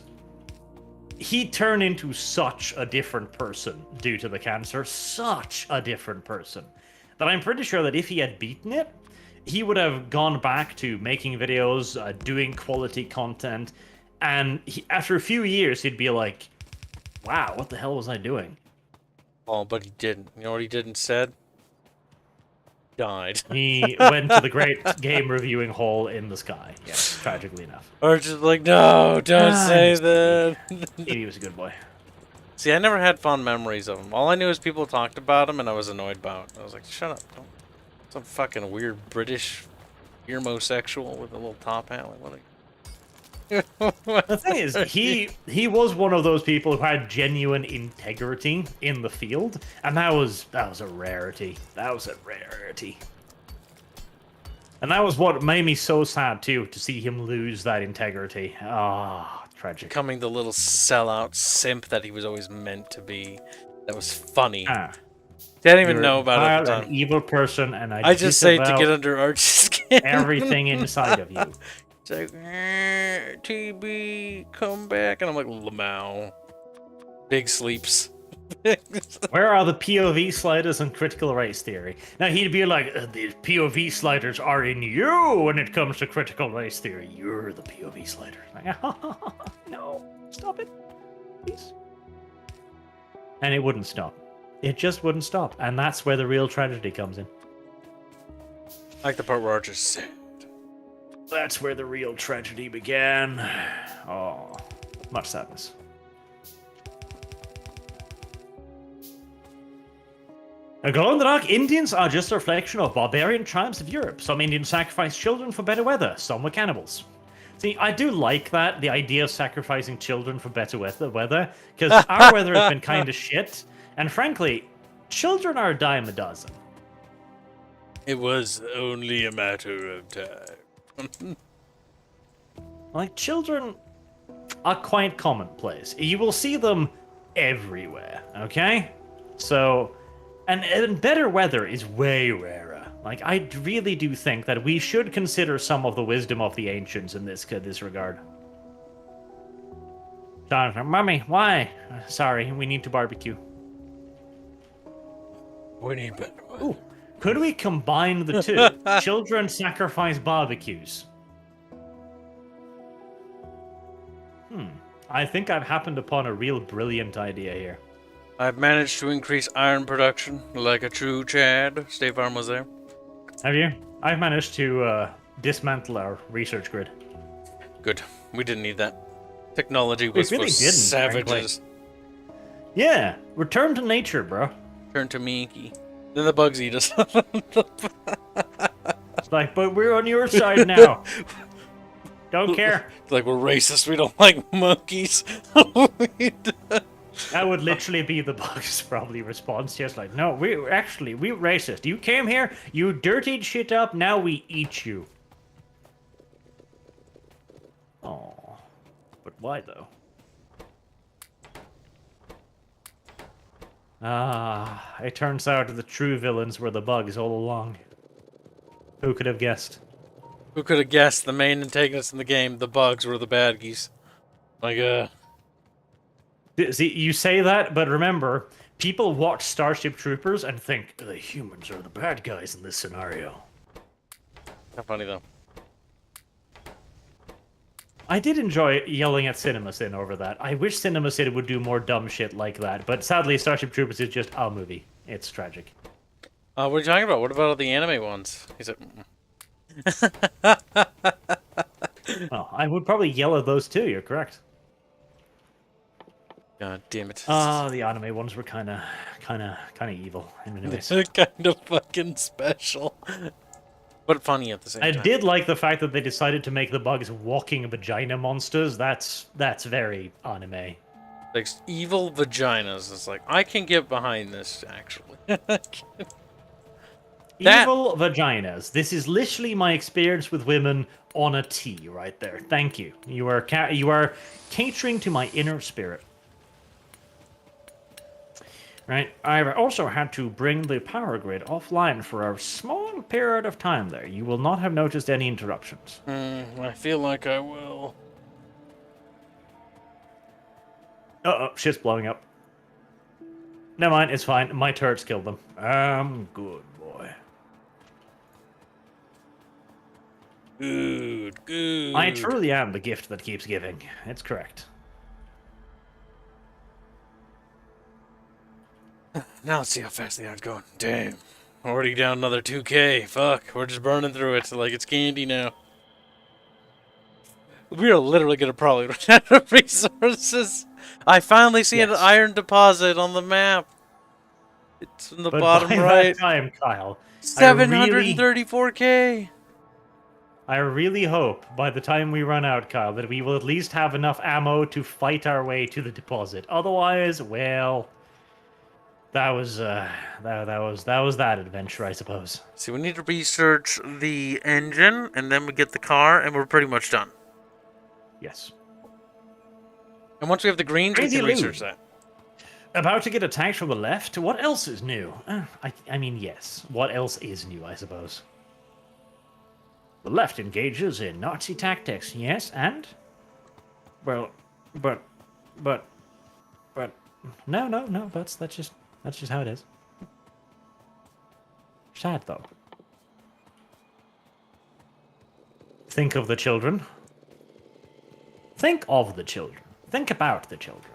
he turned into such a different person due to the cancer, such a different person, that I'm pretty sure that if he had beaten it, he would have gone back to making videos, doing quality content, and after a few years, he'd be like, wow, what the hell was I doing? Oh, but he didn't. You know what he did instead? Died. He went to the great game reviewing hole in the sky. Yes, tragically enough. Or just like, no, don't say that. He was a good boy. See, I never had fond memories of him. All I knew is people talked about him, and I was annoyed about it. I was like, shut up. Don't. Some fucking weird British earmosexual with a little top hat. Like, what are you... The thing is, he was one of those people who had genuine integrity in the field, and that was a rarity. That was a rarity. And that was what made me so sad too, to see him lose that integrity. Ah, tragic. Becoming the little sellout simp that he was always meant to be. That was funny. I didn't even know about it at the time. An evil person, and I just say to get under Arch's skin. Everything inside of you. It's like, TB, come back. And I'm like, Lamau. Big sleeps. Where are the POV sliders and critical race theory? Now, he'd be like, the POV sliders are in you when it comes to critical race theory. You're the POV slider. Like, no, stop it, please. And it wouldn't stop. It just wouldn't stop. And that's where the real tragedy comes in. I like the part where Archer's sad. That's where the real tragedy began. Oh, much sadness. Glow in the dark Indians are just a reflection of barbarian tribes of Europe. Some Indians sacrifice children for better weather, some were cannibals. See, I do like that, the idea of sacrificing children for better weather, because our weather has been kind of shit, and frankly, children are a dime a dozen. It was only a matter of time. Like, children are quite commonplace. You will see them everywhere, okay? So, and better weather is way rarer. Like, I really do think that we should consider some of the wisdom of the ancients in this regard. Mommy, why? Sorry, we need to barbecue. We need better weather. Ooh. Could we combine the two? Children sacrifice barbecues. I think I've happened upon a real brilliant idea here. I've managed to increase iron production like a true Chad. State Farm was there. Have you? I've managed to dismantle our research grid. Good. We didn't need that. Technology was really for savages. Frankly. Yeah, return to nature, bro. Turn to Mickey. Then the bugs eat us. It's like, but we're on your side now. Don't care. It's like, we're racist. We don't like monkeys. That would literally be the bug's probably response. Just like, no, we're racist. You came here, you dirtied shit up, now we eat you. Oh, but why though? Ah, it turns out the true villains were the bugs all along. Who could have guessed? Who could have guessed the main antagonists in the game, the bugs, were the bad geese? Like, See, you say that, but remember, people watch Starship Troopers and think, the humans are the bad guys in this scenario. how funny though. I did enjoy yelling at CinemaSin over that. I wish CinemaSin would do more dumb shit like that, but sadly, Starship Troopers is just a movie. It's tragic. What are you talking about? What about all the anime ones? He said, Well, I would probably yell at those too, you're correct. God damn it. The anime ones were kind of evil in many ways. They're kind of fucking special. But funny at the same time. I did like the fact that they decided to make the bugs walking vagina monsters. That's very anime. Like, evil vaginas. It's like, I can get behind this, actually. Evil vaginas. This is literally my experience with women on a T right there. Thank you. You are catering to my inner spirit. Right. I've also had to bring the power grid offline for a small period of time there. You will not have noticed any interruptions. I feel like I will. Uh-oh, shit's blowing up. Never mind, it's fine. My turrets killed them. Good boy. Good. I truly am the gift that keeps giving. It's correct. Now let's see how fast the hour's going. Damn. Already down another 2K. Fuck. We're just burning through it like it's candy now. We are literally going to probably run out of resources. I finally see an iron deposit on the map. It's in the bottom right. That time, Kyle, 734K. I really hope by the time we run out, Kyle, that we will at least have enough ammo to fight our way to the deposit. Otherwise, well, that was that adventure, I suppose. See, we need to research the engine, and then we get the car, and we're pretty much done. Yes. And once we have the greens, we can research that. About to get attacked from the left? What else is new? I mean, yes. What else is new, I suppose? The left engages in Nazi tactics, yes, and? Well, but, no, that's just how it is. Sad, though. Think of the children. Think of the children. Think about the children.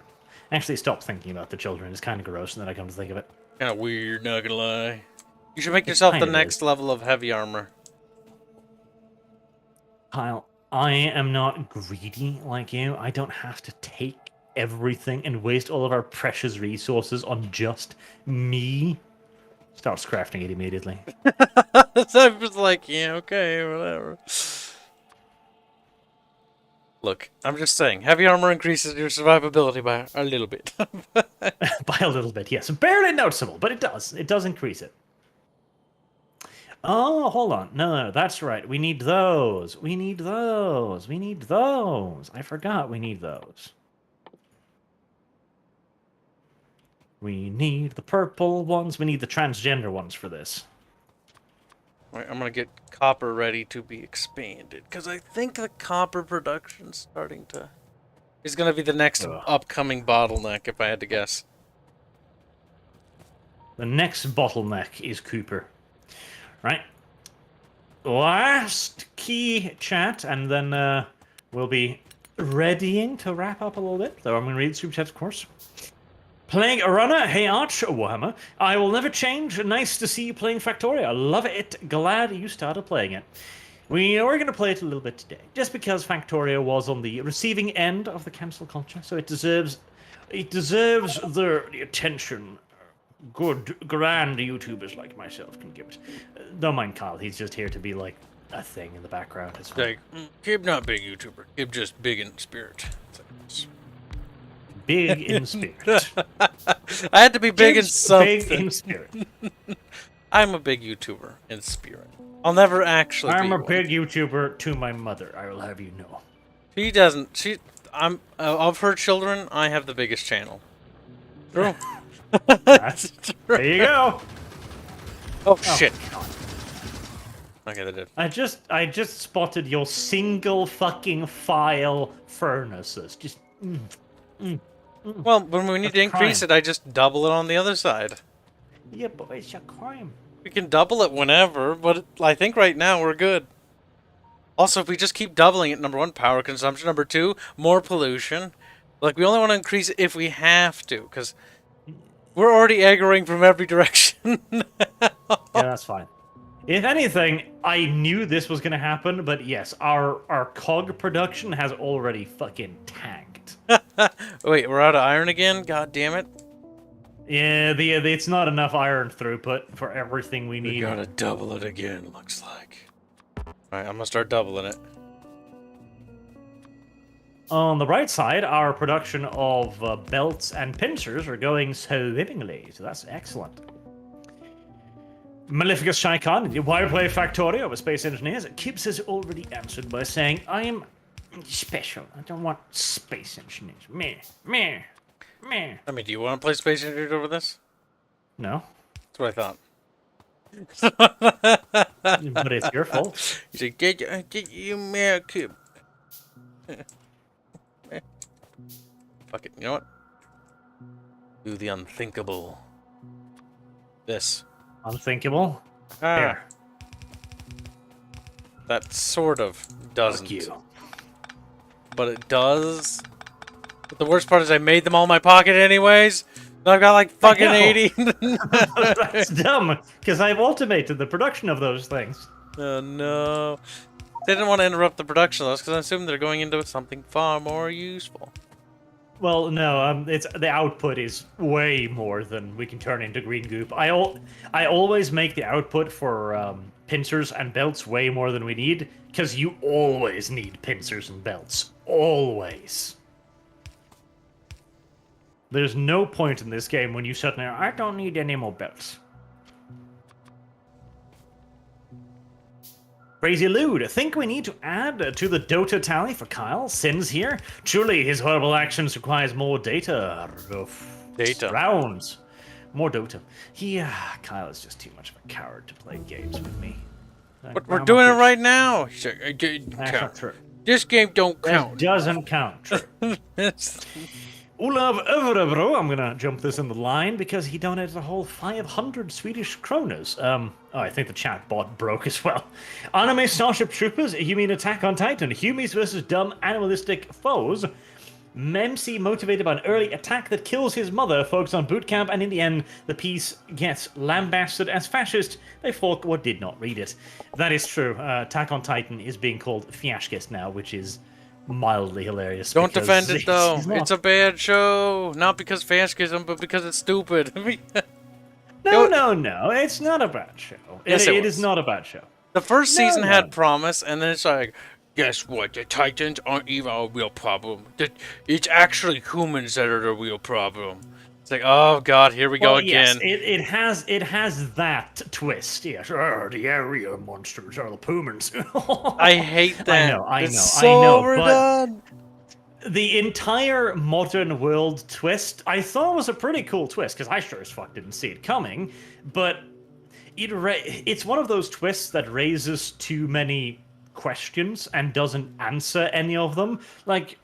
Actually, stop thinking about the children. It's kind of gross, and then I come to think of it. Kind of weird, not gonna lie. You should make yourself the next level of heavy armor. Kyle, I am not greedy like you. I don't have to take everything and waste all of our precious resources on just me. Starts crafting it immediately. So I'm just like, yeah, okay, whatever. Look, I'm just saying, heavy armor increases your survivability by a little bit. By a little bit, yes. Barely noticeable, but it does. It does increase it. Oh, hold on. No, that's right. We need those. We need those. We need those. I forgot we need those. We need the purple ones. We need the transgender ones for this. Right, I'm going to get copper ready to be expanded. Because I think the copper production's starting to... is going to be the next upcoming bottleneck, if I had to guess. The next bottleneck is Cooper. Right. Last key chat, and then we'll be readying to wrap up a little bit. So I'm going to read the super chats, of course. Playing a runner, hey Arch, Warhammer. I will never change. Nice to see you playing Factorio. Love it. Glad you started playing it. We are going to play it a little bit today, just because Factorio was on the receiving end of the cancel culture, so it deserves the attention good, grand YouTubers like myself can give it. Don't mind Kyle, he's just here to be like a thing in the background. It's like, Kib not big YouTuber, Kib just big in spirit. big in spirit. I had to be big in Just something. Big in spirit. I'm a big YouTuber in spirit. I'll never actually be a one. big YouTuber to my mother, I will have you know. She doesn't. I'm of her children. I have the biggest channel. True. There you go. Oh shit. God. Okay, that did. I just spotted your single fucking file furnaces. Just. Well, when we need to increase it, I just double it on the other side. Yeah, but it's a crime. We can double it whenever, but I think right now we're good. Also, if we just keep doubling it, number one, power consumption. Number two, more pollution. Like, we only want to increase it if we have to, because we're already aggroing from every direction. Yeah, that's fine. If anything, I knew this was going to happen, but yes, our COG production has already fucking tanked. Wait, we're out of iron again? God damn it. Yeah, it's not enough iron throughput for everything we need. We gotta double it again, looks like. Alright, I'm gonna start doubling it. On the right side, our production of belts and pincers are going swimmingly, so that's excellent. Maleficus Shaikon, why play Factorio with Space Engineers? Kibbs has already answered by saying, I am special. I don't want Space Engineers. Meh. I mean, do you want to play Space Engineers over this? No. That's what I thought. But it's your fault. You said, get you America. Fuck it, you know what? Do the unthinkable. This. Unthinkable? Ah. Here. That sort of doesn't. Fuck you. But it does. But the worst part is I made them all in my pocket anyways. I've got like fucking 80. That's dumb, because I've automated the production of those things. Oh no. They didn't want to interrupt the production of those because I assume they're going into something far more useful. Well, no, it's the output is way more than we can turn into green goop. I always make the output for pincers and belts way more than we need, because you always need pincers and belts. Always. There's no point in this game when you sit there, I don't need any more belts. Crazy Lude, I think we need to add to the Dota tally for Kyle. Sins here. Truly, his horrible actions requires more data. Data. Rounds. More Dota. Kyle is just too much of a coward to play games with me. But we're doing it right now. That's not true. This game don't That count. doesn't count. True. Olav Överebro, I'm gonna jump this in the line because he donated a whole 500 Swedish kroners. I think the chat bot broke as well. Anime Starship Troopers, you mean Attack on Titan? Humies versus dumb animalistic foes. Memsi motivated by an early attack that kills his mother, focus on boot camp, and in the end, the piece gets lambasted as fascist. They fought what did not read it. That is true. Attack on Titan is being called Fiaskest now, which is mildly hilarious. Don't defend it though. It's a bad show. Not because fascism, but because it's stupid. No. It's not a bad show. Yes, it is not a bad show. The first season had promise, and then it's like, guess what? The Titans aren't even a real problem. It's actually humans that are the real problem. It's like, oh god, here we go again. Yes, it has that twist. Yes, the area monsters are the Pumans. I hate that. I it's know. So overdone. But the entire modern world twist, I thought was a pretty cool twist because I sure as fuck didn't see it coming. But it's one of those twists that raises too many questions and doesn't answer any of them. Like,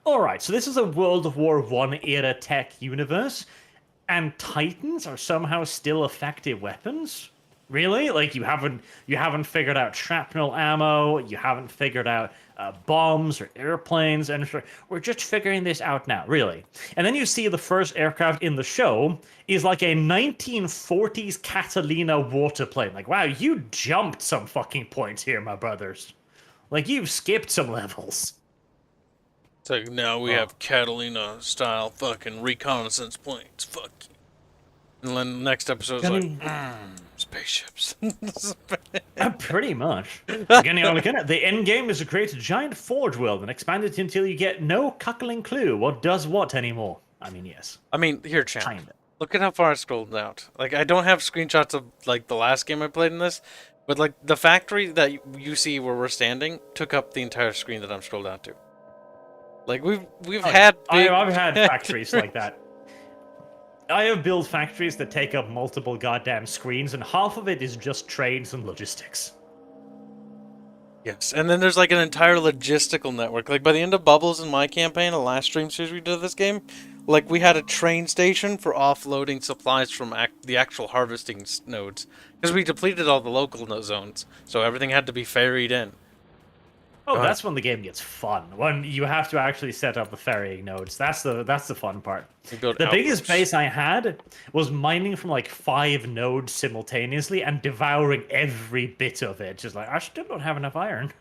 alright, so this is a World War I era tech universe, and Titans are somehow still effective weapons? Really? Like, you haven't figured out shrapnel ammo, you haven't figured out bombs or airplanes, and we're just figuring this out now, really. And then you see the first aircraft in the show is like a 1940s Catalina waterplane. Like, wow, you jumped some fucking points here, my brothers. Like, you've skipped some levels. It's like, now we have Catalina-style fucking reconnaissance planes. Fuck you. And then the next episode's like, spaceships. Pretty much. The end game is to create a giant forge world and expand it until you get no cuckling clue what does what anymore. I mean, yes. I mean, here, champ. Kinda. Look at how far I scrolled out. Like, I don't have screenshots of, like, the last game I played in this, but, like, the factory that you see where we're standing took up the entire screen that I'm scrolled out to. Like, we've had big... I've had factories like that. I have built factories that take up multiple goddamn screens, and half of it is just trades and logistics. Yes, and then there's, like, an entire logistical network. Like, by the end of Bubbles in my campaign, the last stream series we did of this game, like, we had a train station for offloading supplies from the actual harvesting nodes. Because we depleted all the local zones, so everything had to be ferried in. Oh, that's when the game gets fun. When you have to actually set up the ferrying nodes. That's the fun part. The biggest base I had was mining from like 5 nodes simultaneously and devouring every bit of it. Just like, I still don't have enough iron.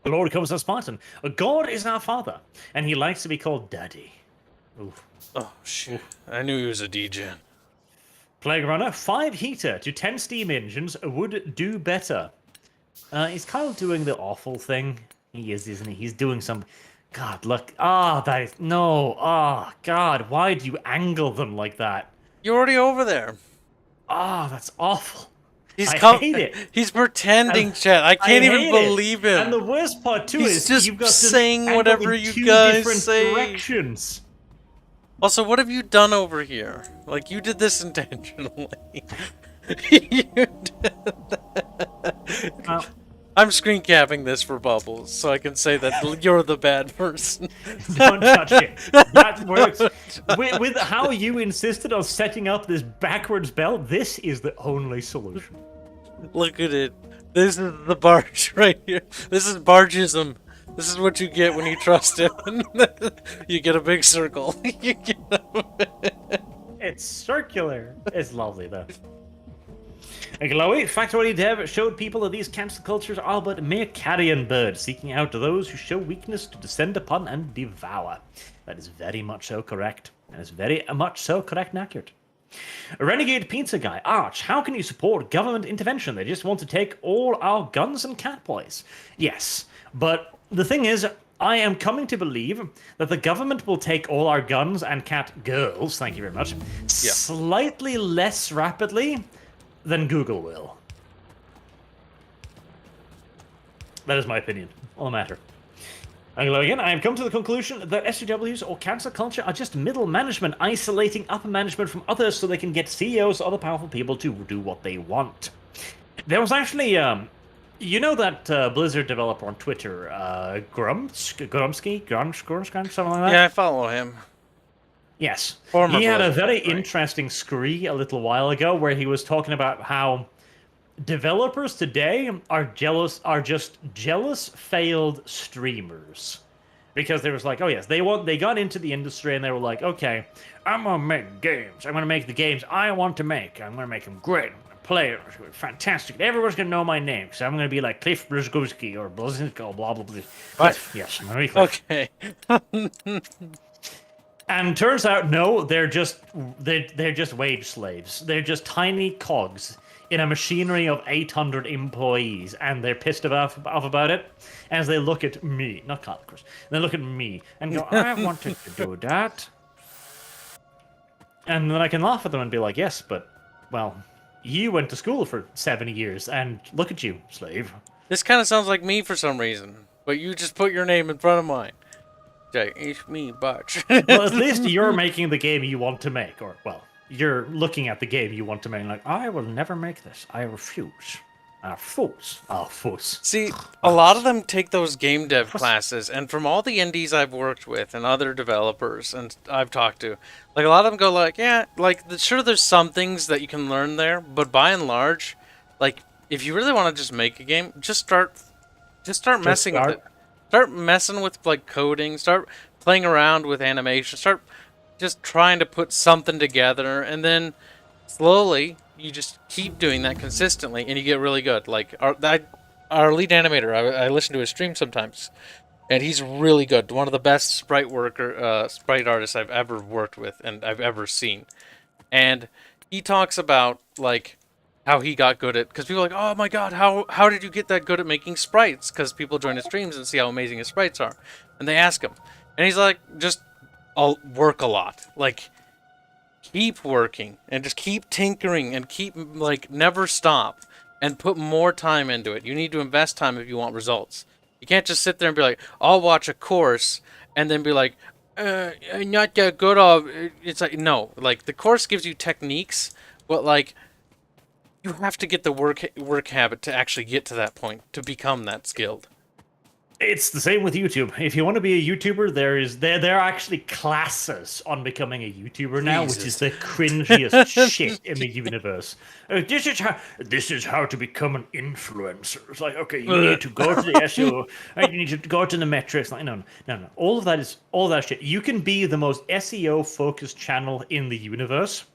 The Lord comes as Spartan. God is our father, and he likes to be called Daddy. Oof. Oh, shit. I knew he was a degen. Plague Runner, 5 heater to 10 steam engines would do better. He's kind of doing the awful thing. He is, isn't he? He's doing some... God, look. That is... No. God. Why do you angle them like that? You're already over there. That's awful. I hate it. He's pretending, chat. I can't even believe him. And the worst part, too, is just you've got saying whatever you guys say. Directions. Also, what have you done over here? Like, you did this intentionally. You did that. I'm screen capping this for Bubbles, so I can say that you're the bad person. Don't touch it. That works. With how you insisted on setting up this backwards belt, this is the only solution. Look at it. This is the barge right here. This is bargism. This is what you get when you trust him. You get a big circle. It's circular. It's lovely, though. Glowy, Factorio Dev showed people that these cancel cultures are but mere carrion birds, seeking out those who show weakness to descend upon and devour. That is very much so correct. That is very much so correct and accurate. A Renegade Pizza Guy, Arch, how can you support government intervention? They just want to take all our guns and cat boys. Yes, but the thing is, I am coming to believe that the government will take all our guns and cat girls, thank you very much, slightly less rapidly than Google will. That is my opinion on the matter. Again, I have come to the conclusion that SJWs or cancel culture are just middle management isolating upper management from others so they can get CEOs or other powerful people to do what they want. There was actually, you know that Blizzard developer on Twitter, Grumsky, something like that? Yeah, I follow him. Yes. Former he had a very Blizzard, right? interesting scree a little while ago where he was talking about how developers today are just jealous failed streamers. Because there was like, oh yes, they got into the industry and they were like, okay, I'm gonna make games. I'm gonna make the games I want to make. I'm gonna make them great. I'm gonna play it. Fantastic. Everyone's gonna know my name. So I'm gonna be like Cliff Blazkowski or Blazkowski, blah blah blah. What? Yes, I'm gonna be Cliff. Okay. And turns out, no, they're just wage slaves. They're just tiny cogs in a machinery of 800 employees, and they're pissed off about it. As they look at me, not Carl, of course, they look at me and go, "I wanted to do that," and then I can laugh at them and be like, "Yes, but well, you went to school for 70 years, and look at you, slave." This kind of sounds like me for some reason, but you just put your name in front of mine. It's me, Butch. Well, at least you're making the game you want to make, or, well, you're looking at the game you want to make, like, I will never make this. I refuse. Fuss. See, a lot of them take those game dev classes, and from all the indies I've worked with and other developers and I've talked to, like, a lot of them go like, yeah, like, sure, there's some things that you can learn there, but by and large, like, if you really want to just make a game, just start messing with it. Start messing with, like, coding. Start playing around with animation. Start just trying to put something together. And then, slowly, you just keep doing that consistently, and you get really good. Like, our lead animator, I listen to his stream sometimes, and he's really good. One of the best sprite artists I've ever worked with and I've ever seen. And he talks about, like, how he got good at, because people are like, oh my god, how did you get that good at making sprites? Because people join his streams and see how amazing his sprites are. And they ask him, And he's like, just I'll work a lot. Like, keep working and just keep tinkering and keep, like, never stop and put more time into it. You need to invest time if you want results. You can't just sit there and be like, I'll watch a course and then be like, not that good. It's like, no, like, the course gives you techniques, but, like, you have to get the work habit to actually get to that point, to become that skilled. It's the same with YouTube. If you want to be a YouTuber, there are actually classes on becoming a YouTuber now, which is the cringiest shit in the universe. This is how to become an influencer. It's like, okay, you need to go to the SEO, right? You need to go to the metrics. Like, no. All that shit. You can be the most SEO focused channel in the universe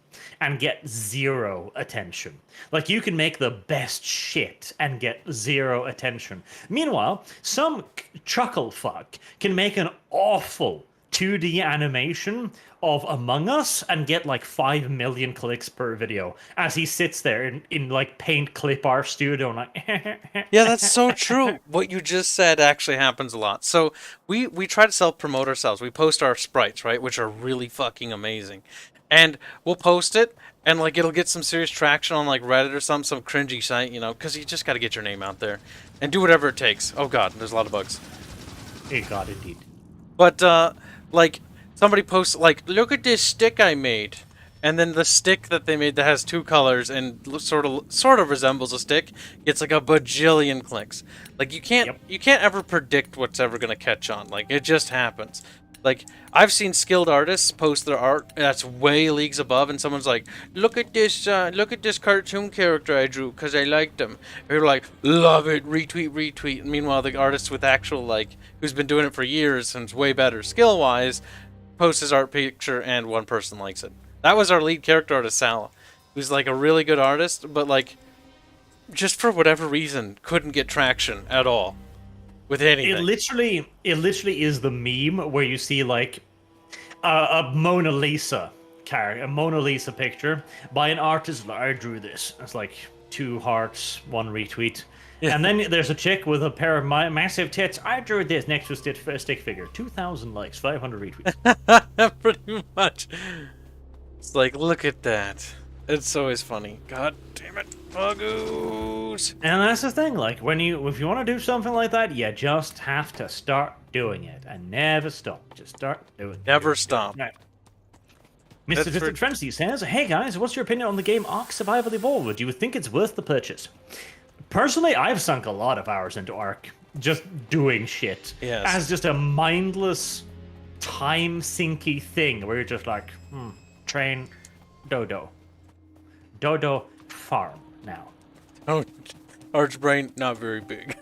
and get zero attention. Like, you can make the best shit and get zero attention. Meanwhile, some chuckle fuck can make an awful 2D animation of Among Us and get like 5 million clicks per video as he sits there in like paint clip art studio and like yeah, that's so true. What you just said actually happens a lot. So we try to self-promote ourselves. We post our sprites, right, which are really fucking amazing. And we'll post it, and like it'll get some serious traction on like Reddit or some cringy site, you know, because you just got to get your name out there and do whatever it takes. Oh god, there's a lot of bugs. Hey god, indeed. But like somebody posts like, look at this stick I made, and then the stick that they made that has 2 colors and sort of resembles a stick gets like a bajillion clicks. Like you can't ever predict what's ever gonna catch on. Like it just happens. Like, I've seen skilled artists post their art that's way leagues above, and someone's like, look at this cartoon character I drew, because I liked him. And they're like, love it, retweet. And meanwhile, the artist with actual, like, who's been doing it for years and is way better skill-wise, posts his art picture, and one person likes it. That was our lead character artist, Sal, who's, like, a really good artist, but, like, just for whatever reason, couldn't get traction at all. With anything. It literally is the meme where you see like a Mona Lisa picture by an artist. I drew this. It's like 2 hearts, 1 retweet, and then there's a chick with a pair of massive tits. I drew this next to a stick figure. 2,000 likes, 500 retweets. Pretty much. It's like, look at that. It's always funny. God damn it, buggoos. And that's the thing, like, if you want to do something like that, you just have to start doing it and never stop. Just start doing it. Never stop. Right. Mr. Distant Frenzy says, hey guys, what's your opinion on the game Ark Survival Evolved? Do you think it's worth the purchase? Personally, I've sunk a lot of hours into Ark, just doing shit. Yes. As just a mindless, time-sinky thing where you're just like, train, dodo farm now. Oh, Archbrain, not very big.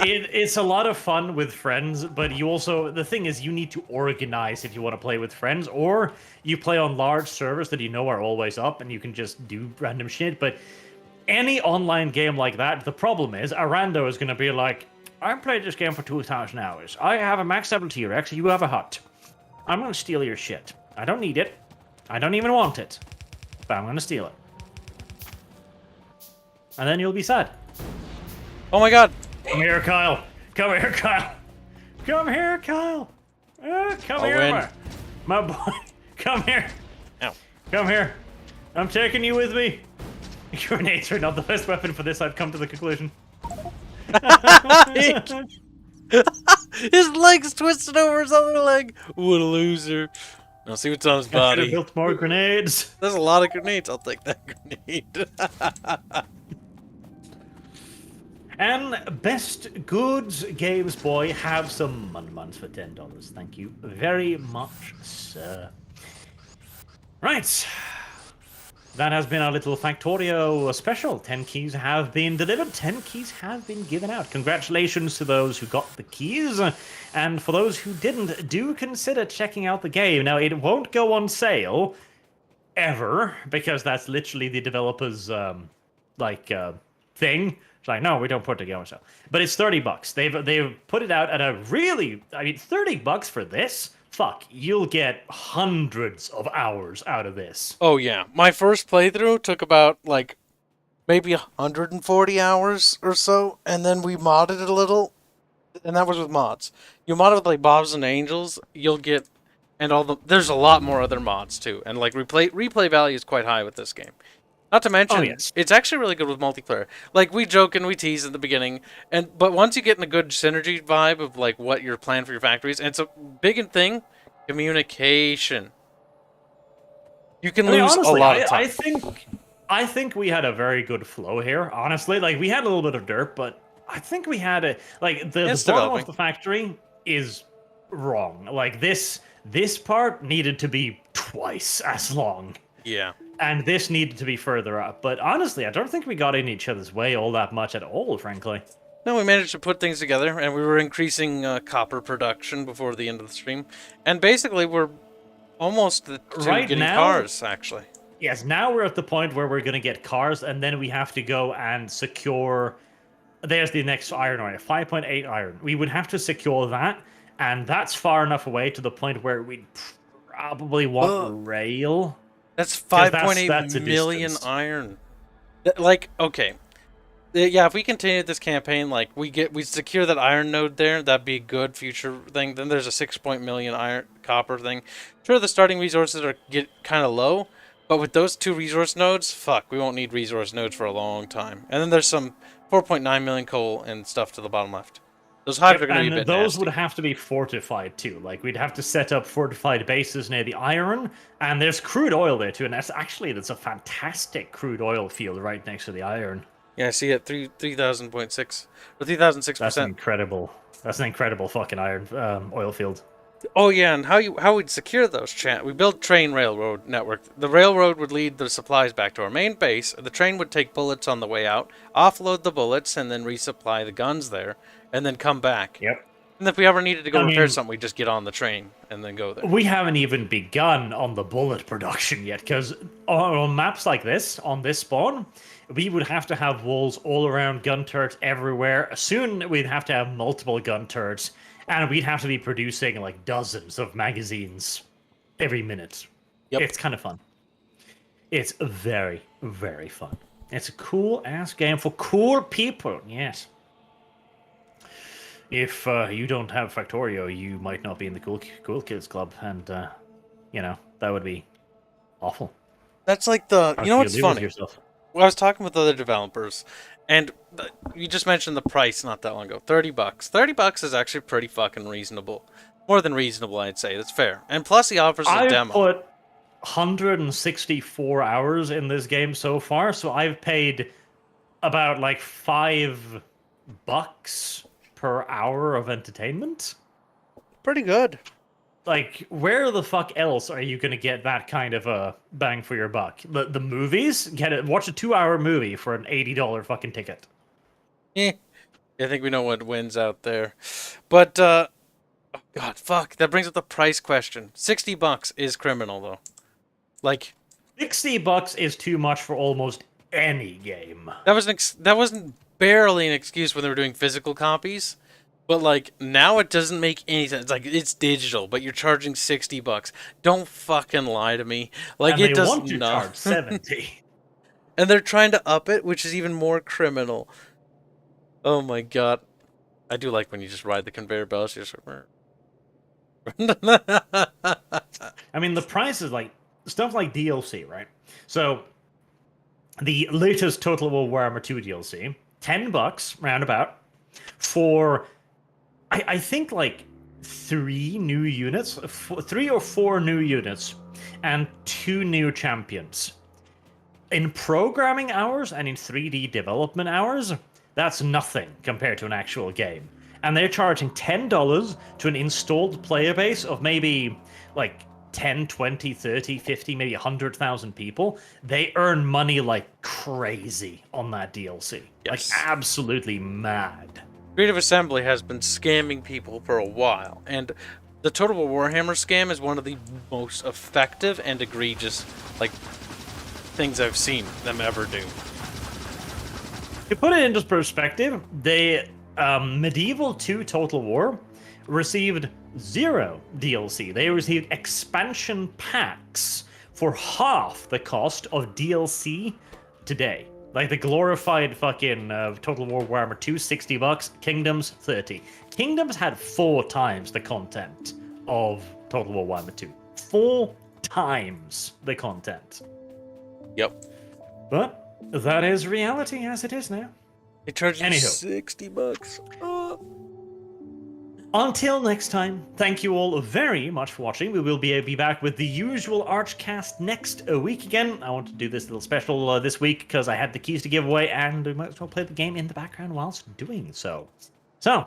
It's a lot of fun with friends, but the thing is, you need to organize if you want to play with friends, or you play on large servers that you know are always up and you can just do random shit. But any online game like that, the problem is, a rando is going to be like, I played this game for 2,000 hours. I have a max level T-Rex, you have a hut. I'm going to steal your shit. I don't need it. I don't even want it. But I'm going to steal it. And then you'll be sad. Oh my god. Come here, Kyle. Come here, Kyle. Come here, Kyle. Come here, my boy. Come here. Ow. Come here. I'm taking you with me. Grenades are not the best weapon for this, I've come to the conclusion. His leg's twisted over his other leg. What a loser. Now see what's on his body. I should have built more grenades. There's a lot of grenades. I'll take that grenade. And Best Goods Games Boy, have some muns for $10. Thank you very much, sir. Right. That has been our little Factorio special. 10 keys have been delivered. 10 keys have been given out. Congratulations to those who got the keys. And for those who didn't, do consider checking out the game. Now, it won't go on sale ever, because that's literally the developer's thing. It's like, no, we don't put the game on sale. But it's $30. They've put it out at a really, $30 for this? Fuck, you'll get hundreds of hours out of this. Oh, yeah. My first playthrough took about, maybe 140 hours or so, and then we modded it a little, and that was with mods. You mod it with like Bobs and Angels, you'll get, and there's a lot more other mods too, and like replay value is quite high with this game. Not to mention, yes. it's actually really good with multiplayer. Like we joke and we tease at the beginning, but once you get in a good synergy vibe of like what your plan for your factories, and it's a big thing, communication. You can lose honestly, a lot of time. I think we had a very good flow here. Honestly, like we had a little bit of dirt, but I think we had the bottom of the factory is wrong. Like this part needed to be twice as long. Yeah. And this needed to be further up. But honestly, I don't think we got in each other's way all that much at all, frankly. No, we managed to put things together, and we were increasing copper production before the end of the stream. And basically, we're almost to getting cars, actually. Yes, now we're at the point where we're going to get cars, and then we have to go and secure... There's the next iron ore, 5.8 iron. We would have to secure that, and that's far enough away to the point where we'd probably want rail. That's 5.8 million iron. Like, okay. Yeah, if we continue this campaign, like we secure that iron node there, that'd be a good future thing. Then there's a 6 million iron copper thing. Sure, the starting resources get kind of low, but with those 2 resource nodes, fuck, we won't need resource nodes for a long time. And then there's some 4.9 million coal and stuff to the bottom left. Those hives are going to be a bit those nasty. Would have to be fortified too. Like we'd have to set up fortified bases near the iron, and there's crude oil there too. And that's a fantastic crude oil field right next to the iron. Yeah, I see it 3,000.6 or 3,006%. That's incredible. That's an incredible fucking iron oil field. Oh yeah, and how we'd secure those, chat. We built train railroad network. The railroad would lead the supplies back to our main base. The train would take bullets on the way out, offload the bullets, and then resupply the guns there, and then come back. Yep. And if we ever needed to go repair something, we'd just get on the train and then go there. We haven't even begun on the bullet production yet, because on maps like this, on this spawn, we would have to have walls all around, gun turrets everywhere. Soon we'd have to have multiple gun turrets, and we'd have to be producing like dozens of magazines every minute. Yep. It's kind of fun. It's very, very fun. It's a cool-ass game for cool people, yes. If you don't have Factorio, you might not be in the cool kids club, and that would be awful. That's like the what's funny? Well, I was talking with other developers, and you just mentioned the price not that long ago. $30. $30 is actually pretty fucking reasonable. More than reasonable, I'd say. That's fair. And plus, he offers a demo. I've put 164 hours in this game so far, so I've paid about like $5 per hour of entertainment. Pretty good. Like, where the fuck else are you gonna get that kind of a bang for your buck? The movies? Watch a 2-hour movie for an $80 fucking ticket. I think we know what wins out there. But, oh God, fuck. That brings up the price question. $60 is criminal, though. Like, $60 is too much for almost any game. That wasn't barely an excuse when they were doing physical copies. But, like, now it doesn't make any sense. Like, it's digital, but you're charging $60. Don't fucking lie to me. Like, and it does want to charge 70. And they're trying to up it, which is even more criminal. Oh my god. I do like when you just ride the conveyor belts. You're just I mean, the price is like stuff like DLC, right? So, the latest Total War Warhammer 2 DLC, $10 roundabout for, I think, like 3 or 4 new units, and 2 new champions. In programming hours and in 3D development hours, that's nothing compared to an actual game. And they're charging $10 to an installed player base of maybe like 10, 20, 30, 50, maybe 100,000 people. They earn money like crazy on that DLC. Yes. Like absolutely mad. Creative Assembly has been scamming people for a while, and the Total War Warhammer scam is one of the most effective and egregious, like, things I've seen them ever do. To put it into perspective, the Medieval 2 Total War received 0 DLC. They received expansion packs for half the cost of DLC today. Like the glorified fucking Total War Warhammer 2, $60. Kingdoms, 30. Kingdoms had 4 times the content of Total War Warhammer 2. 4 times the content. Yep. But that is reality as it is now. They charge you Anywho. $60. Until next time, thank you all very much for watching. We will be back with the usual ArchCast next week again. I want to do this little special this week because I had the keys to give away, and we might as well play the game in the background whilst doing so. So,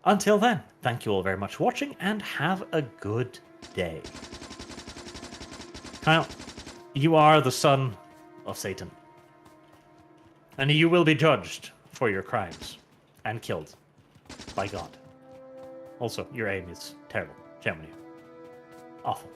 until then, thank you all very much for watching, and have a good day. Kyle, you are the son of Satan, and you will be judged for your crimes and killed by God. Also, your aim is terrible. Shame on you. Awful.